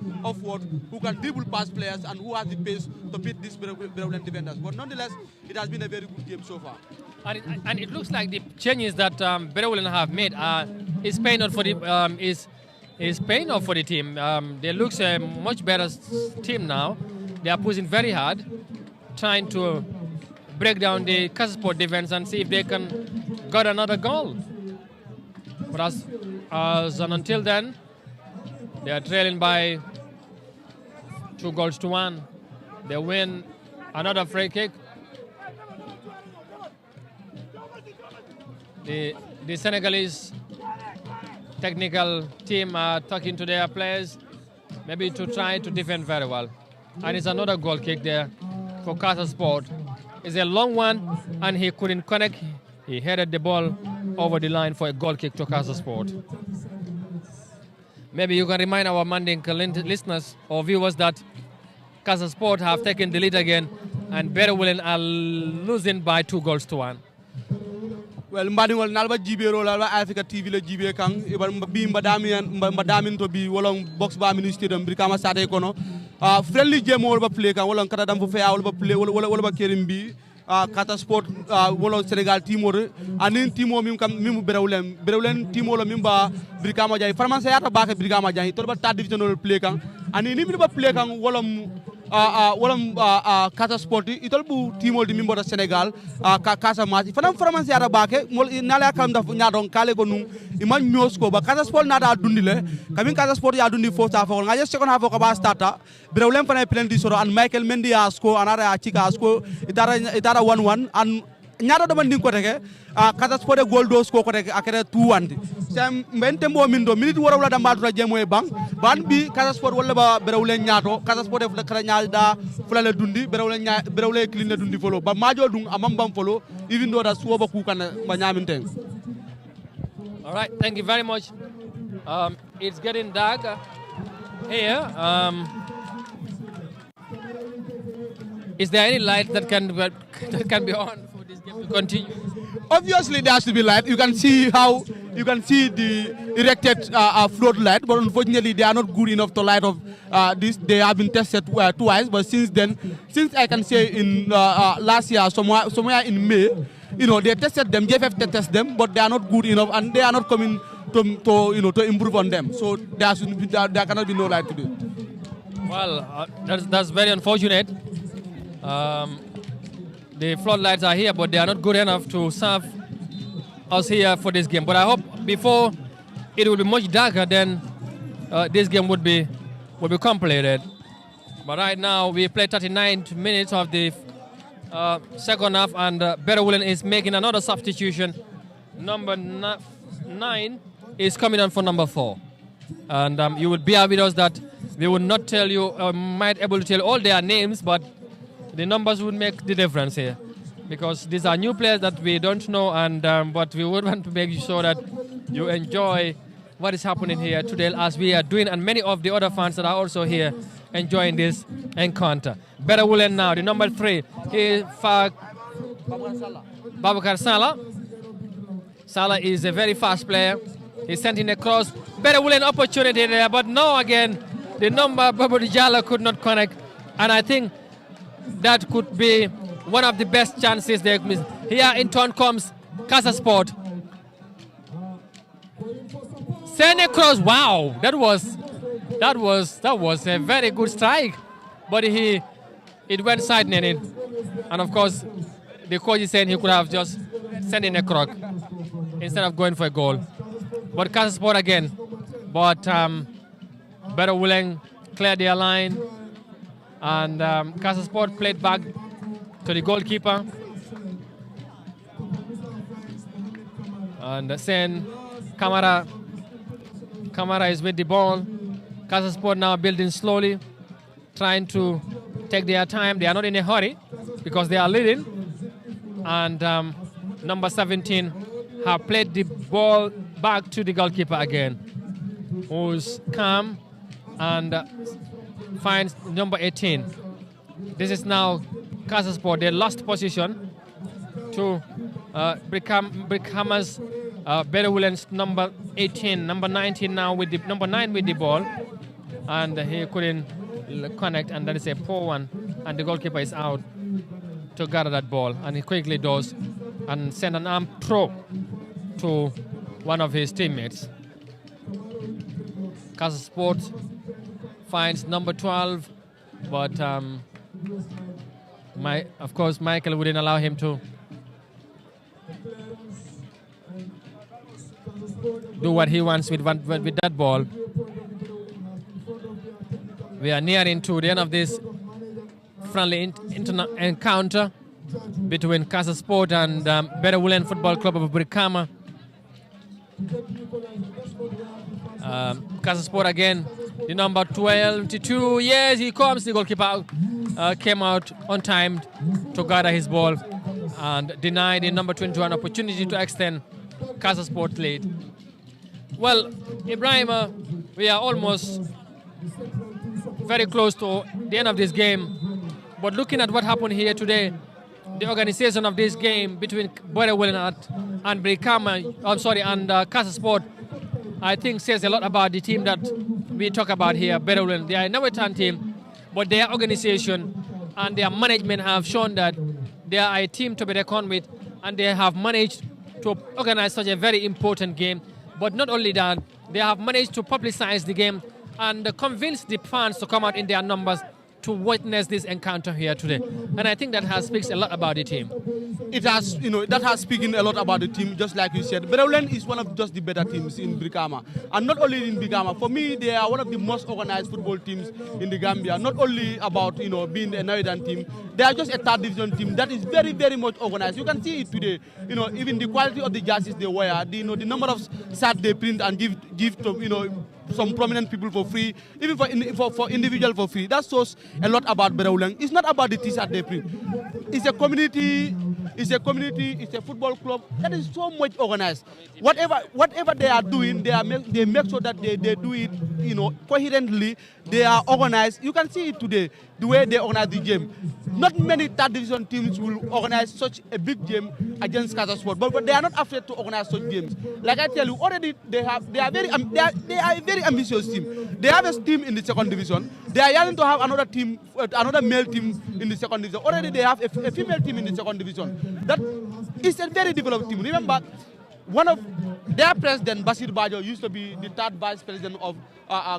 who can dribble past players and who has the pace to beat these Berewuleng defenders. But nonetheless, it has been a very good game so far. And it looks like the changes that Berewuleng have made is paying off for the is paying off for the team. They look a much better team now. They are pushing very hard, trying to break down the Casa Sport defense and see if they can get another goal. But as until then, they are trailing by 2-1. They win another free kick. The Senegalese technical team are talking to their players, maybe to try to defend very well. And it's another goal kick there for Casa Sport. It's a long one, and he couldn't connect. He headed the ball over the line for a goal kick to Casa Sport. Maybe you can remind our Mandinka listeners or viewers that Casa Sport have taken the lead again, and Berewuleng are losing by 2-1. Well, mbadingol nalba jibero la Africa TV le jibe kang ibar bi mbadamin to bi wolong box ba ministry dum brikama sate kono friendly game wol ba play kan wolong kata dam fo feya wol ba play wol ba kerim bi Casa Sport wolong Senegal timor anin timo mim kam mim Berewuleng timo lo mim ba brikama jay farman sa yata ba ke brikama jay to ba ta divisional play kan ani ni ba play kan wolom Casa Sport itol bu timol di mimbo da Senegal Casa match fanam France yara bake mol nala kam da nyadon kale ko num iman nyos ko ba Casa Sport nada dundile kamin Casa Sport ya dundi fo ta fo ngaje second half ko ba starta Berewuleng fana penalty soro and Michael Mendy asko anara chika asko itara 1-1 and nyado do banding ko teke Casa Sport goal do ko teke akere 2-1 sam mbente mo min do minute wora wala da mbadura jemo e bang ban bi Casa Sport wala ba Berewuleng nyato Casa Sport def kala nyaada fulale dundi Berewuleng clean na dundi folo ba majo dung amam bam folo even though da suwa ba ku kan ba nyaminteng. All right, thank you very much. It's getting dark here. Is there any light that can be on for this game to continue? Obviously, there has to be light. You can see the erected floodlight, but unfortunately, they are not good enough to light up this. They have been tested twice, but since I can say in last year, somewhere in May, they tested them. JFF tested them, but they are not good enough, and they are not coming to improve on them. So there cannot be no light today. Well, that's very unfortunate. The floodlights are here, but they are not good enough to serve us here for this game. But I hope before it will be much darker, then this game would be completed. But right now we play 39 minutes of the second half, and Berewuleng is making another substitution. Number 9 is coming on for number 4, and you will bear with us that we will not tell you, might able to tell all their names, but the numbers would make the difference here, because these are new players that we don't know, and but we would want to make sure that you enjoy what is happening here today, as we are doing, and many of the other fans that are also here enjoying this encounter. Berewuleng now, the number 3, is Babakar Salah. Salah is a very fast player. He's sending across. Berewuleng opportunity there, but no, again, the number Babadi Jala could not connect, and I think that could be one of the best chances there. Here in turn comes Casa Sport. Send across. Wow, that was a very good strike, but it went side netted, and of course the coach is saying he could have just sent in a crook instead of going for a goal. But Casa Sport again, but Berewuleng cleared their line. And Casa Sport played back to the goalkeeper. And then Camara is with the ball. Casa Sport now building slowly, trying to take take their time. They are not in a hurry because they are leading. And number 17 have played the ball back to the goalkeeper again, who's calm and finds number 18. This is now Casa Sport. They lost position to Brikama's Berewuleng's number 18, number 19 now with the number 9 with the ball, and he couldn't connect, and that is a poor one, and the goalkeeper is out to gather that ball, and he quickly does and send an arm throw to one of his teammates. Casa Sport finds number 12, but of course Michael wouldn't allow him to do what he wants with that ball. We are nearing to the end of this friendly encounter between Casa Sport and Berewuleng Football Club of Brikama. Casa Sport again, the number 22. Yes, he comes. The goalkeeper came out on time to gather his ball and denied the number 22 an opportunity to extend Casa Sport lead. Well, Ibrahim, we are almost very close to the end of this game. But looking at what happened here today, the organization of this game between Berewuleng and Brikama, and Casa Sport, I think says a lot about the team that we talk about here, Berewuleng. They are a number 10 team, but their organization and their management have shown that they are a team to be reckoned with, and they have managed to organize such a very important game. But not only that, they have managed to publicize the game and convince the fans to come out in their numbers to witness this encounter here today. And I think that speaks a lot about the team. It has, that has speaking a lot about the team, just like you said. Berewuleng is one of just the better teams in Brikama. And not only in Brikama, for me, they are one of the most organized football teams in the Gambia. Not only about, being a Northern team, they are just a third division team that is very, very much organized. You can see it today. Even the quality of the jerseys they wear, the number of shirts they print and give to, some prominent people for free, even for individual for free. That shows a lot about Berewuleng. It's not about the t-shirt they print. It's a community, it's a football club that is so much organized. Whatever they are doing, they make sure that they do it, coherently. They are organized. You can see it today, the way they organize the game. Not many third division teams will organize such a big game against Casa Sport, but they are not afraid to organize such games. Like I tell you, already they are a very ambitious team. They have a team in the second division. They are yearning to have another male team in the second division. Already they have a female team in the second division. That is a very developed team. Remember, one of their president, Basir Bajo, used to be the third vice president of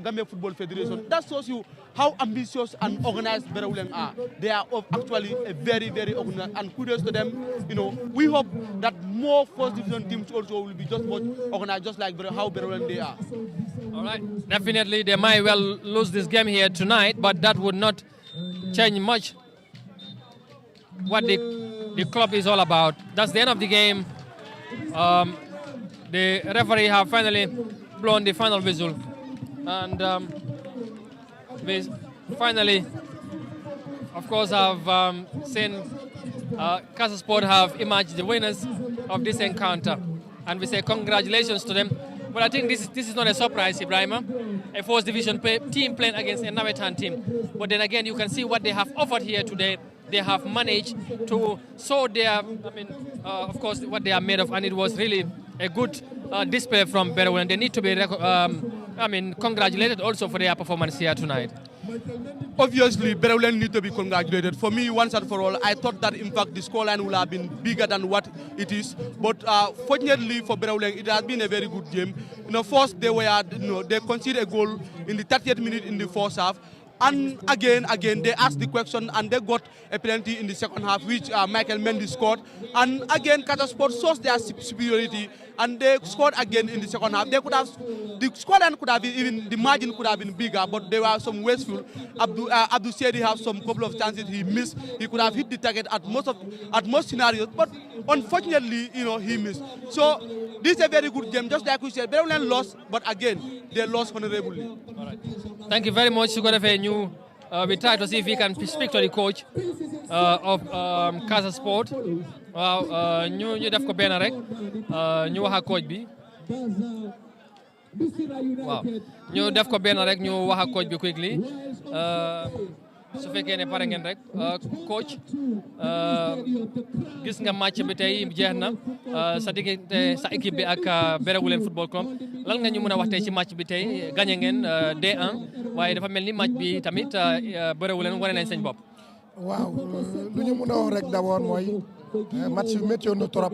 Gambia Football Federation. That shows you how ambitious and organized Berewuleng are. They are actually a very, very organized, and kudos to them. We hope that more first division teams also will be just much organized, just like how Berewuleng they are. All right, definitely they might well lose this game here tonight, but that would not change much what the club is all about. That's the end of the game. The referee have finally blown the final whistle, and we finally, of course, have seen Casa Sport have emerged the winners of this encounter, and we say congratulations to them. But I think this is not a surprise, Ibrahima. A first division team playing against a Navetan team. But then again, you can see what they have offered here today. They have managed to show their, of course, what they are made of, and it was really a good display from Berewuleng. They need to be, congratulated also for their performance here tonight. Obviously, Berewuleng need to be congratulated. For me, once and for all, I thought that in fact the scoreline would have been bigger than what it is. But fortunately for Berewuleng, it has been a very good game. First they conceded a goal in the 30th minute in the first half. And again, they asked the question and they got a penalty in the second half, which Michael Mendy scored. And again, Casa Sport shows their superiority and they scored again in the second half. The scoreline could have been, even the margin could have been bigger, but there were some wasteful. Abdul Sedi have some couple of chances he missed. He could have hit the target at most scenarios, but unfortunately, he missed. So this is a very good game, just like we said. Berewuleng lost, but again, they lost honorably. All right. Thank you very much. You got a new we try to see if we can speak to the coach of Casa Sport. waaw ñu def ko benn rek ñu wax ak coach bi waaw ñu def ko benn rek ñu wax ak coach bi quickly su fekkee ne pare ngeen rek coach gis nga match bi tey jeex na sa diggante sa équipe bi ak Berewuleng Football Club lan nga ñu mën a wax tey ci match bi tey gagné ngeen D1 waaye dafa mel ni match bi tamit Berewuleng wane nañ seen bopp. waaw lu ñu mën a wax rek d'abord mooy match bi métti woon na trop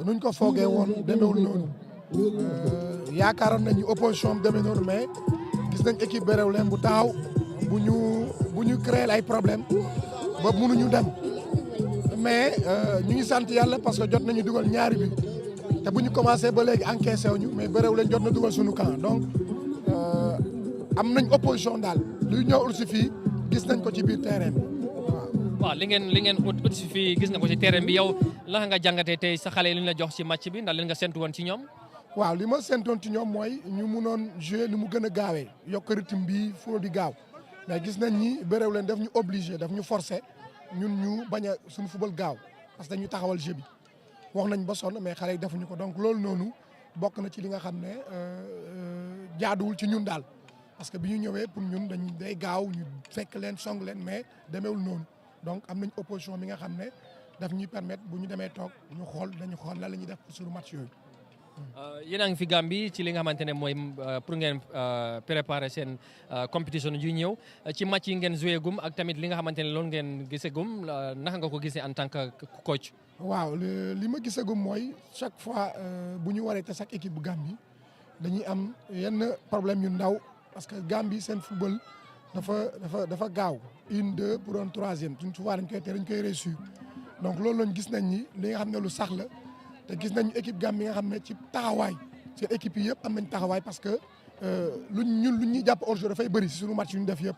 nuñ ko foogee woon demeewul noonu yaakaaroon nañu opposition bi demee noonu mais gis nañ équipe Berewuleng bu taxaw bu ñu créer ay problème ba mënuñu dem mais ñu ngi sant yàlla parce que jot nañu dugal ñaari bi te bu ñu commencé ba léegi encaissé wuñu mais Berewuleng jot na dugal suñu camp donc am nañ opposition daal luy ñëw aussi fii gis nañ ko ci biir terrain bi waaw li ngeen ut si fii gis nga ko ci terrain bi yow la nga jàngatee tey sa xale yi li ñu la jox ci match bi ndax leen nga séntu woon ci ñoom. waaw li ma séntoon ci ñoom mooy ñu mënoon jouer ni mu gën a gaawee yokk rythme bi foo di gaaw mais gis nañ ni Berewuleng daf ñu obligé daf ñu forcé ñun ñu bañ a suñu football gaaw parce que dañu taxawal jeu bi wax nañ ba sonn mais xale yi defuñu ko donc loolu noonu bokk na ci li nga xam ne jaaduwul ci ñun daal parce que bi ñu ñëwee pour ñun day gaaw ñu fekk leen song leen mais demeewul noonu donc am nañ opposition bi nga xam ne daf ñuy permettre bu ñu demee toog ñu xool dañu xool lan la ñuy def pour suñu match yooyu. yéen a ngi fi Gambie ci li nga xamante ne mooy pour ngeen préparer seen compétition yu ñëw ci match yi ngeen joué gum ak tamit li nga xamante ne loolu ngeen gisee gum naka nga ko gisee en tant que coach. waaw li ma gisee gum mooy chaque fois bu ñu waree te chaque équipe bu Gambie dañuy am yenn problème yu ndaw parce que Gambie seen football dafa gaaw 1-2 pour un troisième suñ souvent dañ koy réussir donc loolu lañ gis nañ ni li nga xam ne lu sax la. te gis nañu équipe Gambie nga xam ne ci taxawaay seen équipe yi yëpp am nañ taxawaay parce que lu ñuy jàpp hors-jeu dafay bëri si suñu match yu ñu def yëpp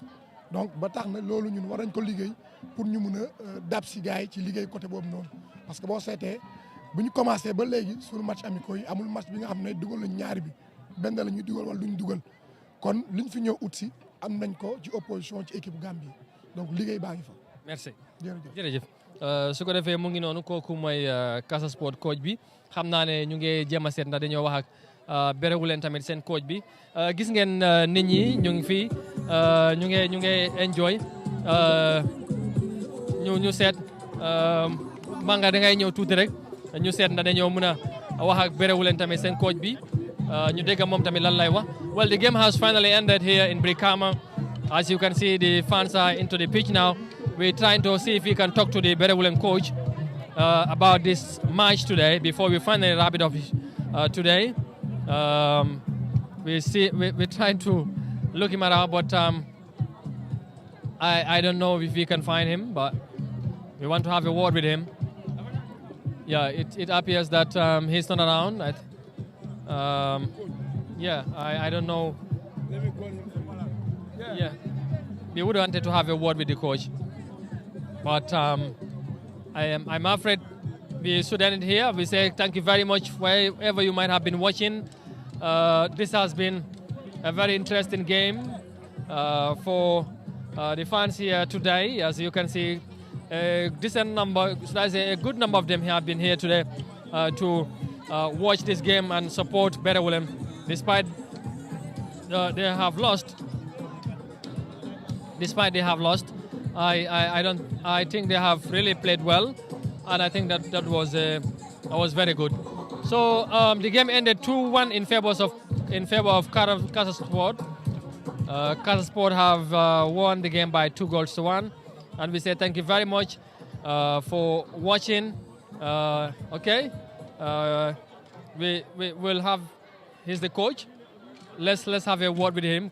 donc ba tax na loolu ñun war nañ ko liggéey pour ñu mun a dab si gars yi ci liggéey côté boobu noonu parce que boo seetee bu ñu commencé ba léegi suñu match amicaux yi amul match bi nga xam ne dugal nañ ñaari bi benn la ñuy dugal wala duñ dugal kon liñ fi ñëw ut si am nañ ko ci opposition ci équipe Gambie donc liggéey baa ngi fa. merci jërëjëf. su ko defee mu ngi noonu kooku mooy Casa Sport coach bi xam naa ne ñu ngi jéem a seet ndax dañoo wax ak Berewuleng tamit seen coach bi gis ngeen nit ñi ñu ngi fii ñu ngi enjoy ñu seet manga da ngay ñëw tuuti rek ñu seet ndax dañoo mën a wax ak Berewuleng tamit seen coach bi ñu dégg moom tamit lan lay wax. Well, the game has finally ended here in Brikama. As you can see, the fans are into the pitch now. We're trying to see if we can talk to the Berewuleng coach about this match today before we finally wrap it up today. We're trying to look him around, but I don't know if we can find him, but we want to have a word with him. Yeah, it appears that he's not around. I don't know. Yeah, we would wanted to have a word with the coach. But I'm afraid we should end it here. We say thank you very much wherever you might have been watching. This has been a very interesting game for the fans here today. As you can see, a decent number, a good number of them have been here today to watch this game and support Berewuleng, despite they have lost. Despite they have lost. I think they have really played well, and I think that was very good. So the game ended 2-1 in favor of Casa Sport. Casa Sport have won the game by 2-1, and we say thank you very much for watching. Okay, we will have. He's the coach. Let's have a word with him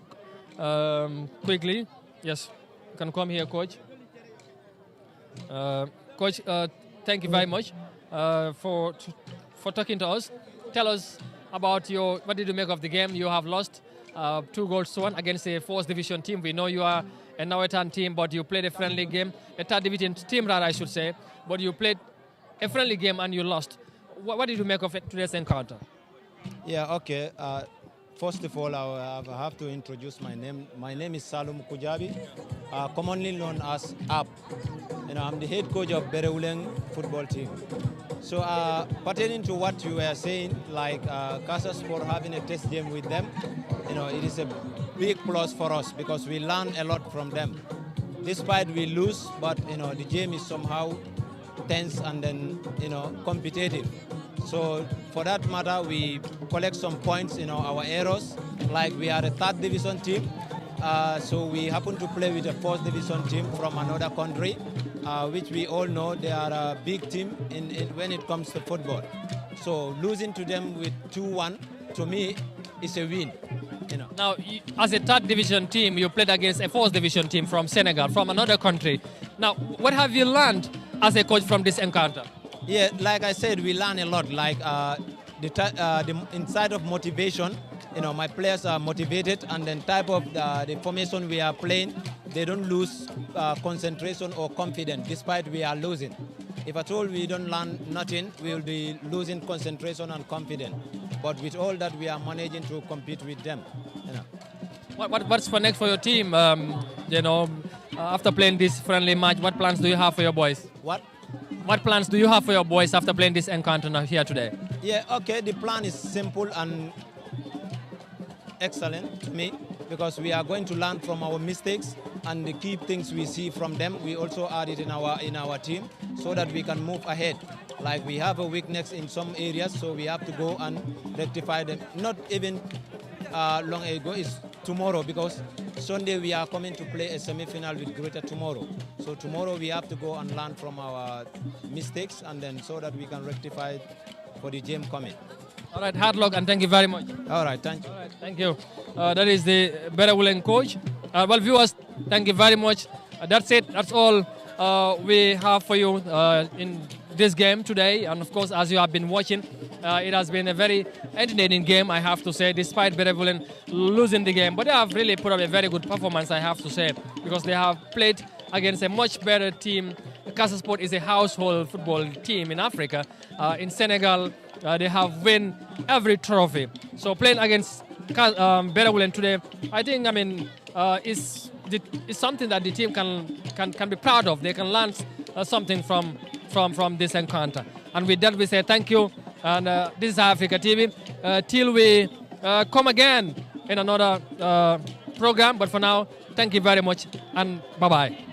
quickly. Yes. You can come here, Coach. Coach, thank you very much for talking to us. Tell us about what did you make of the game? You have lost 2-1 against a 4th division team. We know you are a Nawetan team, but you played a friendly game, a 3rd division team, rather, I should say. But you played a friendly game and you lost. What did you make of today's encounter? Yeah, okay. First of all, I have to introduce my name. My name is Salum Kujabi, commonly known as Ab. I'm the head coach of Berewuleng football team. So pertaining to what you were saying, like Casa Sport having a test game with them, it is a big plus for us because we learn a lot from them. Despite we lose, but the game is somehow tense and then competitive. So for that matter, we collect some points, our errors. Like we are a 3rd division team, so we happen to play with a 4th division team from another country, which we all know they are a big team when it comes to football. So losing to them with 2-1, to me, is a win. Now, as a 3rd division team, you played against a 4th division team from Senegal, from another country. Now, what have you learned as a coach from this encounter? Yeah, like I said, we learn a lot. Like the inside of motivation, my players are motivated, and then type of the formation we are playing, they don't lose concentration or confidence despite we are losing. If at all we don't learn nothing, we will be losing concentration and confidence. But with all that, we are managing to compete with them. What's for next for your team? After playing this friendly match, what plans do you have for your boys? What plans do you have for your boys after playing this encounter now here today? Yeah, okay, the plan is simple and excellent to me because we are going to learn from our mistakes and the key things we see from them. We also add it in our team so that we can move ahead. Like we have a weakness in some areas, so we have to go and rectify them. Not even long ago, it's tomorrow because Sunday we are coming to play a semi-final with Greater Tomorrow. So tomorrow we have to go and learn from our mistakes and then so that we can rectify it for the game coming. All right, hard luck and thank you very much. All right, thank you. All right, thank you. That is the Berewuleng coach. Well, viewers, thank you very much. That's it. That's all we have for you in this game today. And of course, as you have been watching, it has been a very entertaining game, I have to say, despite Berewuleng losing the game. But they have really put up a very good performance, I have to say, because they have played against a much better team. Casa Sport is a household football team in Africa. In Senegal, they have won every trophy. So playing against Berewuleng today, I think, is something that the team can be proud of. They can learn something from this encounter. And with that, we say thank you. And this is Africa TV. Till we come again in another program. But for now, thank you very much and bye-bye.